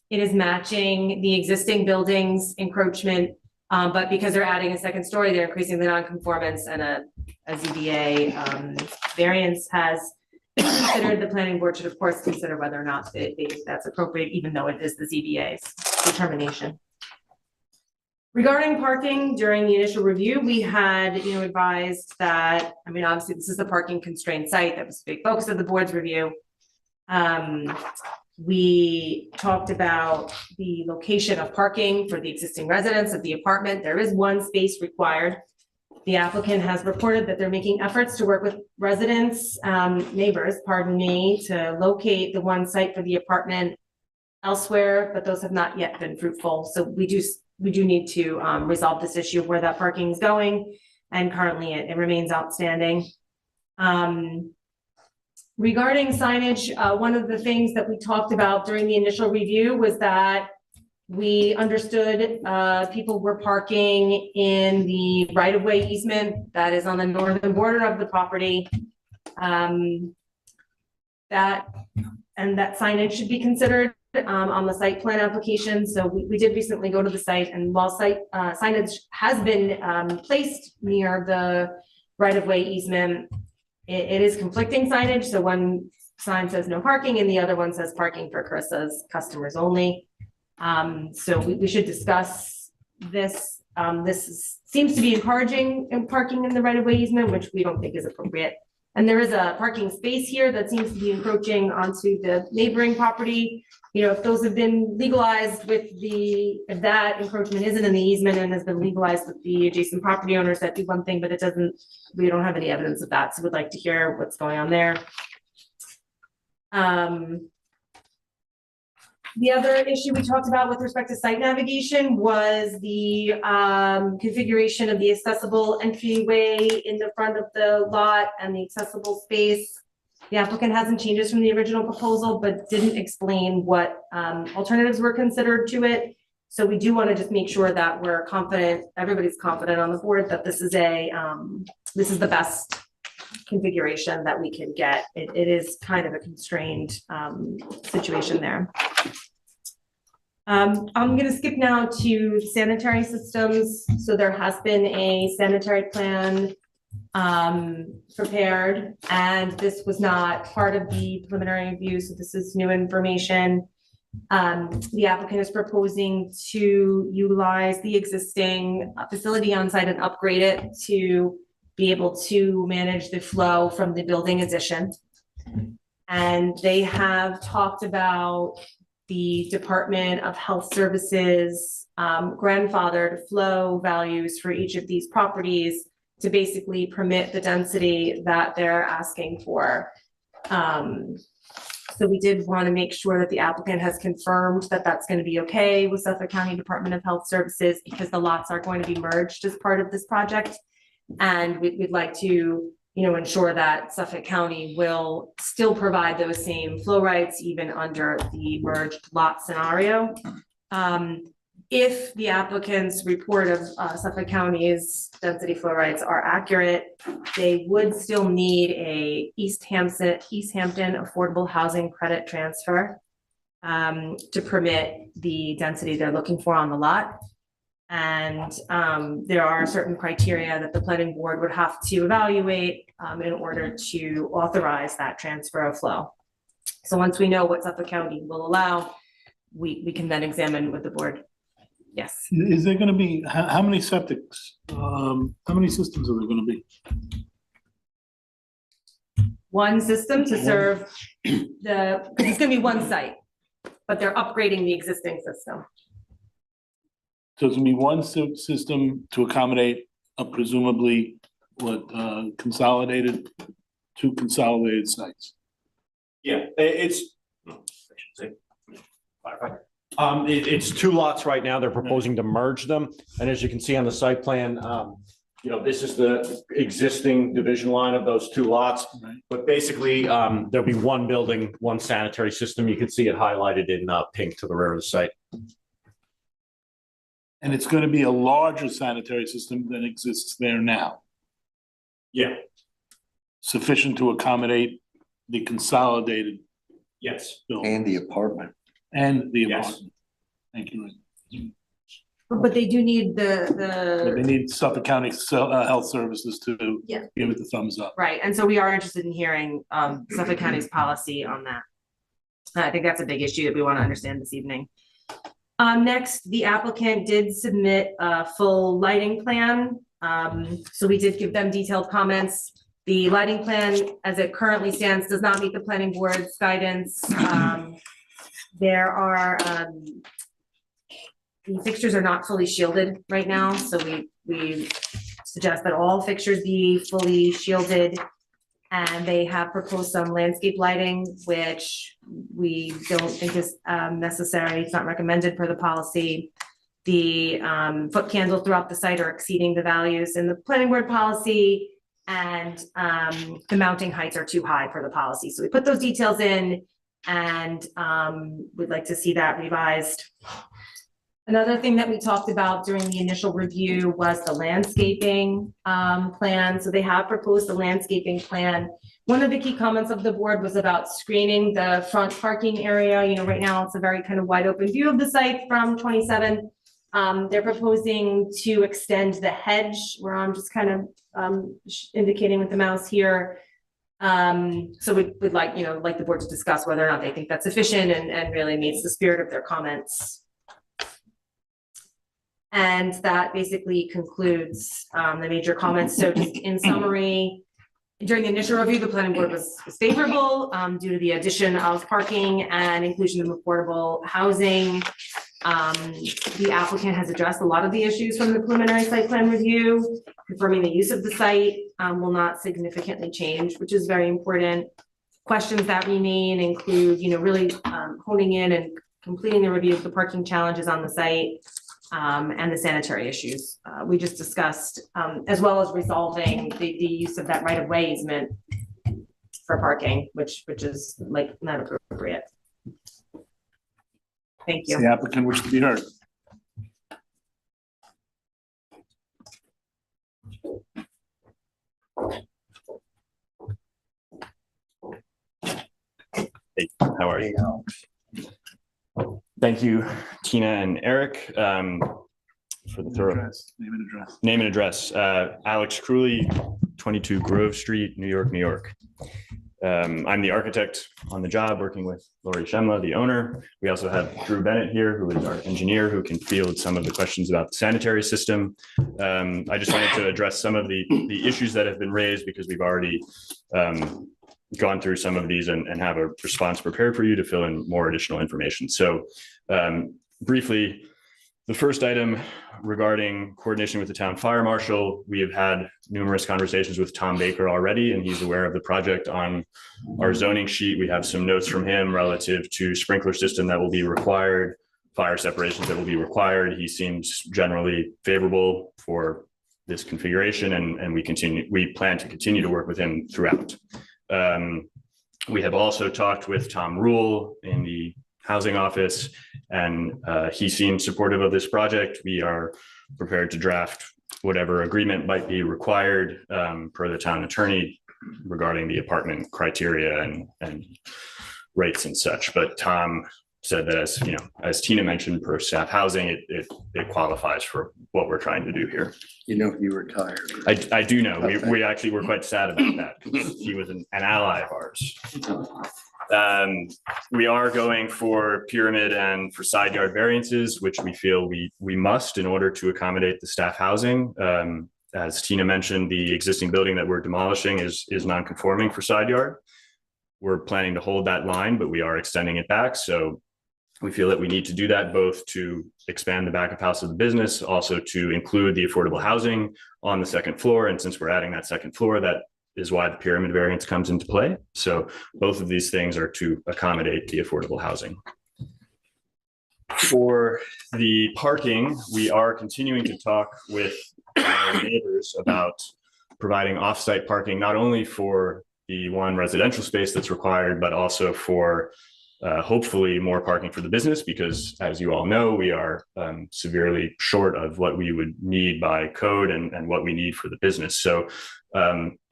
It is matching the existing building's encroachment, but because they're adding a second story, they're increasing the non-conformance, and a ZBA variance has been considered. The planning board should of course consider whether or not that's appropriate, even though it is the ZBA's determination. Regarding parking, during the initial review, we had, advised that, obviously this is a parking constrained site. That was a big focus of the board's review. We talked about the location of parking for the existing residents of the apartment. There is one space required. The applicant has reported that they're making efforts to work with residents, neighbors, to locate the one site for the apartment elsewhere, but those have not yet been fruitful. So we do need to resolve this issue of where that parking is going, and currently it remains outstanding. Regarding signage, one of the things that we talked about during the initial review was that we understood people were parking in the right-of-way easement that is on the northern border of the property. That signage should be considered. on the site plan application. So we did recently go to the site, and while site signage has been placed near the right-of-way easement, it is conflicting signage. So one sign says no parking and the other one says parking for Carissa's customers only. So we should discuss this. Seems to be encouraging parking in the right-of-way easement, which we don't think is appropriate. And there is a parking space here that seems to be encroaching onto the neighboring property. You know, if those have been legalized with if that encroachment isn't in the easement and has been legalized with the adjacent property owners, that'd be one thing, but we don't have any evidence of that. So we'd like to hear what's going on there. The other issue we talked about with respect to site navigation was the configuration of the accessible entryway in the front of the lot and the accessible space. The applicant has some changes from the original proposal, but didn't explain what alternatives were considered to it. So we do want to just make sure that we're confident, everybody's confident on the board that this is the best configuration that we can get. It is kind of a constrained situation there. I'm going to skip now to sanitary systems. So there has been a sanitary plan prepared, and this was not part of the preliminary review. So this is new information. The applicant is proposing to utilize the existing facility on site and upgrade it to be able to manage the flow from the building addition. And they have talked about the Department of Health Services grandfathered flow values for each of these properties to basically permit the density that they're asking for. So we did want to make sure that the applicant has confirmed that that's going to be okay with Suffolk County Department of Health Services, because the lots are going to be merged as part of this project. And we'd like to, ensure that Suffolk County will still provide those same flow rights even under the merged lot scenario. If the applicant's report of Suffolk County's density flow rights are accurate, they would still need a East Hampton affordable housing credit transfer to permit the density they're looking for on the lot. And there are certain criteria that the planning board would have to evaluate in order to authorize that transfer of flow. So once we know what Suffolk County will allow, we can then examine with the board. Yes. Is there gonna be, how many septics, how many systems are there gonna be? One system to serve because it's gonna be one site, but they're upgrading the existing system. So it's gonna be one system to accommodate presumably consolidated, two consolidated sites. Yeah, it's two lots right now. They're proposing to merge them. And as you can see on the site plan, this is the existing division line of those two lots. Right. But basically, there'll be one building, one sanitary system. You can see it highlighted in pink to the rear of the site. And it's gonna be a larger sanitary system than exists there now, Yeah, sufficient to accommodate the consolidated yes. building And the apartment. and the Yes. apartment. Thank you. But they do need But they need Suffolk County Health Services to Yeah. give it the thumbs up. Right, and so we are interested in hearing Suffolk County's policy on that. I think that's a big issue that we want to understand this evening. Next, the applicant did submit a full lighting plan. So we did give them detailed comments. The lighting plan, as it currently stands, does not meet the planning board's guidance. There are, the fixtures are not fully shielded right now, so we suggest that all fixtures be fully shielded. And they have proposed some landscape lighting, which we don't think is necessary. It's not recommended per the policy. The foot candles throughout the site are exceeding the values in the planning board policy, and the mounting heights are too high for the policy. So we put those details in, and we'd like to see that revised. Another thing that we talked about during the initial review was the landscaping plan. So they have proposed a landscaping plan. One of the key comments of the board was about screening the front parking area. You know, right now it's a very kind of wide open view of the site from 27. They're proposing to extend the hedge, where I'm just kind of indicating with the mouse here. So we'd like, you know, like the board to discuss whether or not they think that's sufficient and really meets the spirit of their comments. And that basically concludes the major comments. So just in summary, during the initial review, the planning board was favorable due to the addition of parking and inclusion of affordable housing. The applicant has addressed a lot of the issues from the preliminary site plan review, confirming the use of the site will not significantly change, which is very important. Questions that remain include, you know, really honing in and completing the review of the parking challenges on the site and the sanitary issues we just discussed, as well as resolving the use of that right-of-way easement for parking, which is like not appropriate. Thank you. The applicant wish to be heard. Hey, how are you? Thank you, Tina and Eric, for the thorough name and address. Alex Crewley, 22 Grove Street, New York, New York. I'm the architect on the job, working with Lori Shemla, the owner. We also have Drew Bennett here, who is our engineer, who can field some of the questions about the sanitary system. I just wanted to address some of the issues that have been raised, because we've already gone through some of these and have a response prepared for you to fill in more additional information. So briefly, the first item regarding coordination with the town fire marshal, we have had numerous conversations with Tom Baker already, and he's aware of the project. On our zoning sheet, we have some notes from him relative to sprinkler system that will be required, fire separations that will be required. He seems generally favorable for this configuration, and we plan to continue to work with him throughout. We have also talked with Tom Rule in the housing office, and he seems supportive of this project. We are prepared to draft whatever agreement might be required per the town attorney regarding the apartment criteria and rates and such. But Tom said that, as you know, as Tina mentioned, per staff housing, it qualifies for what we're trying to do here. You know, he retired. I do know. Okay. We actually were quite sad about that, because he was an ally of ours. We are going for pyramid and for side yard variances, which we feel we must in order to accommodate the staff housing. As Tina mentioned, the existing building that we're demolishing is non-conforming for side yard. We're planning to hold that line, but we are extending it back. So we feel that we need to do that, both to expand the back of house of the business, also to include the affordable housing on the second floor. And since we're adding that second floor, that is why the pyramid variance comes into play. So both of these things are to accommodate the affordable housing. For the parking, we are continuing to talk with our neighbors about providing off-site parking, not only for the one residential space that's required, but also for hopefully more parking for the business, because as you all know, we are severely short of what we would need by code and what we need for the business. So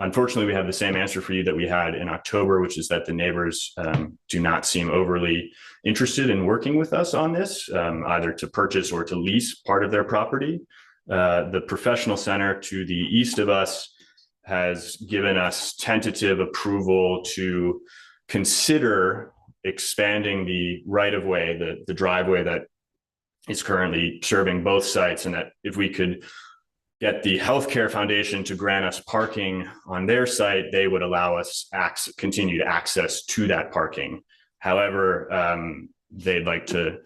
unfortunately, we have the same answer for you that we had in October, which is that the neighbors do not seem overly interested in working with us on this, either to purchase or to lease part of their property. The professional center to the east of us has given us tentative approval to consider expanding the right-of-way, the driveway that is currently serving both sites, and that if we could get the healthcare foundation to grant us parking on their site, they would allow us continued access to that parking. However, they'd like to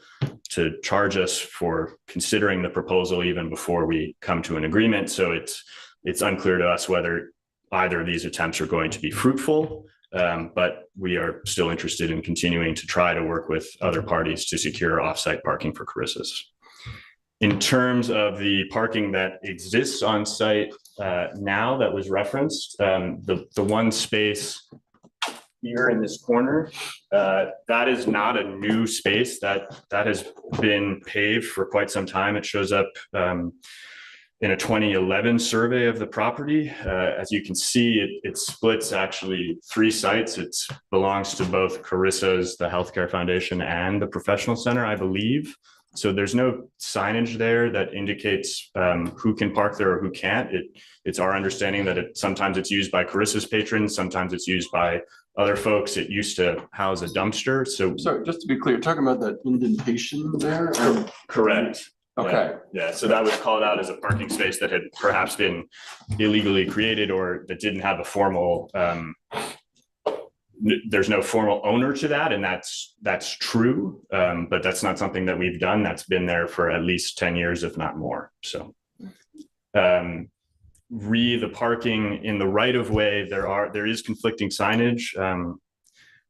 charge us for considering the proposal even before we come to an agreement. So it's unclear to us whether either of these attempts are going to be fruitful, but we are still interested in continuing to try to work with other parties to secure offsite parking for Carissa's. In terms of the parking that exists on site now that was referenced, the one space here in this corner, that is not a new space. That has been paved for quite some time. It shows up in a 2011 survey of the property. As you can see, it splits actually 3 sites. It belongs to both Carissa's, the Healthcare Foundation, and the Professional Center, I believe. So there's no signage there that indicates who can park there or who can't. It's our understanding that sometimes it's used by Carissa's patrons, sometimes it's used by other folks. It used to house a dumpster. So Sorry, just to be clear, talking about that indentation there? correct. Okay. Yeah, so that was called out as a parking space that had perhaps been illegally created or that didn't have a formal, there's no formal owner to that, and that's true, but that's not something that we've done. That's been there for at least 10 years, if not more. So the parking in the right of way, there is conflicting signage.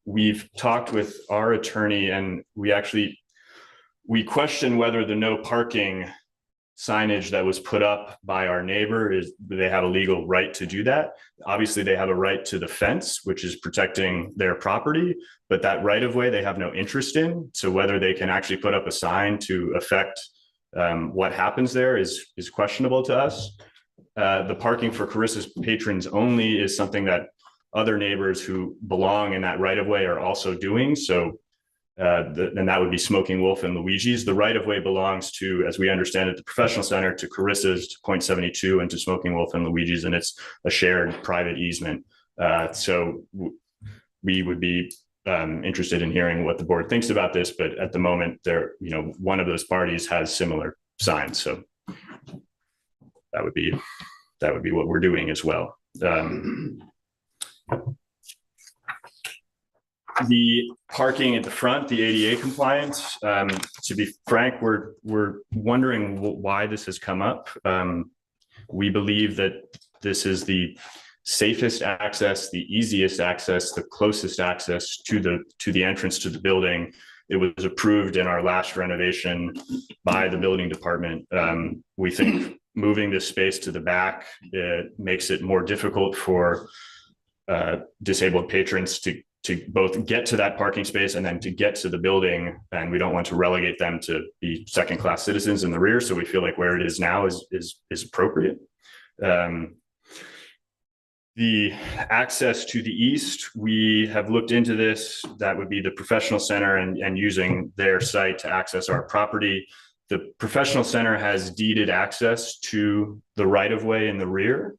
We've talked with our attorney, and we question whether the no parking signage that was put up by our neighbor do they have a legal right to do that? Obviously, they have a right to the fence, which is protecting their property, but that right of way they have no interest in. So whether they can actually put up a sign to affect what happens there is questionable to us. The parking for Carissa's patrons only is something that other neighbors who belong in that right of way are also doing. So and that would be Smoking Wolf and Luigi's. The right of way belongs to, as we understand it, the Professional Center, to Carissa's, to Point 72, and to Smoking Wolf and Luigi's, and it's a shared private easement. So we would be interested in hearing what the board thinks about this, but at the moment, one of those parties has similar signs, so that would be what we're doing as well. The parking at the front, the ADA compliance, to be frank, we're wondering why this has come up. We believe that this is the safest access, the easiest access, the closest access to the entrance to the building. It was approved in our last renovation by the building department. We think moving this space to the back, it makes it more difficult for disabled patrons to both get to that parking space and then to get to the building. And we don't want to relegate them to be second-class citizens in the rear. So we feel like where it is now is appropriate. The access to the east, we have looked into this. That would be the Professional Center and using their site to access our property. The Professional Center has deeded access to the right-of-way in the rear.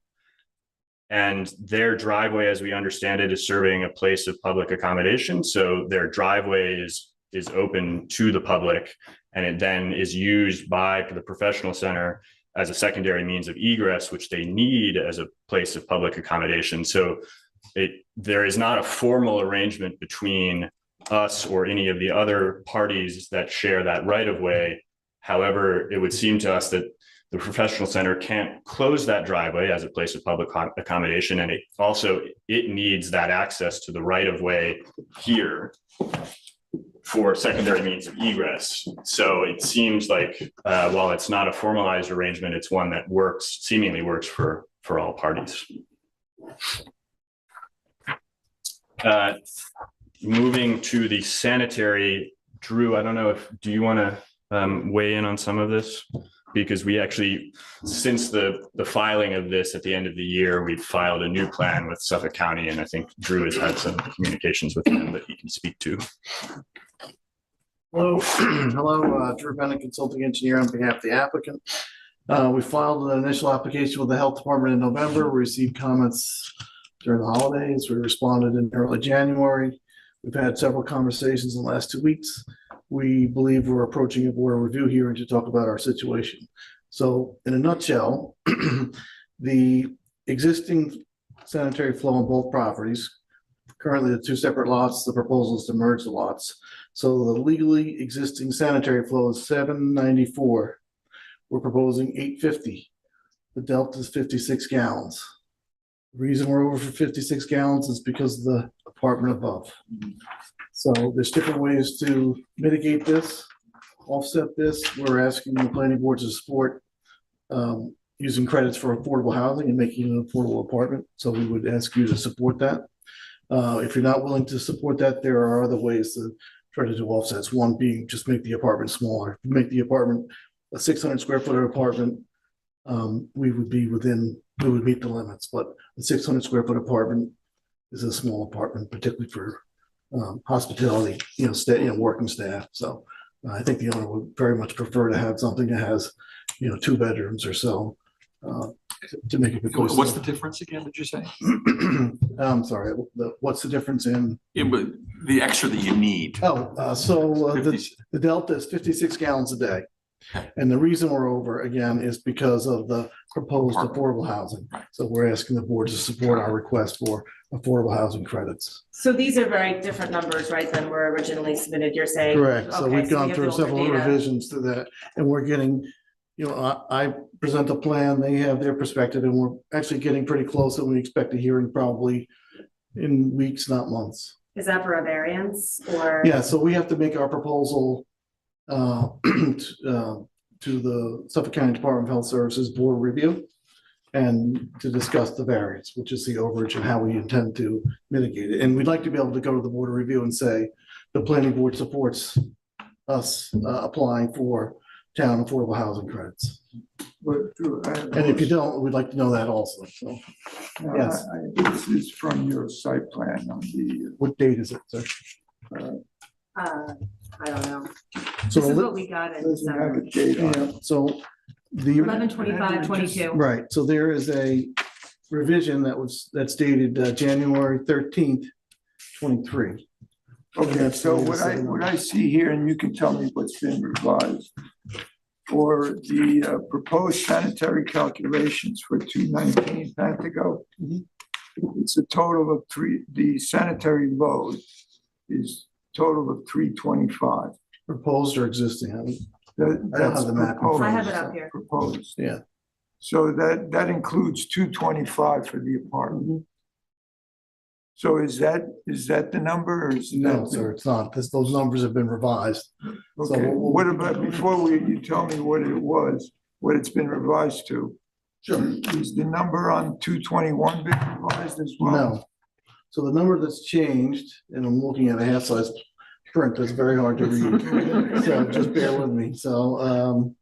And their driveway, as we understand it, is serving a place of public accommodation. So their driveway is open to the public, and it then is used by the Professional Center as a secondary means of egress, which they need as a place of public accommodation. So there is not a formal arrangement between us or any of the other parties that share that right of way. However, it would seem to us that the Professional Center can't close that driveway as a place of public accommodation, and it needs that access to the right of way here for secondary means of egress. So it seems like while it's not a formalized arrangement, it's one that seemingly works for all parties. Moving to the sanitary, Drew, I don't know do you want to weigh in on some of this? Because we actually, since the filing of this at the end of the year, we've filed a new plan with Suffolk County, and I think Drew has had some communications with them that he can speak to. Hello, Drew Bennett, consulting engineer on behalf of the applicant. We filed an initial application with the health department in November. We received comments during the holidays. We responded in early January. We've had several conversations in the last 2 weeks. We believe we're approaching a board review hearing to talk about our situation. So in a nutshell, the existing sanitary flow on both properties, currently the 2 separate lots, the proposal is to merge the lots. So the legally existing sanitary flow is 794. We're proposing 850. The delta is 56 gallons. The reason we're over for 56 gallons is because of the apartment above. So there's different ways to mitigate this, offset this. We're asking the planning board to support using credits for affordable housing and making it an affordable apartment. So we would ask you to support that. If you're not willing to support that, there are other ways to try to do offsets. One being just make the apartment smaller, make the apartment a 600 square foot apartment. We would meet the limits, but a 600 square foot apartment is a small apartment, particularly for hospitality, working staff. So I think the owner would very much prefer to have something that has, 2 bedrooms or so. To make it. What's the difference again, did you say? I'm sorry, what's the difference in? The extra that you need. The delta is 56 gallons a day. And the reason we're over again is because of the proposed affordable housing. So we're asking the board to support our request for affordable housing credits. So these are very different numbers, right, than were originally submitted, you're saying? Correct. So Okay, we've we gone have through the older several data. revisions to that, and we're getting, I present a plan, they have their perspective, and we're actually getting pretty close, and we expect a hearing probably in weeks, not months. Is that for a variance or? Yeah, so we have to make our proposal to the Suffolk County Department of Health Services Board review and to discuss the variance, which is the overage and how we intend to mitigate it. And we'd like to be able to go to the board of review and say, the planning board supports us applying for town affordable housing credits. And if you don't, we'd like to know that also, so. Yes. This is from your site plan on the. What date is it, sir? I don't know. So This is what we got in Doesn't have December. a date on it. Yeah, so the. 11/25/22. Right, so there is a revision that's dated January 13th, 23. Okay, so what I see here, and you can tell me what's been revised. For the proposed sanitary calculations for 219 Pantago. It's a total of the sanitary load is total of 325. Proposed or existing? I don't That's have the map in front proposed. I have it up here. Proposed. Yeah. So that includes 225 for the apartment. So is that the number or is No, that? sir, it's not. Those numbers have been revised. So Okay, what about, before you tell me what it was, what it's been revised to? Sure. Is the number on 221 been revised as well? No. So the number that's changed, and I'm looking at a half-size print, that's very hard to read. So just bear with me. So,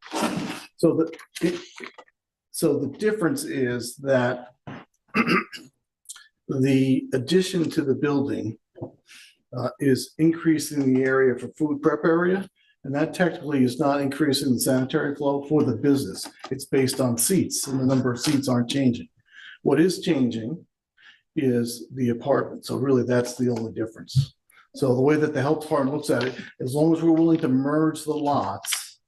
so the difference is that the addition to the building is increasing the area for food prep area. And that technically is not increasing the sanitary flow for the business. It's based on seats, and the number of seats aren't changing. What is changing is the apartment. So really that's the only difference. So the way that the health department looks at it, as long as we're willing to merge the lots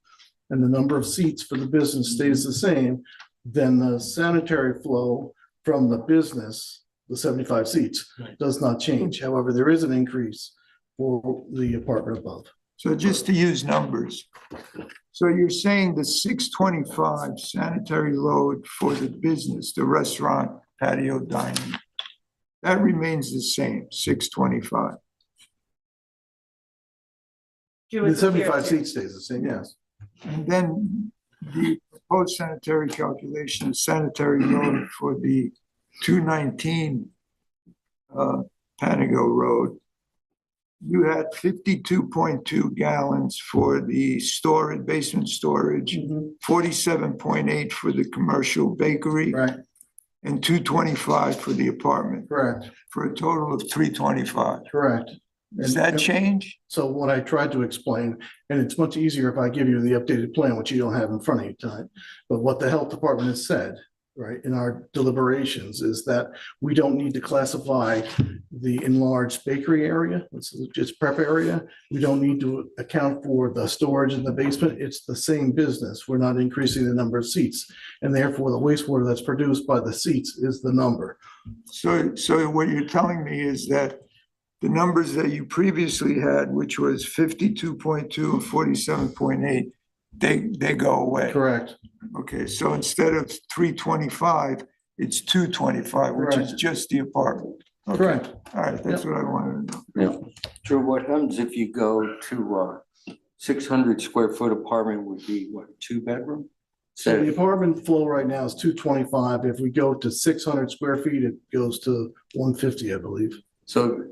and the number of seats for the business stays the same, then the sanitary flow from the business, the 75 seats, does not change. However, there is an increase for the apartment above. So just to use numbers. So you're saying the 625 sanitary load for the business, the restaurant, patio dining, that remains the same, 625. The 75 seats stays the same, yes. And then the proposed sanitary calculation, sanitary load for the 219 Panago Road. You had 52.2 gallons for the storage, basement storage, 47.8 for the commercial bakery. Right. And 225 for the apartment. Correct. For a total of 325. Correct. Does that change? So what I tried to explain, and it's much easier if I give you the updated plan, which you don't have in front of you tonight, but what the health department has said, right, in our deliberations is that we don't need to classify the enlarged bakery area, it's just prep area. We don't need to account for the storage in the basement. It's the same business. We're not increasing the number of seats. And therefore the wastewater that's produced by the seats is the number. So what you're telling me is that the numbers that you previously had, which was 52.2 and 47.8, they go away. Correct. Okay, so instead of 325, it's 225, which is Correct. just the apartment. Okay. Correct. All right, that's what I wanted to know. Drew, what happens if you go to 600 square foot apartment would be what, 2-bedroom? So the apartment flow right now is 225. If we go to 600 square feet, it goes to 150, I believe. So,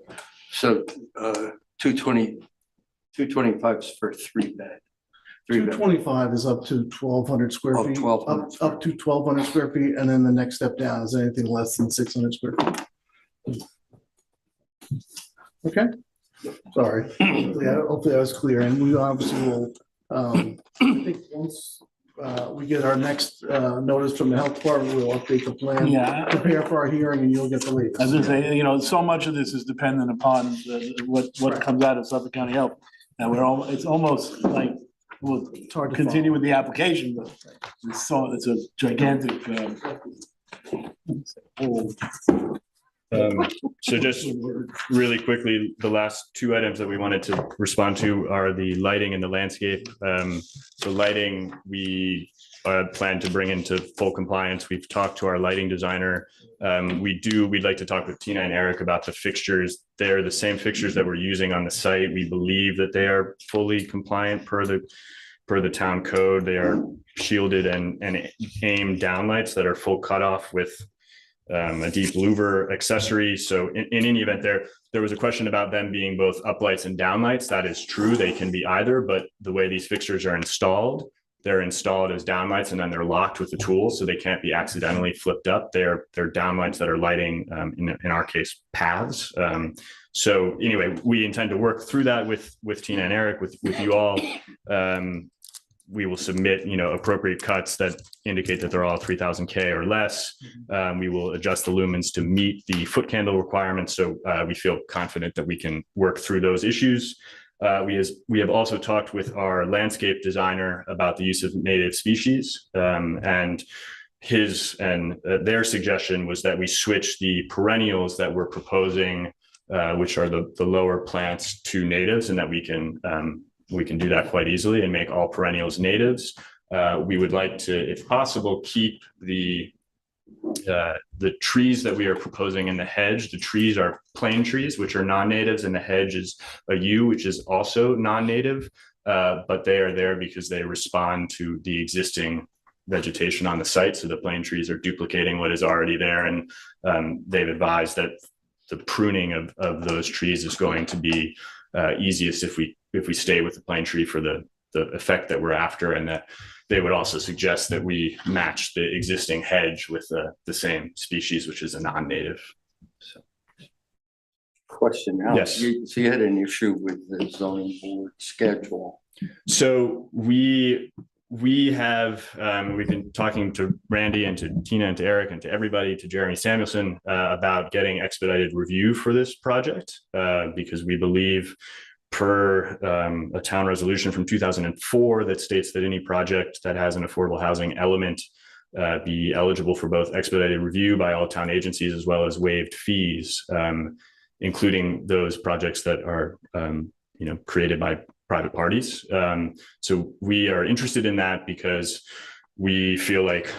225 is for 3 bed. 3 bed. 225 is up to 1,200 square Oh, feet. 1,200 Up to 1,200 square feet, and then the next step down is anything less than 600 square feet. Okay, sorry. Hopefully that was clear, and we obviously will, I think once we get our next notice from the health department, we'll update the plan. Yeah. Prepare for our hearing, and you'll get the latest. As I say, so much of this is dependent upon what comes out of Suffolk County Health. And it's almost like we'll continue with the application, but it's a gigantic. So just really quickly, the last two items that we wanted to respond to are the lighting and the landscape. So lighting, we plan to bring into full compliance. We've talked to our lighting designer. We'd like to talk with Tina and Eric about the fixtures. They're the same fixtures that we're using on the site. We believe that they are fully compliant per the town code. They are shielded and aimed downlights that are full cutoff with a deep louver accessory. So in any event, there was a question about them being both uplights and downlights. That is true. They can be either, but the way these fixtures are installed, they're installed as downlights and then they're locked with the tool, so they can't be accidentally flipped up. They're downlights that are lighting, in our case, paths. So anyway, we intend to work through that with Tina and Eric, with you all. We will submit, appropriate cuts that indicate that they're all 3,000 K or less. We will adjust the lumens to meet the foot candle requirements. So we feel confident that we can work through those issues. We have also talked with our landscape designer about the use of native species, and their suggestion was that we switch the perennials that we're proposing, which are the lower plants, to natives, and that we can do that quite easily and make all perennials natives. We would like to, if possible, keep the trees that we are proposing in the hedge. The trees are plane trees, which are non-natives, and the hedge is a yew, which is also non-native, but they are there because they respond to the existing vegetation on the site. So the plane trees are duplicating what is already there, and they've advised that the pruning of those trees is going to be easiest if we stay with the plane tree for the effect that we're after, and that they would also suggest that we match the existing hedge with the same species, which is a non-native. So. Question now. Yes. So you had an issue with the zoning board schedule. So we've been talking to Randy and to Tina and to Eric and to everybody, to Jeremy Samuelson, about getting expedited review for this project, because we believe, per a town resolution from 2004 that states that any project that has an affordable housing element be eligible for both expedited review by all town agencies as well as waived fees, including those projects that are created by private parties. So we are interested in that because we feel like,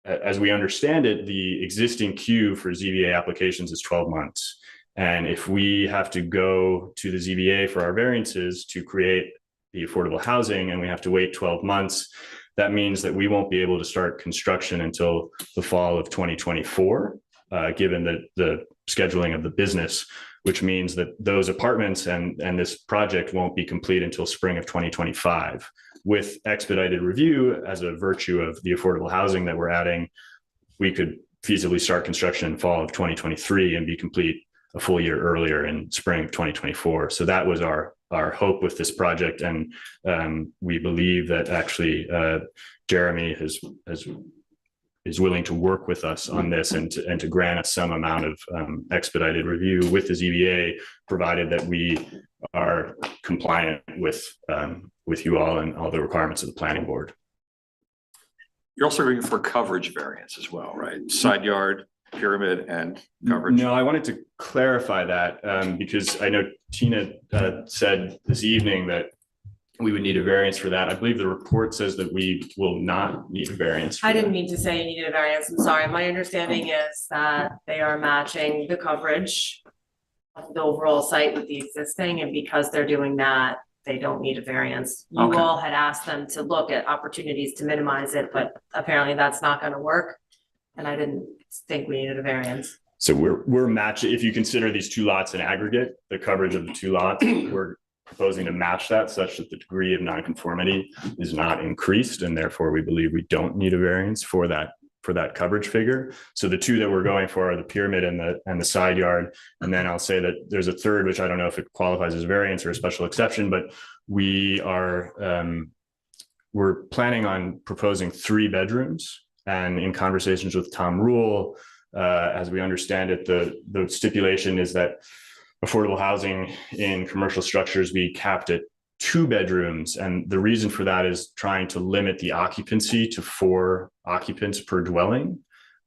as we understand it, the existing queue for ZBA applications is 12 months. And if we have to go to the ZBA for our variances to create the affordable housing and we have to wait 12 months, that means that we won't be able to start construction until the fall of 2024, given the scheduling of the business, which means that those apartments and this project won't be complete until spring of 2025. With expedited review as a virtue of the affordable housing that we're adding, we could feasibly start construction in fall of 2023 and be complete a full year earlier in spring of 2024. So that was our hope with this project. And we believe that actually Jeremy is willing to work with us on this and to grant us some amount of expedited review with the ZBA, provided that we are compliant with you all and all the requirements of the planning board. You're also looking for coverage variance as well, right? Side yard, pyramid, and coverage. No, I wanted to clarify that because I know Tina said this evening that we would need a variance for that. I believe the report says that we will not need a variance. I didn't mean to say you needed a variance. I'm sorry. My understanding is that they are matching the coverage of the overall site with the existing, and because they're doing that, they don't need a variance. You Okay. all had asked them to look at opportunities to minimize it, but apparently that's not going to work. And I didn't think we needed a variance. So we're matching, if you consider these two lots in aggregate, the coverage of the two lots, we're proposing to match that such that the degree of nonconformity is not increased, and therefore we believe we don't need a variance for that coverage figure. So the two that we're going for are the pyramid and the side yard. And then I'll say that there's a third, which I don't know if it qualifies as a variance or a special exception, but we're planning on proposing 3 bedrooms. And in conversations with Tom Rule, as we understand it, the stipulation is that affordable housing in commercial structures be capped at 2 bedrooms. And the reason for that is trying to limit the occupancy to 4 occupants per dwelling.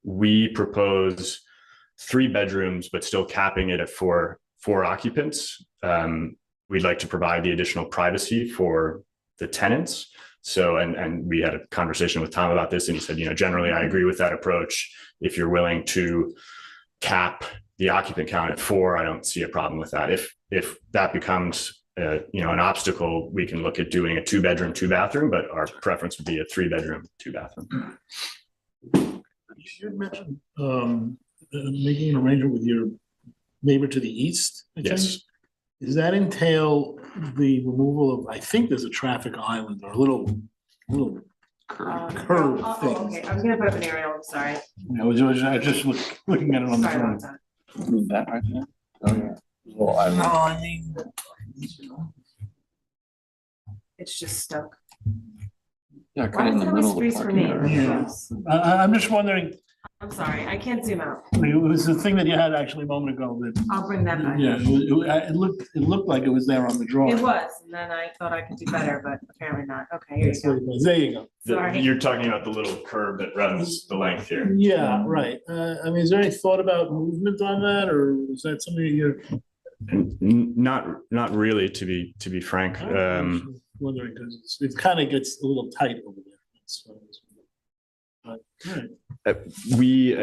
We propose 3 bedrooms, but still capping it at 4 occupants. We'd like to provide the additional privacy for the tenants. So, and we had a conversation with Tom about this, and he said, generally I agree with that approach. If you're willing to cap the occupant count at 4, I don't see a problem with that. If that becomes an obstacle, we can look at doing a 2-bedroom, 2-bathroom, but our preference would be a 3-bedroom, 2-bathroom. You had mentioned making an arrangement with your neighbor to the east, I think? Yes. Does that entail the removal of, I think there's a traffic island or a little curve thing? Okay, I was gonna put up an aerial, I'm sorry. I was just looking at it on the Sorry phone. about that. Move that right there. Oh, yeah. Well, I No, I mean, It's just stuck. Yeah, Why kind of in does the it middle always of the freeze for parking me? area. I'm just wondering, I'm sorry, I can't zoom out. it was the thing that you had actually a moment ago that, I'll bring that back. yeah, it looked like it was there on the drawing. It was, and then I thought I could do better, but apparently not. Okay, here you go. There you go. Sorry. You're talking about the little curve that runs the length here. yeah, right. I mean, is there any thought about movement on that, or is that something you're Not really, to be frank. wondering, because it kind of gets a little tight over there. So, but, all right. We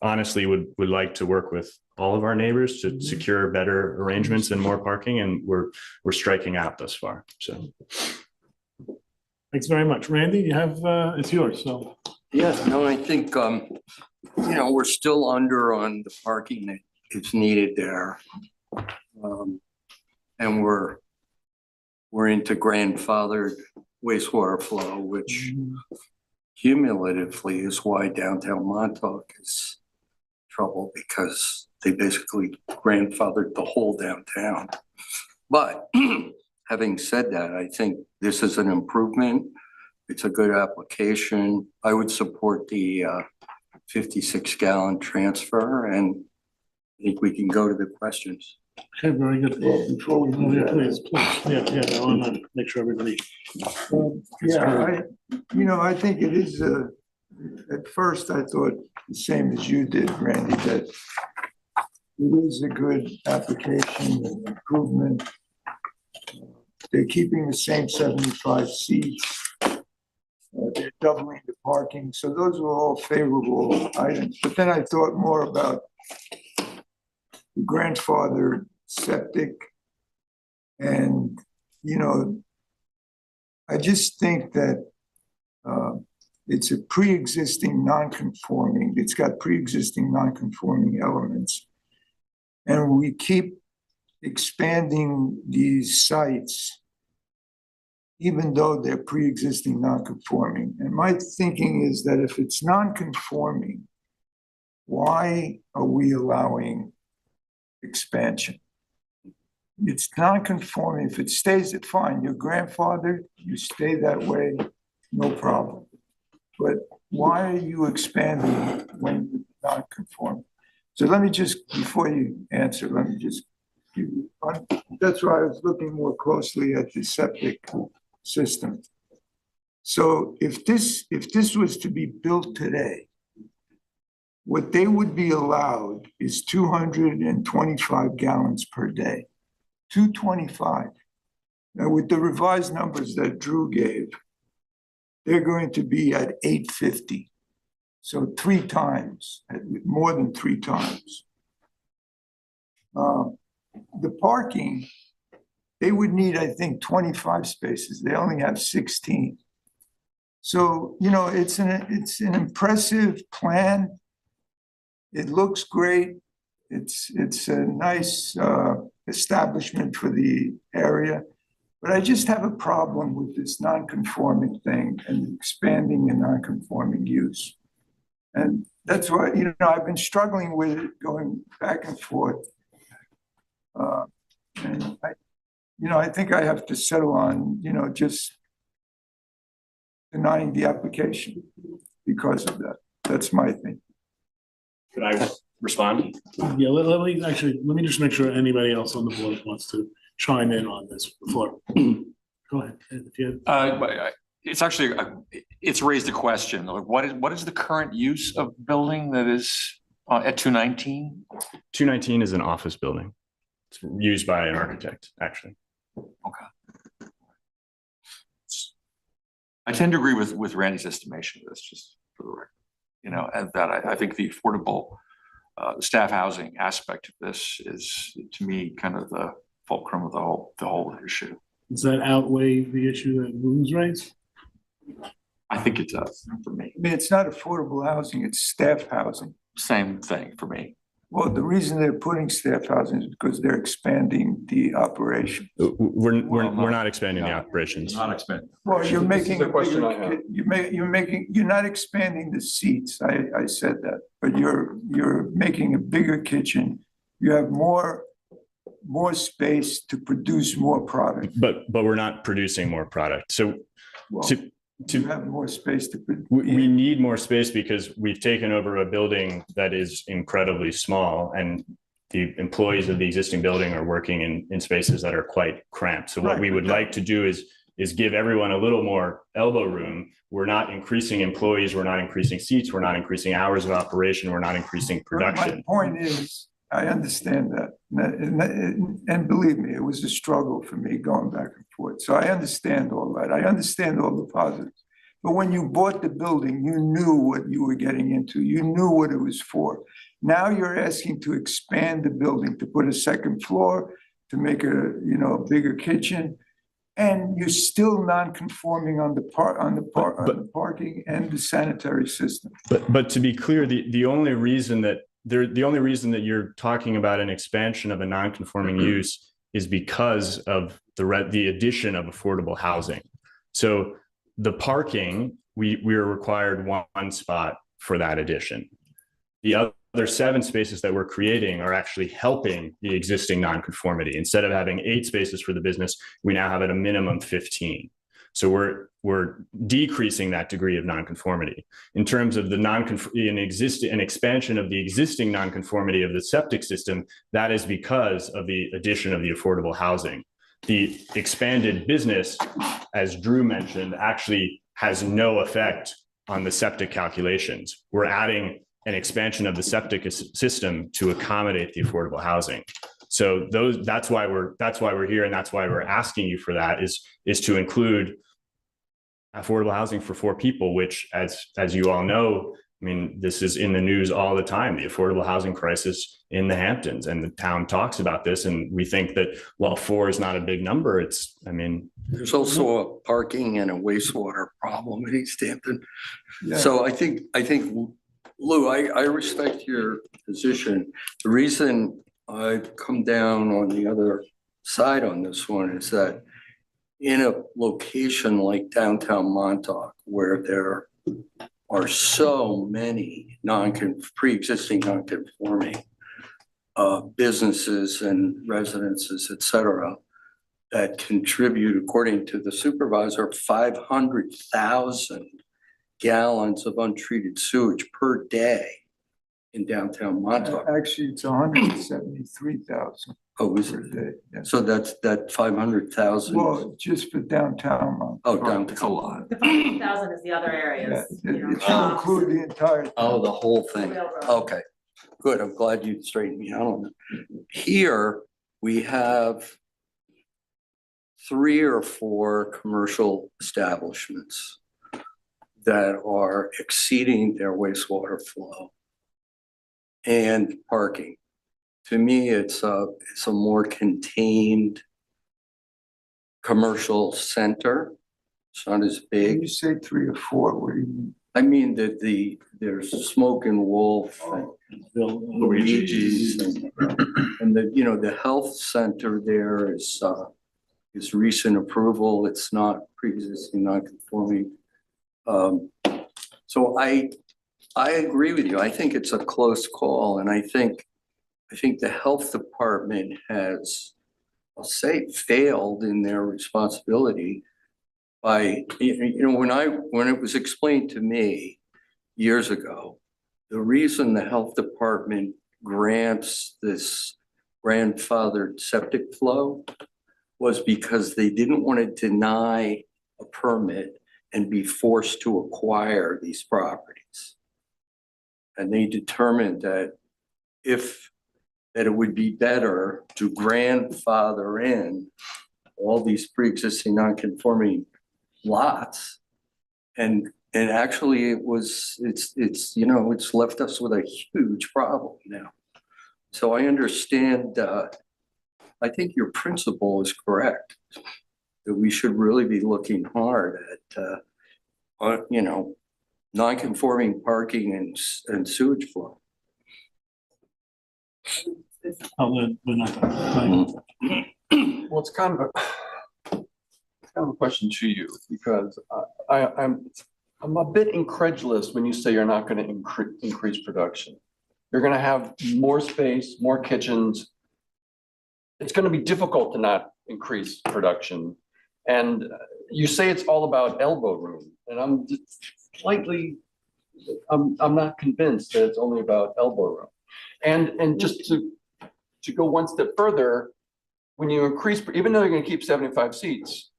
honestly would like to work with all of our neighbors to secure better arrangements and more parking, and we're striking out thus far. So Thanks very much. Randy, you have, it's yours, so. Yeah, no, I think, we're still under on the parking that is needed there. And we're into grandfathered wastewater flow, which cumulatively is why downtown Montauk is trouble, because they basically grandfathered the whole downtown. But having said that, I think this is an improvement. It's a good application. I would support the 56-gallon transfer, and I think we can go to the questions. Okay, very good. Before we move here, please. Yeah, I want to make sure everybody. Yeah, I think it is, at first I thought the same as you did, Randy, that it is a good application and improvement. They're keeping the same 75 seats. They're doubling the parking. So those are all favorable items. But then I thought more about the grandfather septic. And, I just think that it's a pre-existing non-conforming, it's got pre-existing non-conforming elements. And we keep expanding these sites, even though they're pre-existing non-conforming. And my thinking is that if it's non-conforming, why are we allowing expansion? It's non-conforming. If it stays, it fine. Your grandfather, you stay that way, no problem. But why are you expanding when you're non-conforming? So let me just, before you answer, let me just give you, that's why I was looking more closely at the septic system. So if this was to be built today, what they would be allowed is 225 gallons per day. 225. Now, with the revised numbers that Drew gave, they're going to be at 850. So 3 times, more than 3 times. The parking, they would need, I think, 25 spaces. They only have 16. So, you know, it's an impressive plan. It looks great. It's a nice establishment for the area. But I just have a problem with this non-conforming thing and expanding the non-conforming use. And that's why, you know, I've been struggling with it going back and forth. And I think I have to settle on, just denying the application because of that. That's my thing. Could I respond? Yeah, let me just make sure anybody else on the board wants to chime in on this before. Go ahead. If you It's actually, it's raised a question, like what is the current use of building that is at 219? 219 is an office building. It's used by an architect, actually. Okay. I tend to agree with Randy's estimation of this, just for the record. And that I think the affordable staff housing aspect of this is, to me, kind of the fulcrum of the whole issue. Does that outweigh the issue that Boone's raised? I think it does for me. I mean, it's not affordable housing, it's staff housing. Same thing for me. Well, the reason they're putting staff housing is because they're expanding the operation. We're not expanding the operations. Not expanding. Well, you're making, the question I have. you're not expanding the seats. I said that, but you're making a bigger kitchen. You have more space to produce more product. But we're not producing more product. So Well, to have more space to produce. we need more space because we've taken over a building that is incredibly small, and the employees of the existing building are working in spaces that are quite cramped. So what we would like to do is give everyone a little more elbow room. We're not increasing employees, we're not increasing seats, we're not increasing hours of operation, we're not increasing production. My point is, I understand that. And believe me, it was a struggle for me going back and forth. So I understand all that. I understand all the positives. But when you bought the building, you knew what you were getting into. You knew what it was for. Now you're asking to expand the building, to put a second floor, to make a bigger kitchen. And you're still non-conforming on the parking and the sanitary system. But to be clear, the only reason that you're talking about an expansion of a non-conforming use is because of the addition of affordable housing. So the parking, we are required one spot for that addition. The other 7 spaces that we're creating are actually helping the existing non-conformity. Instead of having 8 spaces for the business, we now have at a minimum 15. So we're decreasing that degree of nonconformity. In terms of an expansion of the existing nonconformity of the septic system, that is because of the addition of the affordable housing. The expanded business, as Drew mentioned, actually has no effect on the septic calculations. We're adding an expansion of the septic system to accommodate the affordable housing. So that's why we're here, and that's why we're asking you for that is to include affordable housing for 4 people, which as you all know, I mean, this is in the news all the time, the affordable housing crisis in the Hamptons, and the town talks about this. And we think that while 4 is not a big number, there's also a parking and a wastewater problem in East Hampton. Yeah. So I think Lou, I respect your position. The reason I've come down on the other side on this one is that in a location like downtown Montauk, where there are so many pre-existing non-conforming businesses and residences, et cetera, that contribute, according to the supervisor, 500,000 gallons of untreated sewage per day in downtown Montauk. Actually, it's 173,000 Oh, is per it? day. Yeah. So that 500,000. Well, just for downtown Montauk. Oh, downtown a lot. The 5,000 is the other areas. It should include the entire. Oh, the whole thing. Okay, good. I'm glad you straightened me out on that. Here, we have 3 or 4 commercial establishments that are exceeding their wastewater flow and parking. To me, it's a more contained commercial center. It's not as When big. you say 3 or 4, what do you mean? I mean that there's Smoking Wolf and Luigi's and the health center there is recent approval. It's not pre-existing, non-conforming. So I agree with you. I think it's a close call, and I think the health department has, I'll say, failed in their responsibility by, when it was explained to me years ago, the reason the health department grants this grandfathered septic flow was because they didn't want to deny a permit and be forced to acquire these properties. And they determined that it would be better to grandfather in all these pre-existing non-conforming lots. And actually it's left us with a huge problem now. So I understand, I think your principle is correct, that we should really be looking hard at, non-conforming parking and sewage flow. We're not Well, it's kind of a question to you, because I'm a bit incredulous when you say you're not going to increase production. You're going to have more space, more kitchens. It's going to be difficult to not increase production. And you say it's all about elbow room, and I'm not convinced that it's only about elbow room. And just to go one step further, when you increase, even though you're going to keep 75 seats,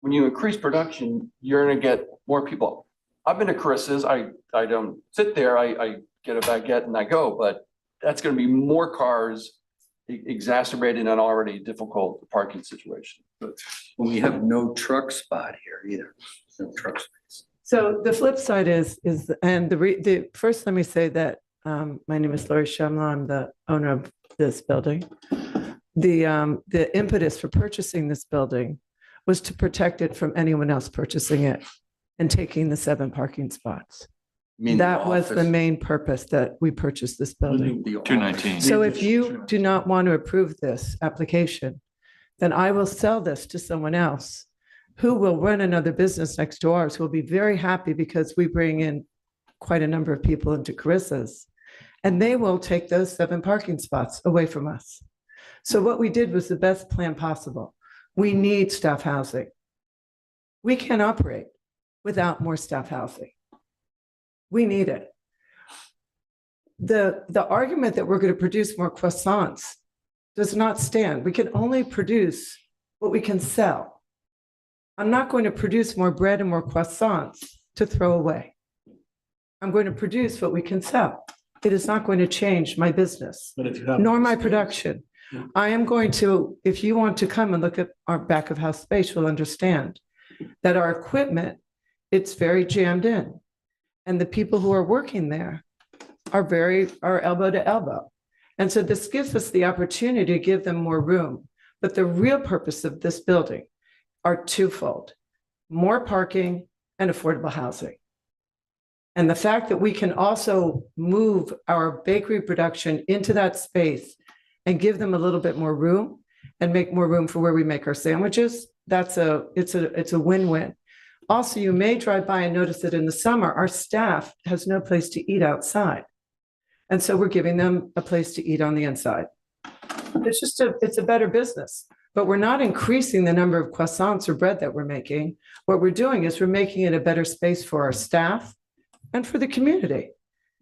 when you increase production, you're going to get more people. I've been to Carissa's. I don't sit there. I get a baguette and I go, but that's going to be more cars exacerbating an already difficult parking situation. But we have no truck spot here either. No truck space. So the flip side is the first, let me say that my name is Lori Shemla. I'm the owner of this building. The impetus for purchasing this building was to protect it from anyone else purchasing it and taking the 7 parking spots. That was the main purpose that we purchased this building. 219. So if you do not want to approve this application, then I will sell this to someone else who will run another business next to ours, who will be very happy because we bring in quite a number of people into Carissa's, and they will take those 7 parking spots away from us. So what we did was the best plan possible. We need staff housing. We can't operate without more staff housing. We need it. The argument that we're going to produce more croissants does not stand. We can only produce what we can sell. I'm not going to produce more bread and more croissants to throw away. I'm going to produce what we can sell. It is not going to change my business, nor my production. I am going to, if you want to come and look at our back of house space, you'll understand that our equipment, it's very jammed in. And the people who are working there are elbow to elbow. And so this gives us the opportunity to give them more room. But the real purpose of this building are twofold: more parking and affordable housing. And the fact that we can also move our bakery production into that space and give them a little bit more room and make more room for where we make our sandwiches, it's a win-win. Also, you may drive by and notice that in the summer, our staff has no place to eat outside. And so we're giving them a place to eat on the inside. It's a better business, but we're not increasing the number of croissants or bread that we're making. What we're doing is we're making it a better space for our staff and for the community.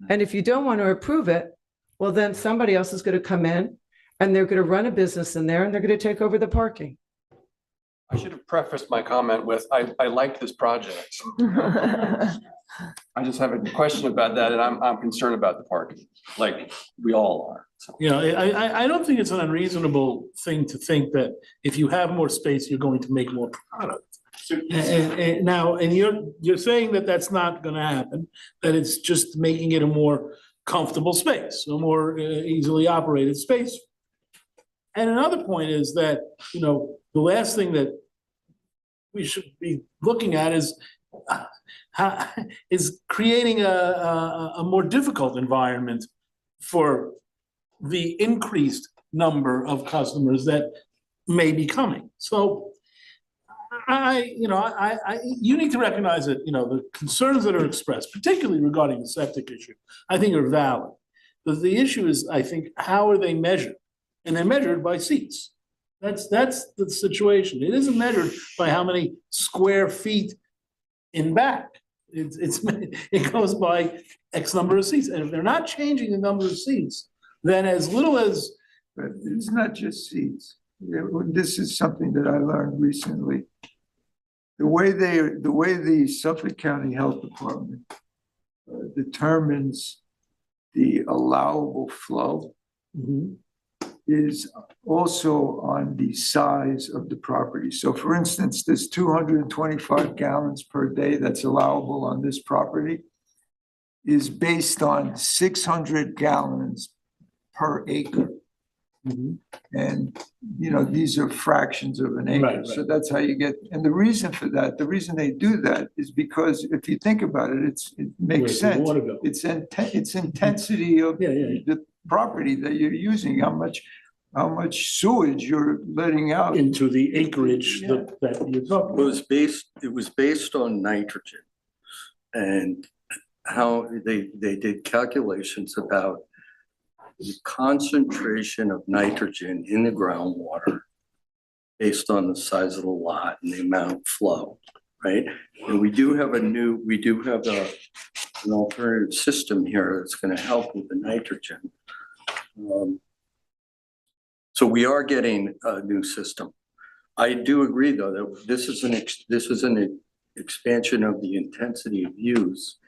And if you don't want to approve it, well, then somebody else is going to come in and they're going to run a business in there and they're going to take over the parking. I should have prefaced my comment with, I like this project. I just have a question about that, and I'm concerned about the parking, like we all are. So. You know, I don't think it's an unreasonable thing to think that if you have more space, you're going to make more product. And you're saying that that's not going to happen, that it's just making it a more comfortable space, a more easily operated space. And another point is that, you know, the last thing that we should be looking at is creating a more difficult environment for the increased number of customers that may be coming. So you need to recognize that, the concerns that are expressed, particularly regarding the septic issue, I think are valid. But the issue is, I think, how are they measured? And they're measured by seats. That's the situation. It isn't measured by how many square feet in back. It goes by X number of seats. And if they're not changing the number of seats, then as little as. But it's not just seats. This is something that I learned recently. The way the Suffolk County Health Department determines the allowable flow is also on the size of the property. So for instance, this 225 gallons per day that's allowable on this property is based on 600 gallons per acre. And, these are fractions of an acre. Right. So that's how you get, and the reason for that, the reason they do that is because if you think about it, it makes sense. It's intensity of the property that you're using, how much sewage you're letting out Into the acreage that you're talking about. It was based on nitrogen and how they did calculations about the concentration of nitrogen in the groundwater based on the size of the lot and the amount of flow, right? And we do have an alternative system here that's going to help with the nitrogen. So we are getting a new system. I do agree, though, that this is an expansion of the intensity of use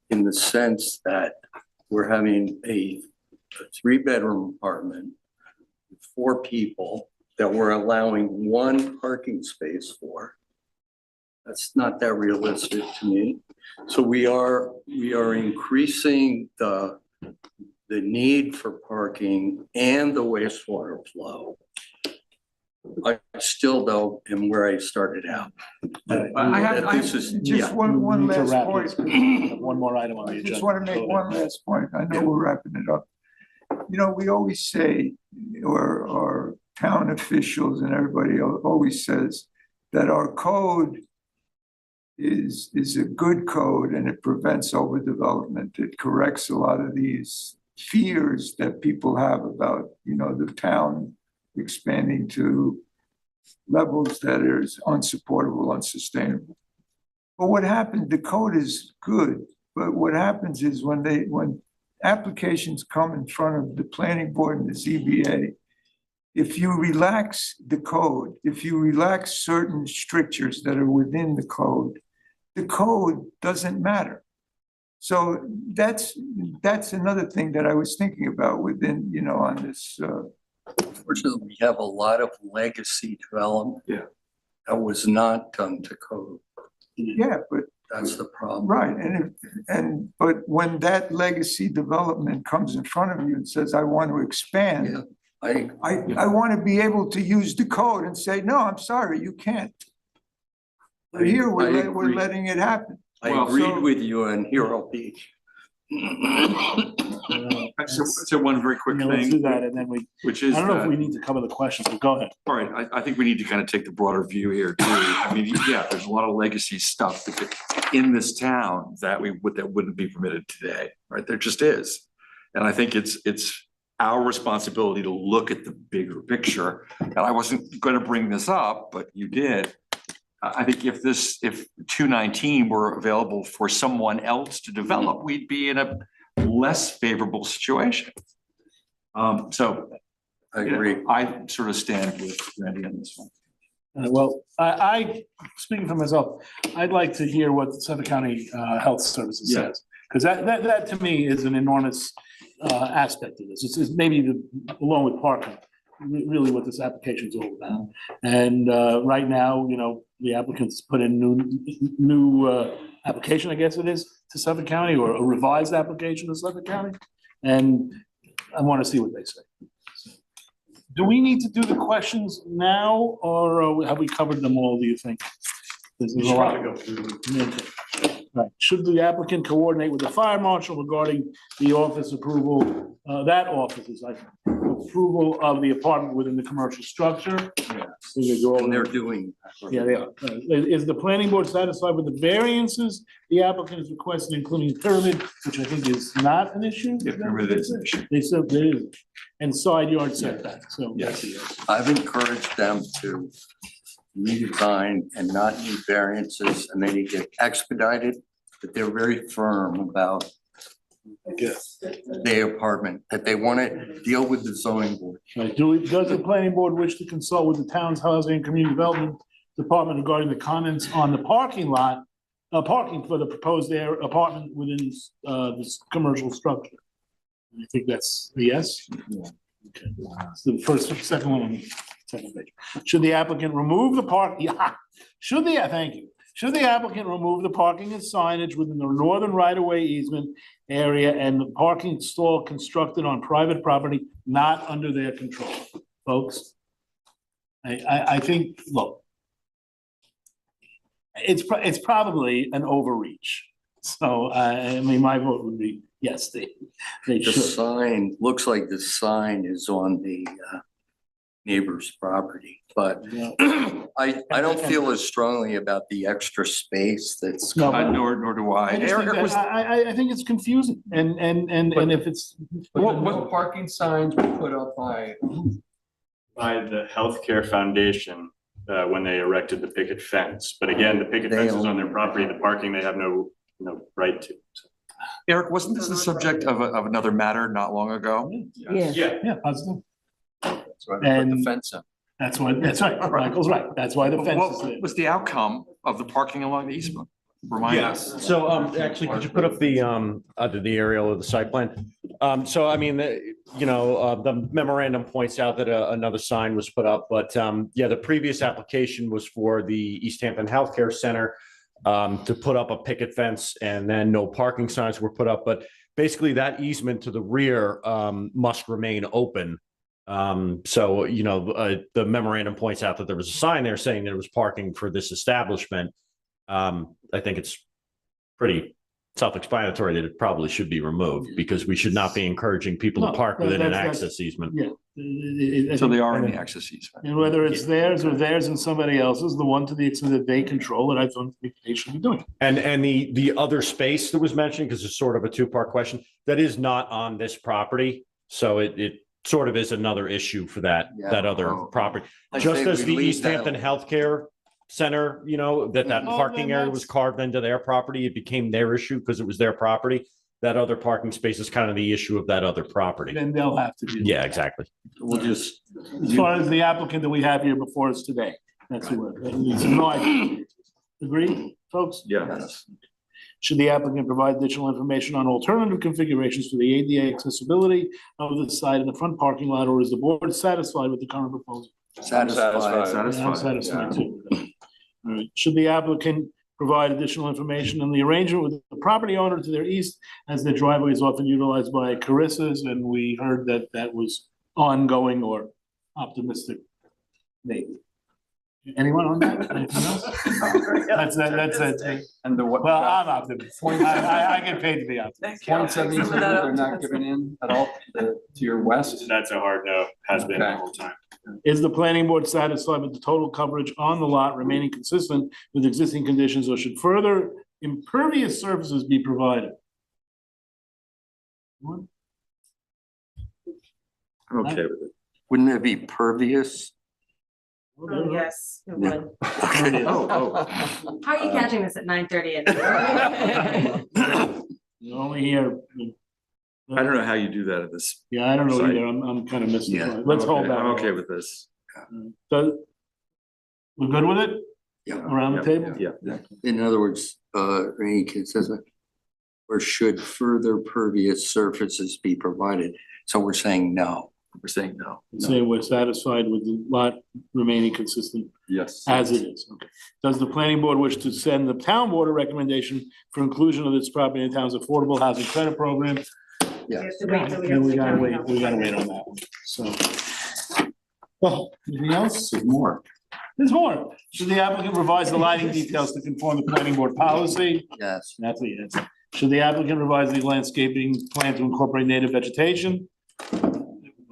in the sense that we're having a 3-bedroom apartment with 4 people that we're allowing 1 parking space for. That's not that realistic to me. So we are increasing the need for parking and the wastewater flow. I still, though, am where I started out. Just one last point. One more item on the I agenda. just want to make one last point. I know we're wrapping it up. We always say, or town officials and everybody always says that our code is a good code and it prevents overdevelopment. It corrects a lot of these fears that people have about, the town expanding to levels that are unsupportable, unsustainable. But what happened, the code is good, but what happens is when applications come in front of the planning board and the ZBA, if you relax the code, if you relax certain strictures that are within the code doesn't matter. So that's another thing that I was thinking about within, on this. Unfortunately, we have a lot of legacy development that was not done to code. Yeah, but that's the problem. Right, but when that legacy development comes in front of you and says, I want to expand, I want to be able to use the code and say, no, I'm sorry, you can't. But here we're letting it happen. I agreed with you on Hero Beach. So one very quick Let's do thing, that, and then which is I don't know if that- we need to cover the questions, but go ahead. All right, I think we need to kind of take the broader view here too. I mean, yeah, there's a lot of legacy stuff in this town that wouldn't be permitted today, right? There just is. And I think it's our responsibility to look at the bigger picture. And I wasn't going to bring this up, but you did. I think if 219 were available for someone else to develop, we'd be in a less favorable situation. So I agree. I sort of stand with Randy on this one. Well, I speaking for myself, I'd like to hear what the Suffolk County Health Services says, because that to me is an enormous aspect of this. It's maybe along with parking, really what this application is all about. And right now, the applicants put in new application, I guess it is, to Suffolk County, or a revised application to Suffolk County, and I want to see what they say. Do we need to do the questions now, or have we covered them all, do you think? This is a lot. Right. Should the applicant coordinate with the fire marshal regarding the office approval, that office's approval of the apartment within the commercial structure? Yeah. So they go over- And they're doing. Yeah, they are. Is the planning board satisfied with the variances the applicant is requesting, including pyramid, which I think is not an issue? Yeah, pyramid is an issue. They said there is, and side yard setback, so. Yes. I've encouraged them to redesign and not need variances, and then you get expedited, but they're very firm about their apartment, that they want to deal with the zoning board. Right. Does the planning board wish to consult with the town's housing and community development department regarding the comments on the parking lot, parking for the proposed apartment within this commercial structure? I think that's a yes. Okay. So the second one on the second page. Should the applicant remove the thank you. Should the applicant remove the parking and signage within the northern right-of-way easement area and the parking stall constructed on private property not under their control? Folks, I think, look, it's probably an overreach. So, I mean, my vote would be yes, they The should. sign, looks like the sign is on the neighbor's property, but I don't feel as strongly about the extra space that's. No, but- Nor do I. I just think Eric was, that- I think it's confusing and if it's. What parking signs were put up by? By the healthcare foundation, when they erected the picket fence. But again, the picket fence is on their property, the parking they have no right to. So. Eric, wasn't this the subject of another matter not long ago? Yeah. Yeah, positive. That's why they put the And- fence up. That's right. Michael's right. That's why the fence is there. What was the outcome of the parking along the easement? Remind us. So, actually, could you put up the aerial of the site plan? So I mean, the memorandum points out that another sign was put up, but, yeah, the previous application was for the East Hampton Healthcare Center to put up a picket fence, and then no parking signs were put up, but basically that easement to the rear, must remain open. So, the memorandum points out that there was a sign there saying there was parking for this establishment. I think it's pretty self-explanatory that it probably should be removed because we should not be encouraging people to No, park within an that's- access easement. Yeah. So they are in the access easement. And whether it's theirs or theirs and somebody else's, the one to the extent that they control it, I don't think they should be doing. And the other space that was mentioned, because it's sort of a two-part question, that is not on this property. So it sort of is another issue for that other property. I Just say as we the leave East that Hampton alone. Healthcare Center, that Oh, parking then area was carved into their property. It became their issue because it was their property. That other parking space is kind of the issue of that other property. Then they'll have to do. Yeah, exactly. We'll just. As far as the applicant that we have here before us today, that's who we're, it's no idea. Agree, folks? Yes. Should the applicant provide additional information on alternative configurations for the ADA accessibility of the side and the front parking lot, or is the board satisfied with the current proposal? Satisfied. I'm satisfied too. All right. Should the applicant provide additional information on the arrangement with the property owner to their east, as the driveway is often utilized by Carissa's, and we heard that that was ongoing or optimistic, maybe. Anyone on that? Anything else? That's it. And the what? Well, I'm optimistic. I get paid to be optimistic. 0.72, they're not giving in at all to your west? That's a hard no, has been the Okay. whole time. Is the planning board satisfied with the total coverage on the lot remaining consistent with existing conditions, or should further impervious surfaces be provided? I'm okay with it. Wouldn't it be pervious? Oh, yes, it would. Oh. How are you catching this at 9:30? You only hear. I don't know how you do that at this. Yeah, I don't know Site. either. I'm kind of missing. Yeah. Let's I'm hold okay. that. I'm okay with this. So, we're good with it? Yeah. Around the table? Yeah. In other words, Randy says that, or should further pervious surfaces be provided? So we're saying no. We're saying no. Say we're satisfied with the lot remaining consistent Yes. as it is. Okay. Does the planning board wish to send the town board a recommendation for inclusion of this property in the town's affordable housing credit program? Yes. And we gotta wait on that one, so. Well, anything else? More. There's more. Should the applicant revise the lighting details to conform to planning board policy? Yes. That's a yes. Should the applicant revise the landscaping plan to incorporate native vegetation? I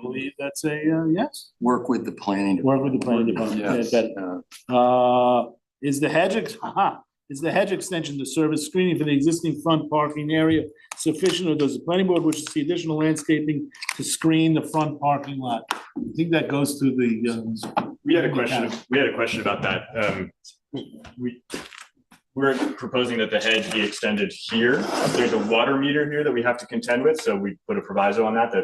believe that's a yes. Work with the planning. Work with the planning department. Yes. Yeah, better. Is the hedge, is the hedge extension to serve as screening for the existing front parking area sufficient, or does the planning board wish to see additional landscaping to screen the front parking lot? I think that goes to the. We had a question about that. We're proposing that the hedge be extended here. There's a water meter here that we have to contend with, so we put a proviso on that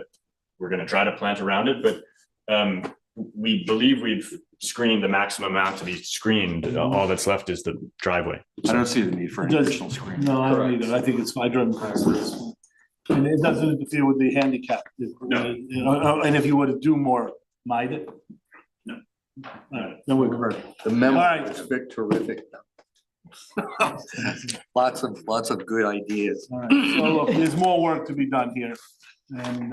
we're gonna try to plant around it, but we believe we've screened the maximum amount to be screened. All that's left is the driveway. I don't see the need for any additional screen. No, I don't either. I think it's fine. I drove across this. And it doesn't interfere with the handicap. No. And if you were to do more, might it? No. All right, then we're good. The memo All right. is terrific. Lots of good ideas. All right, so look, there's more work to be done here. And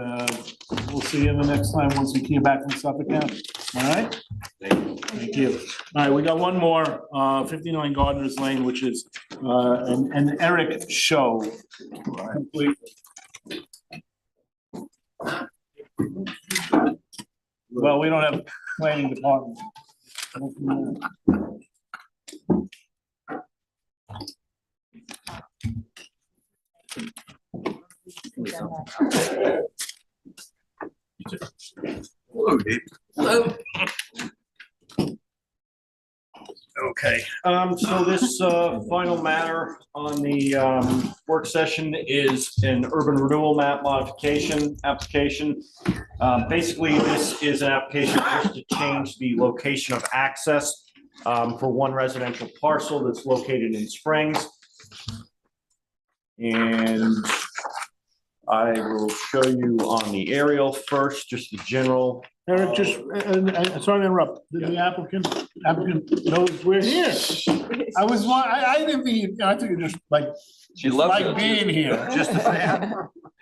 we'll see you the next time once we hear back from Suffolk County. All right? Thank you. All right, we got one more, 59 Gardner's Lane, which is an Eric show. Complete. Well, we don't have planning department. Hello, Dave. Hello. Okay, so this final matter on the work session is an urban renewal map modification application. Basically, this is an application just to change the location of access for one residential parcel that's located in Springs. And I will show you on the aerial first, just the general. Eric, just, sorry to interrupt, the applicant knows we're here. I didn't think, I think it just like, She loves like it. being here. Just a fan.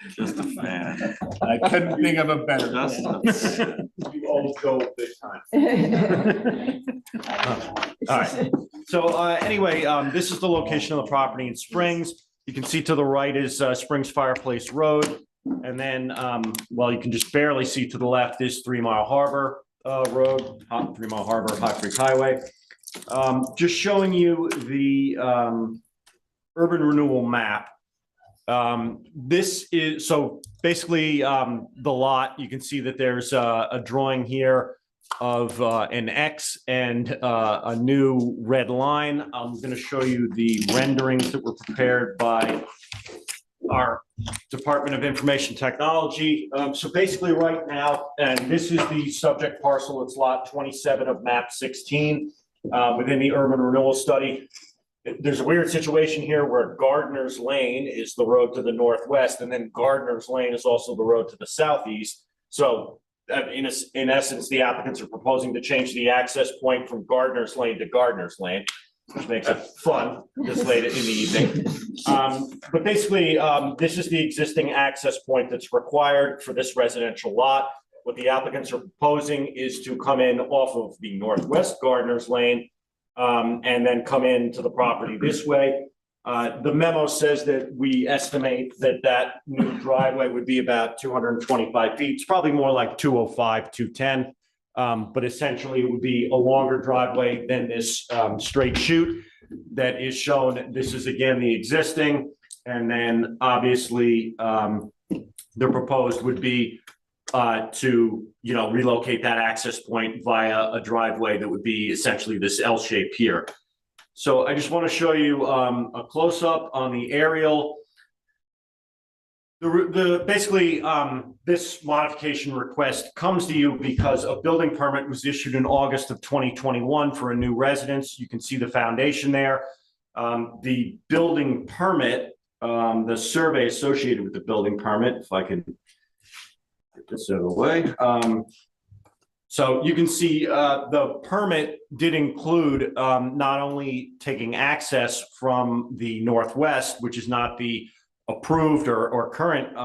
Just a fan. I couldn't think of a better. Just- You always go big time. All right, so anyway, this is the location of the property in Springs. You can see to the right is Springs Fireplace Road. And then, well, you can just barely see to the left is 3 Mile Harbor Road, 3 Mile Harbor, Hot Creek Highway. Just showing you the urban renewal map. This is, so basically the lot, you can see that there's a drawing here of an X and a new red line. I'm going to show you the renderings that were prepared by our Department of Information Technology. So basically right now, and this is the subject parcel, it's lot 27 of map 16 within the urban renewal study. There's a weird situation here where Gardner's Lane is the road to the northwest, and then Gardner's Lane is also the road to the southeast. So in essence, the applicants are proposing to change the access point from Gardner's Lane to Gardner's Lane, which makes it fun this late in the evening. But basically, this is the existing access point that's required for this residential lot. What the applicants are proposing is to come in off of the northwest Gardner's Lane and then come into the property this way. The memo says that we estimate that new driveway would be about 225 feet. It's probably more like 205, 210. But essentially it would be a longer driveway than this straight chute that is shown. This is again the existing, and then obviously the proposed would be to relocate that access point via a driveway that would be essentially this L shape here. So I just want to show you a close-up on the aerial. Basically, this modification request comes to you because a building permit was issued in August of 2021 for a new residence. You can see the foundation there. The building permit, the survey associated with the building permit, if I can get this out of the way. So you can see the permit did include not only taking access from the northwest, which is not the approved or current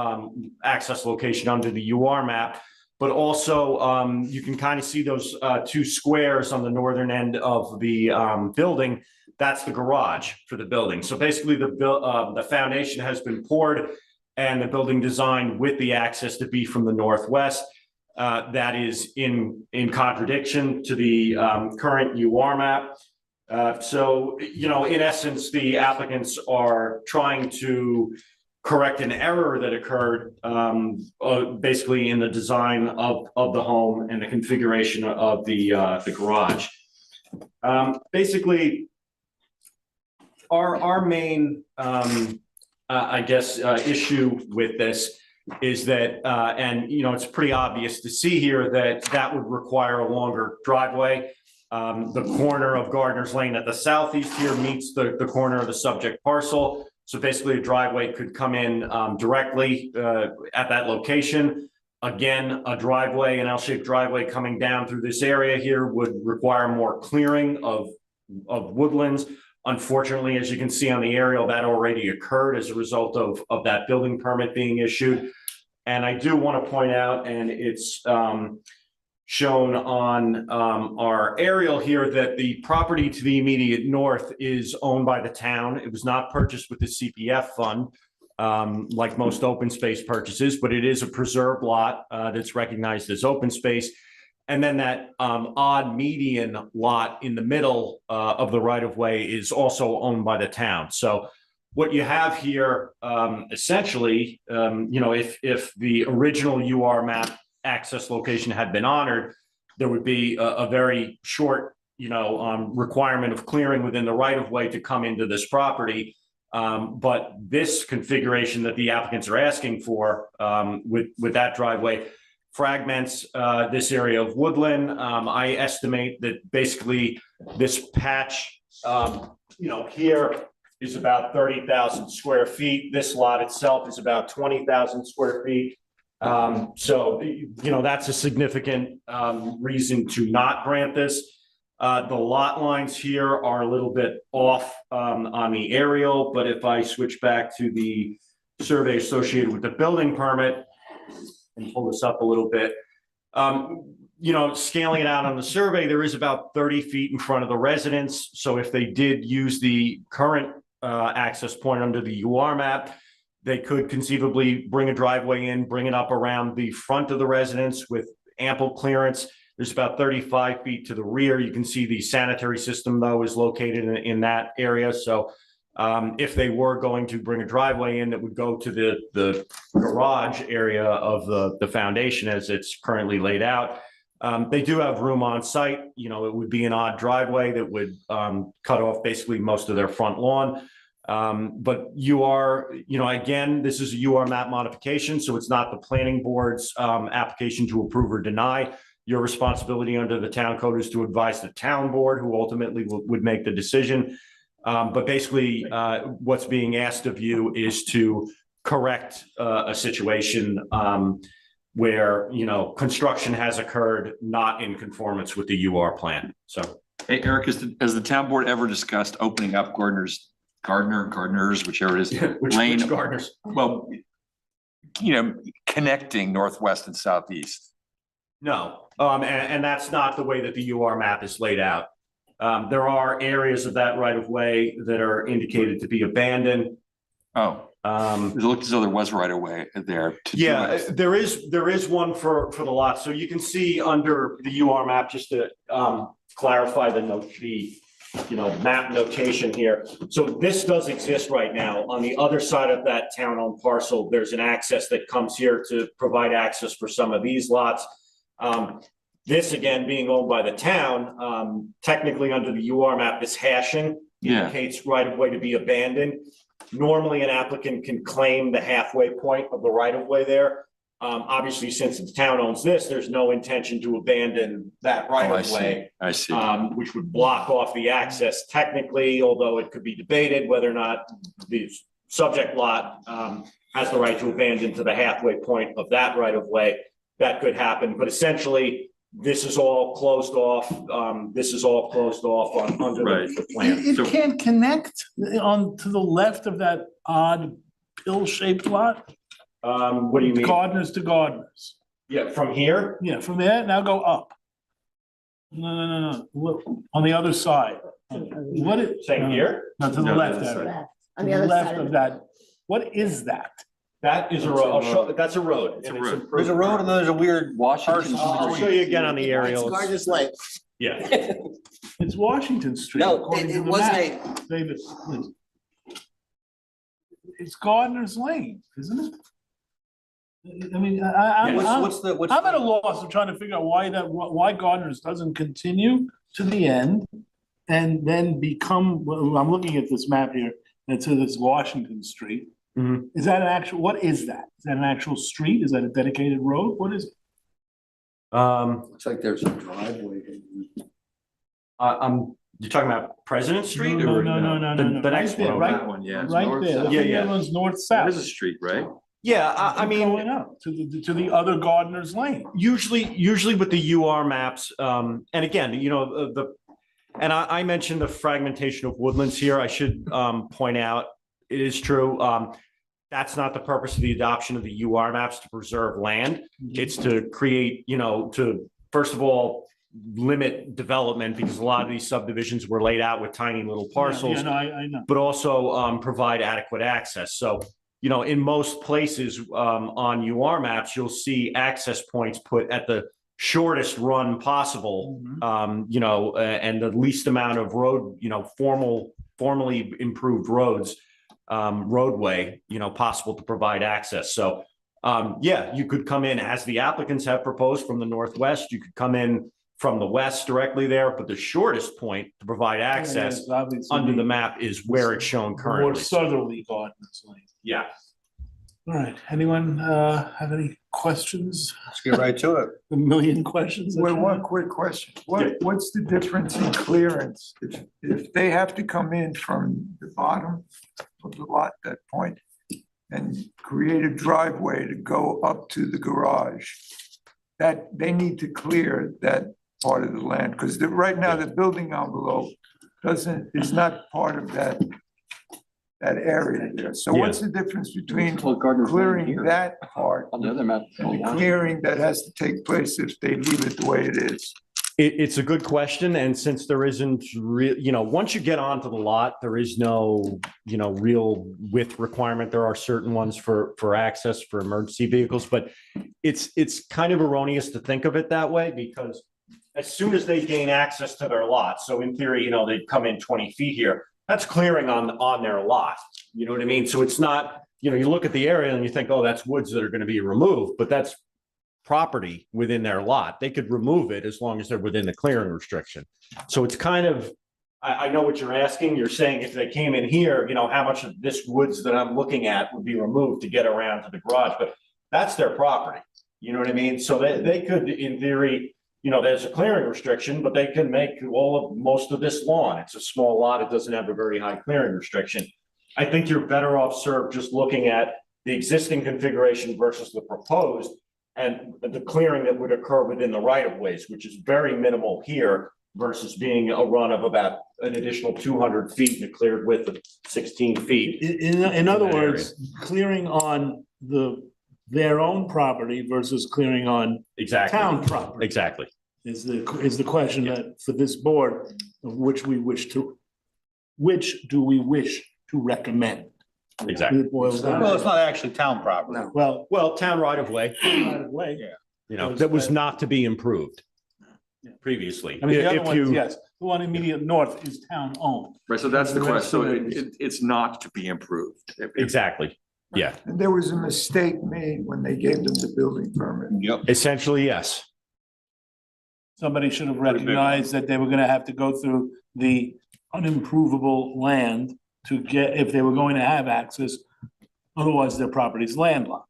access location under the UR map, But also, you can kind of see those two squares on the northern end of the building. That's the garage for the building. So basically, the foundation has been poured, and the building designed with the access to be from the northwest. That is in contradiction to the current UR map. So, you know, in essence, the applicants are trying to correct an error that occurred basically in the design of the home and the configuration of the garage. Basically, our main, I guess, issue with this is that, and you know, it's pretty obvious to see here that would require a longer driveway. The corner of Gardner's Lane at the southeast here meets the corner of the subject parcel. So basically a driveway could come in directly at that location. Again, a driveway, an L-shaped driveway coming down through this area here would require more clearing of woodlands. Unfortunately, as you can see on the aerial, that already occurred as a result of that building permit being issued. And I do want to point out, and it's shown on our aerial here, that the property to the immediate north is owned by the town. It was not purchased with the CPF fund, like most open space purchases, but it is a preserved lot that's recognized as open space. And then that odd median lot in the middle of the right-of-way is also owned by the town. So what you have here, essentially, you know, if the original UR map access location had been honored, there would be a very short, you know, requirement of clearing within the right-of-way to come into this property. But this configuration that the applicants are asking for with that driveway fragments this area of woodland. I estimate that basically this patch, you know, here is about 30,000 square feet. This lot itself is about 20,000 square feet. So, you know, that's a significant reason to not grant this. The lot lines here are a little bit off on the aerial, but if I switch back to the survey associated with the building permit and pull this up a little bit, you know, scaling it out on the survey, there is about 30 feet in front of the residence. So if they did use the current access point under the UR map, they could conceivably bring a driveway in, bring it up around the front of the residence with ample clearance. There's about 35 feet to the rear. You can see the sanitary system, though, is located in that area. So if they were going to bring a driveway in that would go to the garage area of the foundation as it's currently laid out, they do have room on site. You know, it would be an odd driveway that would cut off basically most of their front lawn. But you know, again, this is a UR map modification, so it's not the planning board's application to approve or deny. Your responsibility under the town code is to advise the town board, who ultimately would make the decision. But basically, what's being asked of you is to correct a situation where, you know, construction has occurred not in conformance with the UR plan. So, hey, Eric, has the town board ever discussed opening up Gardner's, whichever it is, lane? Which Gardner's? Well, you know, connecting northwest and southeast. No, and that's not the way that the UR map is laid out. There are areas of that right of way that are indicated to be abandoned. Oh, it looked as though there was right of way there. Yeah, there is one for the lot. So you can see under the UR map, just to clarify the map notation here. So this does exist right now. On the other side of that town-owned parcel, there's an access that comes here to provide access for some of these lots. This, again, being owned by the town, technically under the UR map, this hashing indicates right of way to be abandoned. Normally, an applicant can claim the halfway point of the right of way there. Obviously, since the town owns this, there's no intention to abandon that right of way. I see. Which would block off the access technically, although it could be debated whether or not the subject lot has the right to abandon to the halfway point of that right of way. That could happen, but essentially, this is all closed off. This is all closed off under the plan. It can't connect on to the left of that odd pill-shaped lot? What do you mean? Gardeners to gardeners. Yeah, from here, Yeah, from there, now go up. No. Look, on the other side. What is? saying here, No, to the No, left, the other Eric. side. To the left of that. What is that? that is a road. I'll show, that's a road. It's a and road. improved. There's a road and then there's a weird Washington. I'll show you again on the aerial. Lane. Yeah. It's Washington Street. No, according to it the wasn't map. David, please. It's Gardner's Lane, isn't it? I mean, I'm at a loss of trying to figure out why Gardner's doesn't continue to the end and then become, well, I'm looking at this map here, and it says it's Washington Street. Mhm. Is that an actual, what is that? Is that an actual street? Is that a dedicated road? What is it? Looks like there's a driveway. You're talking about President Street No, or? no. The next Right there, one. right- That one, yeah. Right North, there. south. Yeah, The yeah. other one's That north-south. is a street, right? Yeah, I mean, Going out to the other Gardner's Lane. usually with the UR maps, and again, and I mentioned the fragmentation of woodlands here. I should point out, it is true. That's not the purpose of the adoption of the UR maps to preserve land. It's to create, to first of all, limit development because a lot of these subdivisions were laid out with tiny little parcels. Yeah, no, I know. But also provide adequate access. So, in most places on UR maps, you'll see access points put at the shortest run possible, and the least amount of road, formally improved roads, roadway, possible to provide access. So, you could come in as the applicants have proposed from the northwest. You could come in from the west directly there, but the shortest point to provide access Yes, obviously under the map is where it's shown More currently. southerly Gardner's Lane. Yeah. All right, anyone have any questions? Let's get right to it. A million questions? Well, one quick question. What's the difference in clearance? If they have to come in from the bottom of the lot, that point, and create a driveway to go up to the garage, that they need to clear that part of the land, because right now the building envelope is not part of that area there. So what's the difference between clearing that part On the other map. and the clearing that has to take place if they leave it the way it is? It's a good question. And since there isn't once you get onto the lot, there is no, real width requirement. There are certain ones for access for emergency vehicles, but it's kind of erroneous to think of it that way because as soon as they gain access to their lot, so in theory, they'd come in 20 feet here, that's clearing on their lot. You know what I mean? So it's not, you look at the area and you think, oh, that's woods that are going to be removed, but that's property within their lot. They could remove it as long as they're within the clearing restriction. So it's kind of, I know what you're asking. You're saying if they came in here, how much of this woods that I'm looking at would be removed to get around to the garage, but that's their property. You know what I mean? So they could, in theory, there's a clearing restriction, but they can make most of this lawn. It's a small lot. It doesn't have a very high clearing restriction. I think you're better off served just looking at the existing configuration versus the proposed and the clearing that would occur within the right of ways, which is very minimal here versus being a run of about an additional 200 feet and a cleared width of 16 feet. In other words, clearing on their own property versus clearing on Exactly. town property. Exactly. Is the question that for this board, of which do we wish to recommend? Exactly. It boils down Well, to- it's not actually town property. Well, town right of way, right of way. that was not to be improved previously. I mean, the other If one, you- yes, the one immediate north is town owned. Right, so that's the The question. rest So of it is- it's not to be improved. Exactly. Yeah. And there was a mistake made when they gave them the building permit. Yep. Essentially, yes. Somebody should have recognized that they were gonna have to go through the unimprovable land to get, if they were going to have access, otherwise their property's landlocked.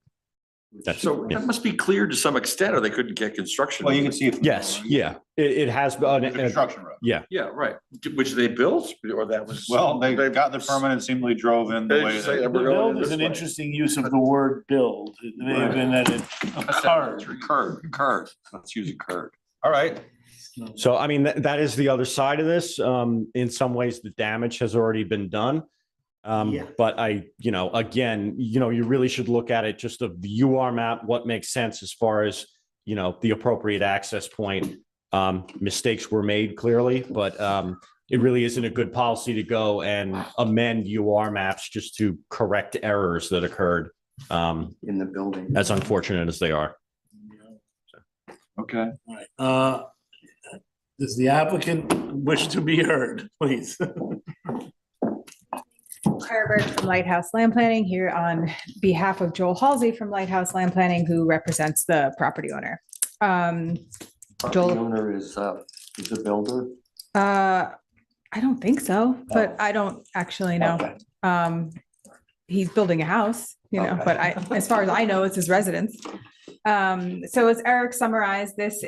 So that must be clear to some extent, or they couldn't get construction. Well, you can see it. Yes. Yeah. It has. Construction road. Yeah. Yeah, right. Which they built, or that was. Well, they got the permit and seemingly drove in the They way just say that. that we're going Build is this an way. interesting use of the word build. It may have been that it occurred. Occurred. Let's use occurred. All right. So, I mean, that is the other side of this. In some ways, the damage has already been done. But again, you really should look at it just of the UR map, what makes sense as far as, the appropriate access point. Mistakes were made clearly, but it really isn't a good policy to go and amend UR maps just to correct errors that occurred. In the building. As unfortunate as they are. Okay. All right. Does the applicant wish to be heard, please? Claire Birch from Lighthouse Land Planning here on behalf of Joel Halsey from Lighthouse Land Planning, who represents the property owner. Property Joel- owner is a builder. I don't think so, but I don't actually know. Okay. He's building a house, Okay. but as far as I know, it's his residence. So as Eric summarized, this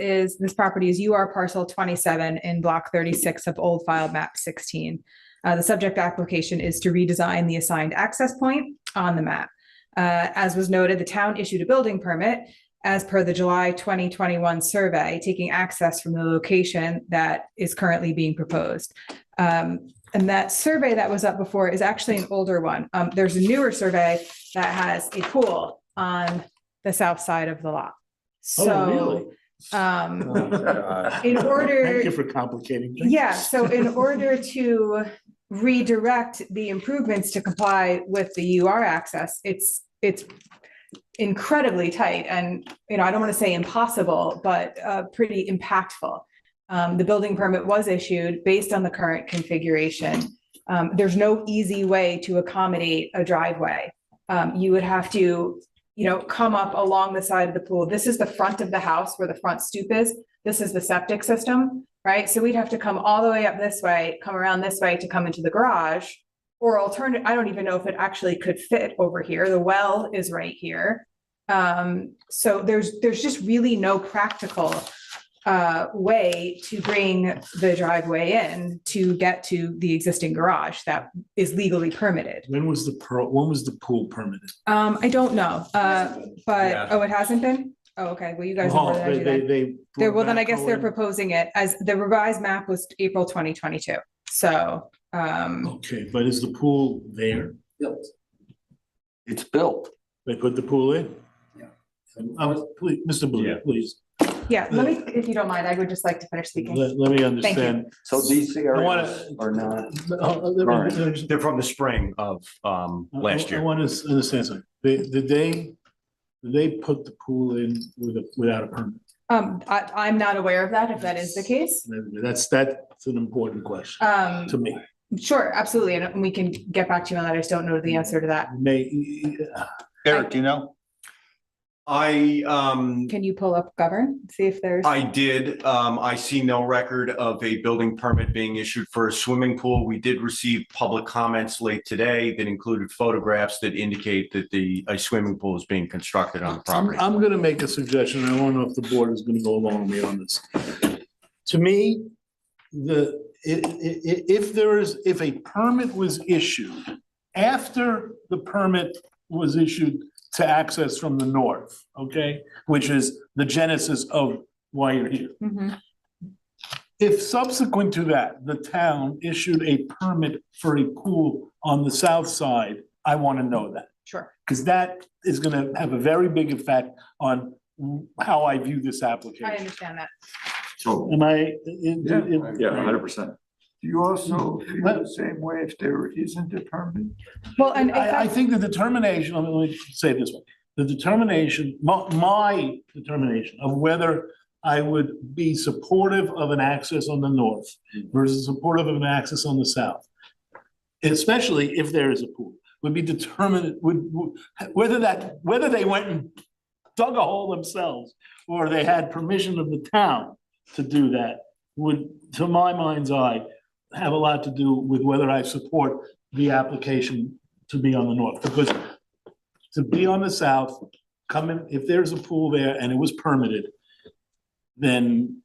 property is UR parcel 27 in block 36 of old file map 16. The subject application is to redesign the assigned access point on the map. As was noted, the town issued a building permit as per the July 2021 survey, taking access from the location that is currently being proposed. And that survey that was up before is actually an older one. There's a newer survey that has a pool on the south side of the lot. So, in order. Thank you for complicating things. Yeah, so in order to redirect the improvements to comply with the UR access, it's incredibly tight and, I don't want to say impossible, but pretty impactful. The building permit was issued based on the current configuration. There's no easy way to accommodate a driveway. You would have to, come up along the side of the pool. This is the front of the house where the front stoop is. This is the septic system, right? So we'd have to come all the way up this way, come around this way to come into the garage, or alternative. I don't even know if it actually could fit over here. The well is right here. So there's just really no practical way to bring the driveway in to get to the existing garage that is legally permitted. When was the pool permitted? I don't know, but, Yeah. it hasn't been? Oh, okay, well, you guys know more than I do then. Well, then I guess they're proposing it as the revised map was April 2022, so. Okay, but is the pool there? It's built. They put the pool in? Yeah. Please, Mr. Blue, please. Yeah, let me, if you don't mind, I would just like to finish speaking. Let me understand. So these areas are not. They're from the spring of last year. I want to understand something. Did they put the pool in without a permit? I'm not aware of that, if that is the case. That's an important question to me. Sure, absolutely, and we can get back to you on that. I just don't know the answer to that. Eric, do you know? Can you pull up govern, see if there's? I did. I see no record of a building permit being issued for a swimming pool. We did receive public comments late today that included photographs that indicate that a swimming pool is being constructed on the property. I'm going to make a suggestion. I don't know if the board is going to go along with me on this. To me, if a permit was issued after the permit was issued to access from the north, okay, which is the genesis of why you're here. If subsequent to that, the town issued a permit for a pool on the south side, I want to know that. Sure. Because that is going to have a very big effect on how I view this application. I understand that. So, Am I? yeah, 100%. Do you also feel the same way if there isn't a permit? Well, and I think the determination, let me say it this way, the determination, my determination of whether I would be supportive of an access on the north versus supportive of an access on the south, especially if there is a pool, would be determined, whether they went and dug a hole themselves or they had permission of the town to do that would, to my mind's eye, have a lot to do with whether I support the application to be on the north. Because to be on the south, if there's a pool there and it was permitted, then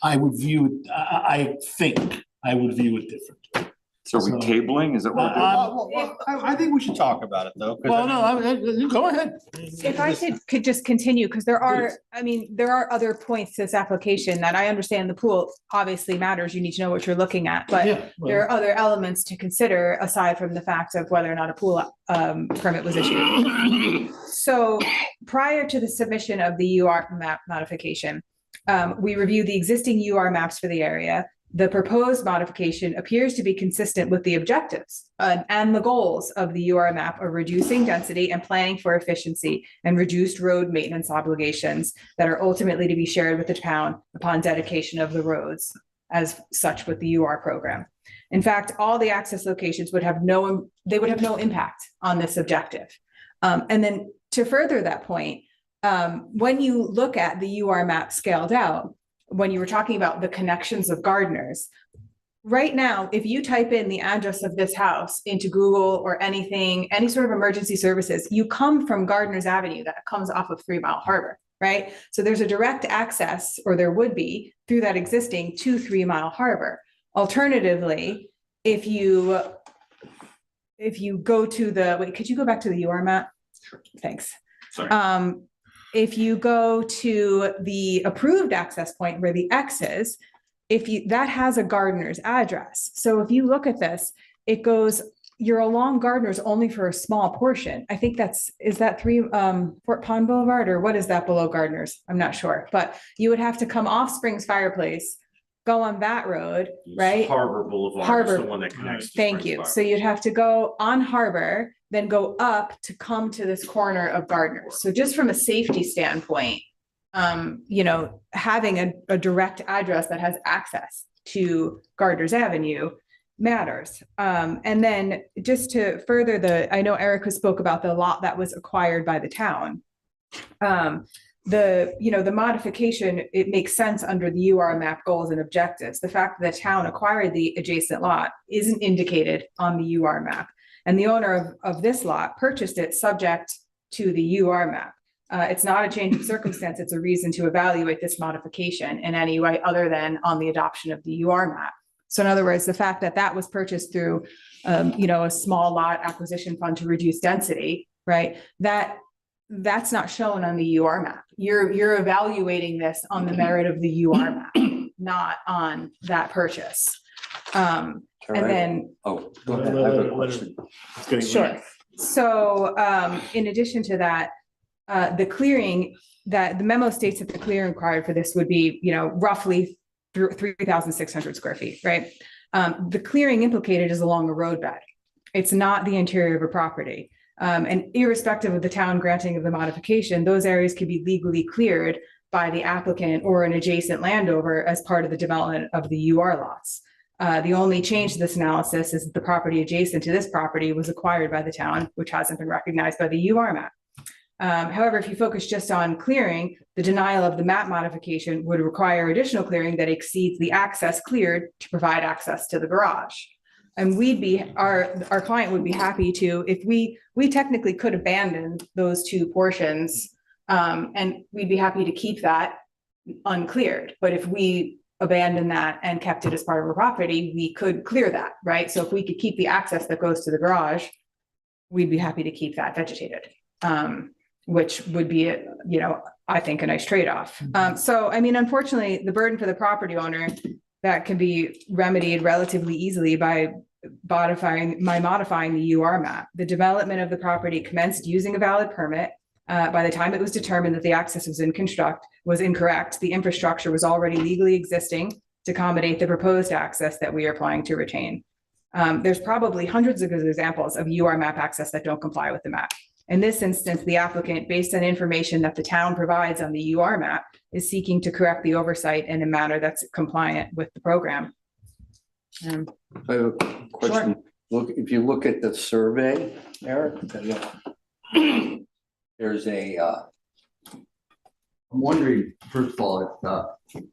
I would view it, I think I would view it differently. So are we tabling? Is that what we're doing? I think we should talk about it though. 'cause Well, I mean- no, go ahead. If I could just continue, because there are, I mean, there are other points to this application that I understand the pool obviously matters. You need to know what you're looking at, but Yeah, well- there are other elements to consider aside from the fact of whether or not a pool permit was issued. So prior to the submission of the UR map modification, we reviewed the existing UR maps for the area. The proposed modification appears to be consistent with the objectives and the goals of the UR map of reducing density and planning for efficiency and reduced road maintenance obligations that are ultimately to be shared with the town upon dedication of the roads as such with the UR program. In fact, all the access locations would have no impact on this objective. And then to further that point, when you look at the UR map scaled out, when you were talking about the connections of gardeners, right now, if you type in the address of this house into Google or anything, any sort of emergency services, you come from Gardeners Avenue that comes off of 3 Mile Harbor, right? So there's a direct access, or there would be, through that existing to 3 Mile Harbor. Alternatively, if you go to the, wait, could you go back to the UR map? Thanks. Sorry. If you go to the approved access point where the X is, that has a gardener's address. So if you look at this, it goes, you're along Gardeners only for a small portion. I think is that Fort Pond Boulevard, or what is that below Gardeners? I'm not sure, but you would have to come off Springs Fireplace, go on that road, right? Harbor Boulevard is Harbor. the one that connects. to Thank Springs you. Fire. So you'd have to go on Harbor, then go up to come to this corner of Gardeners. So just from a safety standpoint, having a direct address that has access to Gardeners Avenue matters. And then just to further I know Erica spoke about the lot that was acquired by the town. The modification, it makes sense under the UR map goals and objectives. The fact that the town acquired the adjacent lot isn't indicated on the UR map. And the owner of this lot purchased it subject to the UR map. It's not a change of circumstance. It's a reason to evaluate this modification in any way other than on the adoption of the UR map. So in other words, the fact that that was purchased through, a small lot acquisition fund to reduce density, right? That's not shown on the UR map. You're evaluating this on the merit of the UR map, not on that purchase. And then, Oh, go ahead. I have a question. sure. So in addition to that, the clearing, that the memo states that the clearing required for this would be, roughly 3,600 square feet, right? The clearing implicated is along a roadbed. It's not the interior of a property. And irrespective of the town granting of the modification, those areas could be legally cleared by the applicant or an adjacent landowner as part of the development of the UR lots. The only change to this analysis is that the property adjacent to this property was acquired by the town, which hasn't been recognized by the UR map. However, if you focus just on clearing, the denial of the map modification would require additional clearing that exceeds the access cleared to provide access to the garage. And our client would be happy to, if we technically could abandon those two portions, and we'd be happy to keep that uncleared. But if we abandon that and kept it as part of our property, we could clear that, right? So if we could keep the access that goes to the garage, we'd be happy to keep that vegetated, which would be, I think a nice trade-off. So, I mean, unfortunately, the burden for the property owner, that can be remedied relatively easily by modifying the UR map. The development of the property commenced using a valid permit. By the time it was determined that the access was incorrect, the infrastructure was already legally existing to accommodate the proposed access that we are planning to retain. There's probably hundreds of examples of UR map access that don't comply with the map. In this instance, the applicant, based on information that the town provides on the UR map, is seeking to correct the oversight in a manner that's compliant with the program. I have a question. Look, if you look at the survey, Eric, there's I'm wondering, first of all, if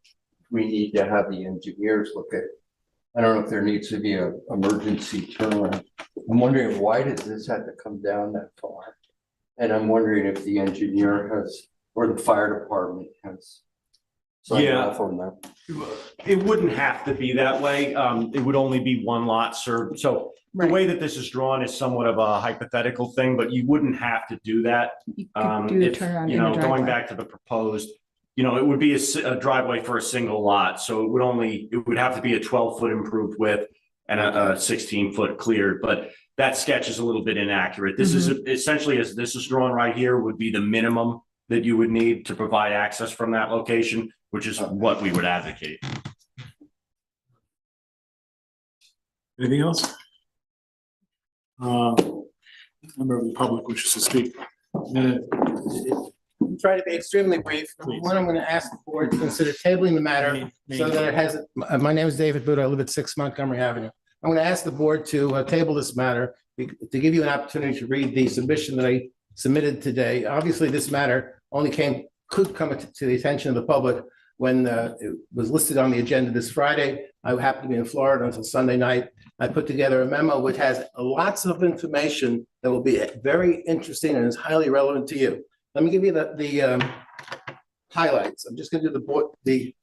we need to have the engineers look at, I don't know if there needs to be an emergency turnaround. I'm wondering, why does this have to come down that far? And I'm wondering if the engineer has, or the fire department has Yeah, it wouldn't have to be that way. It would only be one lot served. So the way that this is drawn is somewhat of a hypothetical thing, but you wouldn't have to do that. You could do the If, turnaround you in the know, going driveway. back to the proposed, you know, it would be a driveway for a single lot. So it would have to be a 12-foot improved width and a 16-foot cleared, but that sketch is a little bit inaccurate. This is essentially, as this is drawn right here, would be the minimum that you would need to provide access from that location, which is what we would advocate. Anything else? Member of the public wishes to speak. Try to be extremely brief. One, I'm going to ask the board to consider tabling the matter so that it has, my name is David Booth. I live at 6 Montgomery Avenue. I'm going to ask the board to table this matter to give you an opportunity to read the submission that I submitted today. Obviously, this matter only could come to the attention of the public when it was listed on the agenda this Friday. I happened to be in Florida until Sunday night. I put together a memo which has lots of information that will be very interesting and is highly relevant to you. Let me give you the highlights. I'm just going to do the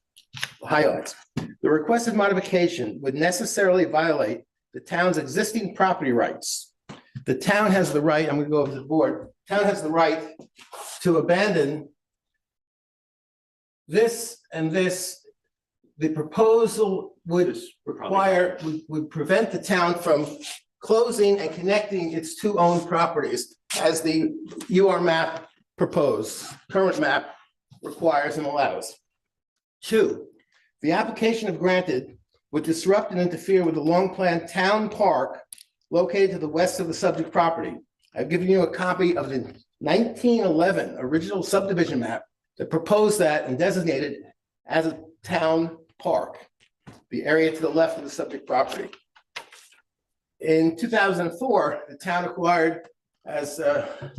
highlights. The requested modification would necessarily violate the town's existing property rights. The town has the right, I'm going to go over to the board, town has the right to abandon this and this. The proposal would require, would prevent the town from closing and connecting its two owned properties as the UR map current map requires and allows. 2, the application if granted would disrupt and interfere with the long-planned town park located to the west of the subject property. I've given you a copy of the 1911 original subdivision map that proposed that and designated as a town park, the area to the left of the subject property. In 2004, the town acquired, as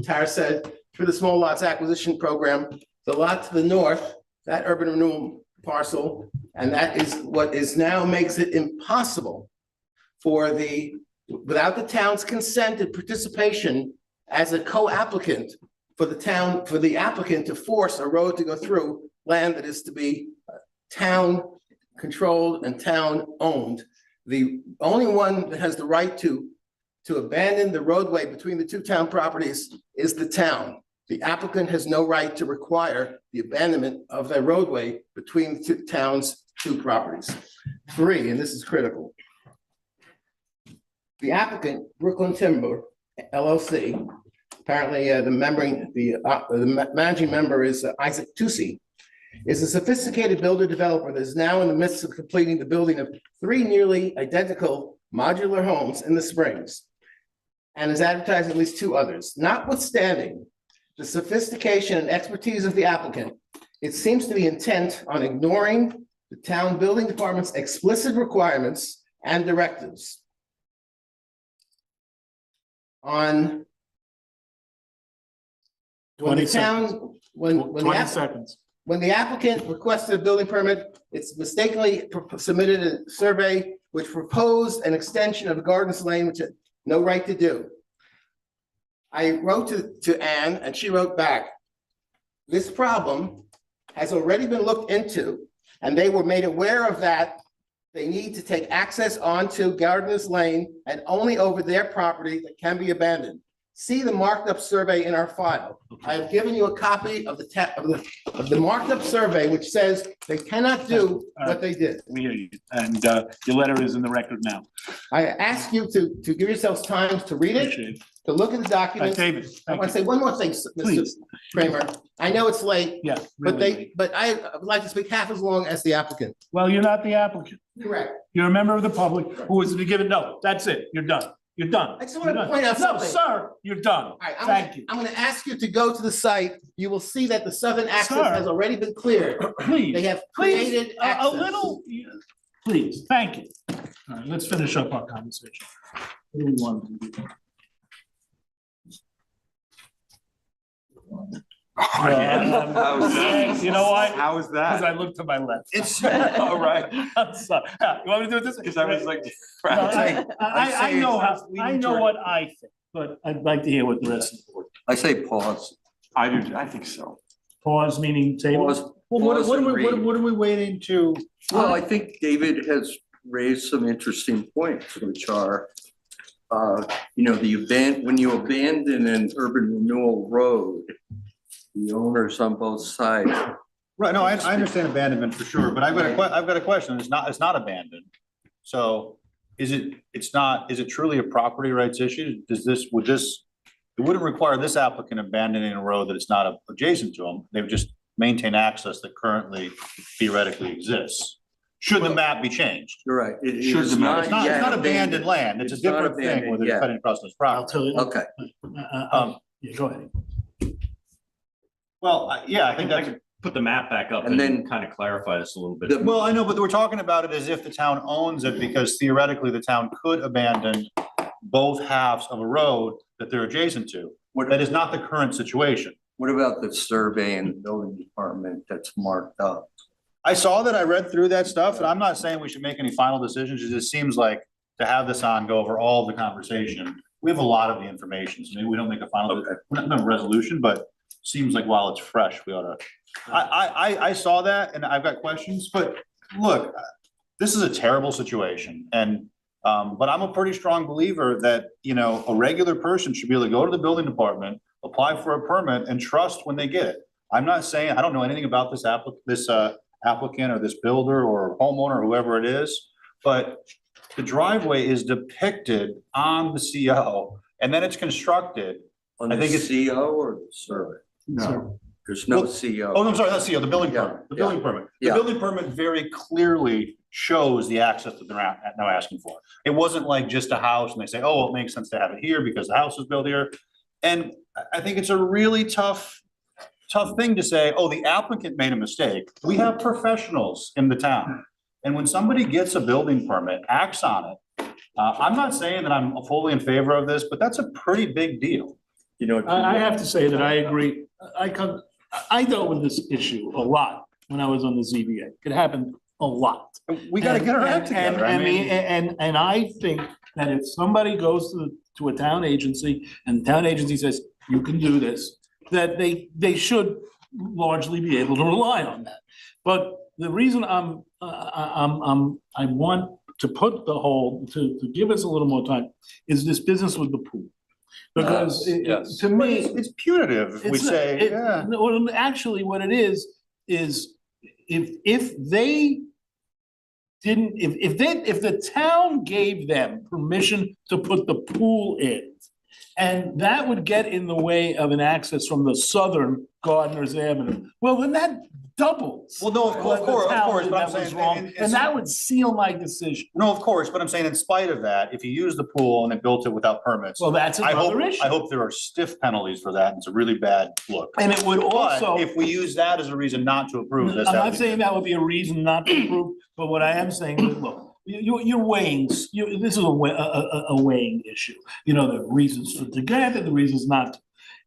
Tara said, through the small lots acquisition program, the lot to the north, that urban renewal parcel, and that is what is now makes it impossible for without the town's consent and participation as a co-applicant for the applicant to force a road to go through land that is to be town controlled and town owned. The only one that has the right to abandon the roadway between the two town properties is the town. The applicant has no right to require the abandonment of the roadway between the two towns' two properties. 3, and this is critical. The applicant, Brooklyn Timber LLC, apparently the managing member is Isaac Tusi, is a sophisticated builder developer that is now in the midst of completing the building of 3 nearly identical modular homes in the Springs and is advertising at least 2 others. Notwithstanding the sophistication and expertise of the applicant, it seems to be intent on ignoring the town building department's explicit requirements and directives. When the applicant requested a building permit, it's mistakenly submitted a survey which proposed an extension of Gardens Lane, which had no right to do. I wrote to Anne and she wrote back, this problem has already been looked into and they were made aware of that. They need to take access onto Gardens Lane and only over their property that can be abandoned. See the marked up survey in our file. I have given you a copy of the marked up survey, which says they cannot do what they did. We hear you, and your letter is in the record now. I ask you to give yourselves time to read it, to look at the documents. David, I want to say one more thing, Mr. Kramer. I know it's late. Yeah, but I would like to speak half as long as the applicant. Well, you're not the applicant. Correct. You're a member of the public who is to be given, no, that's it, you're done. You're done. I just want to point out something. No, sir, you're done. Thank you. I'm going to ask you to go to the site. You will see that the southern access has already been cleared. Please. They have Please, created a access. little, please, thank you. All right, let's finish up our conversation. What do we want to do? You know why? How is that? Because I looked to my left. It's all right. I'm sorry. You want me to do it this way? Because I was like, I know what I think, but I'd like to hear what the rest of the board. I say pause. I do, I think so. Pause meaning table? Pause, Well, what are we waiting to? Well, I think David has raised some interesting points, which are, when you abandon an urban renewal road, the owners on both sides. Right, no, I understand abandonment for sure, but I've got a question. It's not abandoned. So is it truly a property rights issue? It wouldn't require this applicant abandoning a road that it's not adjacent to them. They would just maintain access that currently theoretically exists. Should the map be changed? You're right. It's not abandoned land. It's a different thing where they're cutting across this property. I'll tell you. Okay. Yeah, go ahead. Well, yeah, I think that's. Put the map back up And and then- then kind of clarify this a little bit. Well, I know, but we're talking about it as if the town owns it, because theoretically the town could abandon both halves of a road that they're adjacent to. That is not the current situation. What about the survey and the building department that's marked up? I saw that, I read through that stuff, and I'm not saying we should make any final decisions. It just seems like to have this on, go over all the conversation. We have a lot of the information, so maybe we don't make a final, we're not a resolution, but seems like while it's fresh, we ought to. I saw that and I've got questions, but look, this is a terrible situation. And, but I'm a pretty strong believer that, a regular person should be able to go to the building department, apply for a permit and trust when they get it. I'm not saying, I don't know anything about this applicant or this builder or homeowner, or whoever it is, but the driveway is depicted on the CO and then it's constructed. On I think the it's CO or the survey? No. There's no Well, CO. Oh, I'm sorry, that's CO, the building permit, the building permit. The building permit very clearly shows the access that they're now asking for. It wasn't like just a house and they say, oh, it makes sense to have it here because the house was built here. And I think it's a really tough thing to say, oh, the applicant made a mistake. We have professionals in the town. And when somebody gets a building permit, acts on it, I'm not saying that I'm fully in favor of this, but that's a pretty big deal. I have to say that I agree. I dealt with this issue a lot when I was on the ZBA. It happened a lot. We gotta get our act together. I mean. And I think that if somebody goes to a town agency and the town agency says, you can do this, that they should largely be able to rely on that. But the reason I want to put to give us a little more time is this business with the pool. Because to me, it's punitive, if we say, yeah. Well, actually, what it is if the town gave them permission to put the pool in, and that would get in the way of an access from the southern Gardeners Avenue, well, then that doubles. Well, no, of course, but I'm saying. And that would seal my decision. No, of course, but I'm saying in spite of that, if you use the pool and they built it without permits. Well, that's another issue. I hope there are stiff penalties for that. It's a really bad look. And it would also. But if we use that as a reason not to approve this. I'm not saying that would be a reason not to approve, but what I am saying is, look, you're weighing, this is a weighing issue. The reasons to grant it, the reasons not to.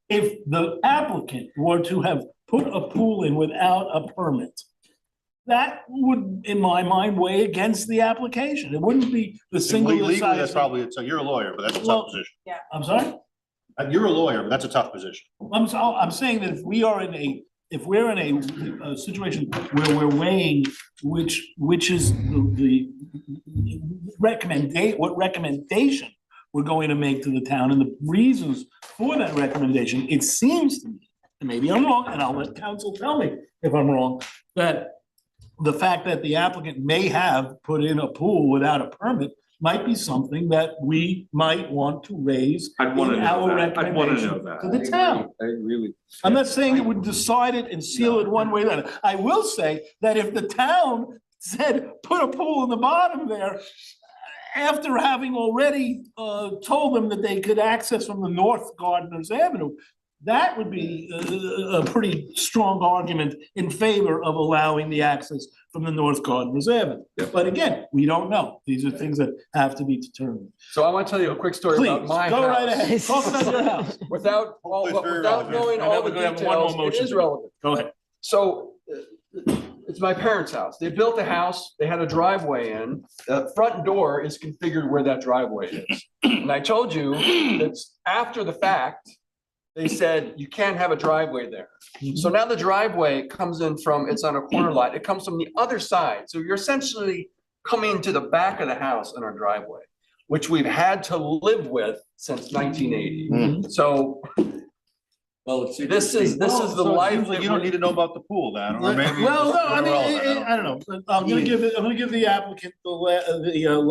If the applicant were to have put a pool in without a permit, that would, in my mind, weigh against the application. It wouldn't be the single. Legally, that's probably, so you're a lawyer, but that's a tough position. Yeah. I'm sorry? You're a lawyer, but that's a tough position. I'm saying that if we're in a situation where we're weighing which is the what recommendation we're going to make to the town and the reasons for that recommendation, it seems to me, and maybe I'm wrong, and I'll let counsel tell me if I'm wrong, that the fact that the applicant may have put in a pool without a permit might be something that we might want to raise in I'd want to know our that. I'd want to recommendation know that. to the town. I agree with. I'm not saying it would decide it and seal it one way or the other. I will say that if the town said, put a pool in the bottom there, after having already told them that they could access from the North Gardeners Avenue, that would be a pretty strong argument in favor of allowing the access from the North Gardeners Avenue. Yep. But again, we don't know. These are things that have to be determined. So I want to tell you a quick story Please, about my house. go right ahead. Talk about your house. Without knowing all the details, it is relevant. Go ahead. So it's my parents' house. They built a house, they had a driveway in, the front door is configured where that driveway is. And I told you that after the fact, they said you can't have a driveway there. So now the driveway comes in from, it's on a corner lot, it comes from the other side. So you're essentially coming to the back of the house in our driveway, which we've had to live with since 1980. So Well, see, this is the life that You don't need to know about the pool then, or maybe. Well, no, I mean, irrelevant, I don't know. I'm gonna give the applicant the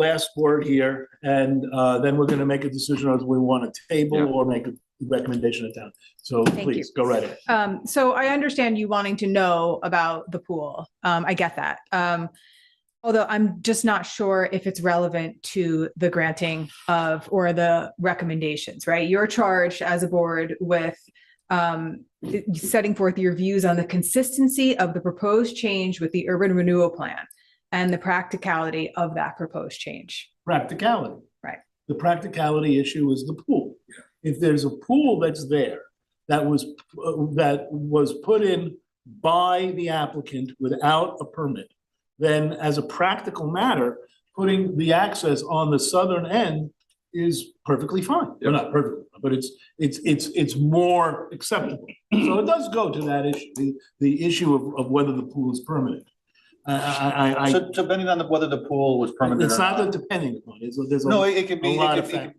last word here, and then we're gonna make a decision if we want to table or make a recommendation of town. So Thank please, go right ahead. So I understand you wanting to know about the pool. I get that. Although I'm just not sure if it's relevant to the granting of, or the recommendations, right? You're charged as a board with setting forth your views on the consistency of the proposed change with the urban renewal plan and the practicality of that proposed change. Practicality. Right. The practicality issue is the pool. If there's a pool that's there, that was put in by the applicant without a permit, then as a practical matter, putting the access on the southern end is perfectly fine. Well, not perfectly, but it's more acceptable. So it does go to that issue, the issue of whether the pool is permanent. So depending on whether the pool was permanent It's or not not. the depending upon it. There's No, a it could be, lot it of could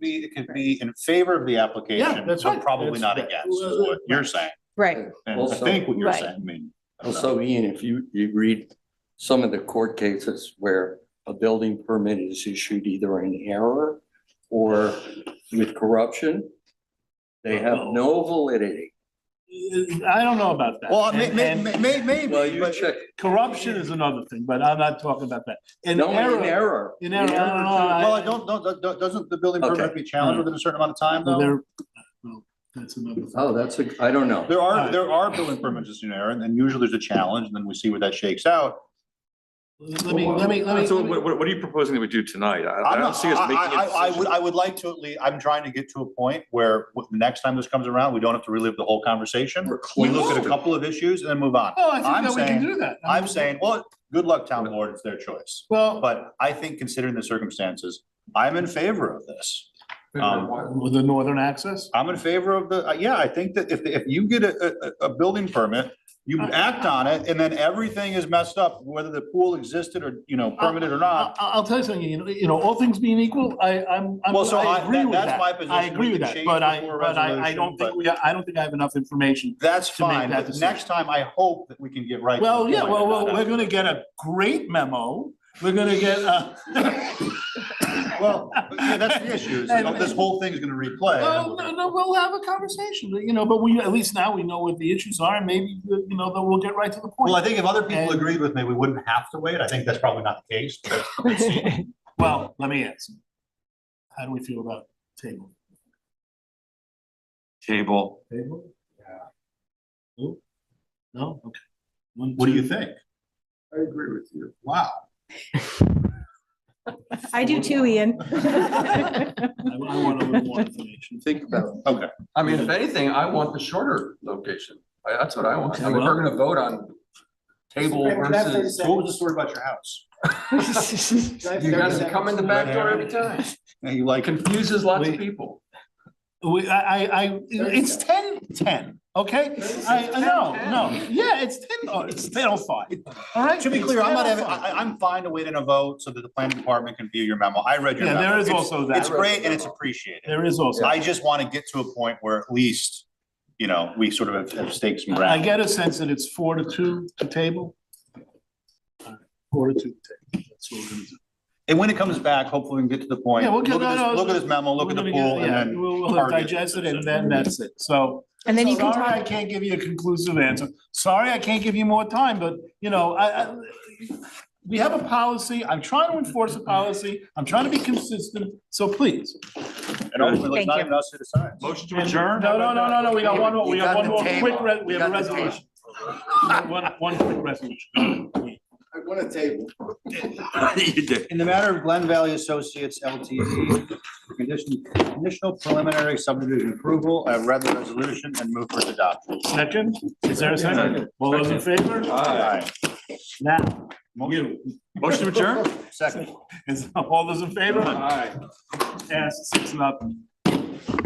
be in favor of the application. Yeah, that's but right. probably That's not right. against, is what you're saying. Right. And I Also- think what you're Right. saying, I mean. Also, Ian, if you read some of the court cases where a building permit is issued either in error or with corruption, they have no validity. I don't know about that. Well, maybe, Well, you check. corruption is another thing, but I'm not talking about that. No, in error. In error, I don't know. Well, I don't, doesn't the building permit Okay. be challenged within a certain amount of time though? Well, that's another thing. Oh, I don't know. There are building permits in error, and then usually there's a challenge, and then we see where that shakes out. Let me. So what are you proposing that we do tonight? I don't see us making a decision. I would like to, I'm trying to get to a point where the next time this comes around, we don't have to relive the whole conversation. We look at a couple of issues and then move on. Oh, I think I'm that we can saying- do that. I'm saying, well, good luck, town board, it's their choice. Well, But I think considering the circumstances, I'm in favor of this. with the northern access? I'm in favor of the, yeah, I think that if you get a building permit, you act on it, and then everything is messed up, whether the pool existed or, permitted or not. I'll tell you something, all things being equal, I agree with that's that. my position. I agree We with can that, change but before a I don't resolution, think I don't think I have enough information. That's to make fine, that but decision. next time I hope that we can get right. to Well, the yeah, point. well, we're gonna get a great memo. We're gonna get Well, yeah, that's the issue, is this whole thing is gonna replay. well, no, we'll have a conversation, but we, at least now we know what the issues are, and maybe, then we'll get right to the point. Well, I think if other people And- agreed with me, we wouldn't have to wait. I think that's probably not the case. but- Well, let me ask. How do we feel about table? Table. Table? Yeah. No? Okay. What do you think? I agree with you. Wow. I do too, Ian. I want a little more information. Think about it. Okay. I mean, if anything, I want the shorter location. That's what I want. I mean, we're gonna vote on table versus. So what was the story about your house? You guys come in the back door every time. And you like, Confuses lots of people. It's 10:10, okay? No, yeah, it's 10:05. All right? to be clear, I'm not It's having, 10:05. I'm fine to wait in a vote so that the planning department can view your memo. I read your Yeah, memo. there is It's- also that. It's great and it's appreciated. There is also. I just want to get to a point where at least, we sort of have staked some I ground. get a sense that it's 4-2 to table. 4-2 to table. That's what we're gonna do. And when it comes back, hopefully we can get to the point. Yeah, we'll get- Look at this memo, look We're at the gonna pool, get- and yeah, then. we'll target. digest it, and then that's it. So. And then you can Sorry, I talk, can't give you a conclusive answer. Sorry, I can't give you more time, but, we have a policy. I'm trying to enforce a policy. I'm trying to be consistent, so please. And ultimately, it's Thank not you. even us to decide. Motion to adjourn? No, we got one more, You we got got one the more table. quick, we You have a got the table. resolution. One quick resolution. I want a table. You did. In the matter of Glen Valley Associates LTD, conditional preliminary subdivision approval, I read the resolution and move for its adoption. Second, is there a second? All those in favor? Aye. Now, you. Motion to adjourn? Second. All those in favor? Aye. Yes, 6-0.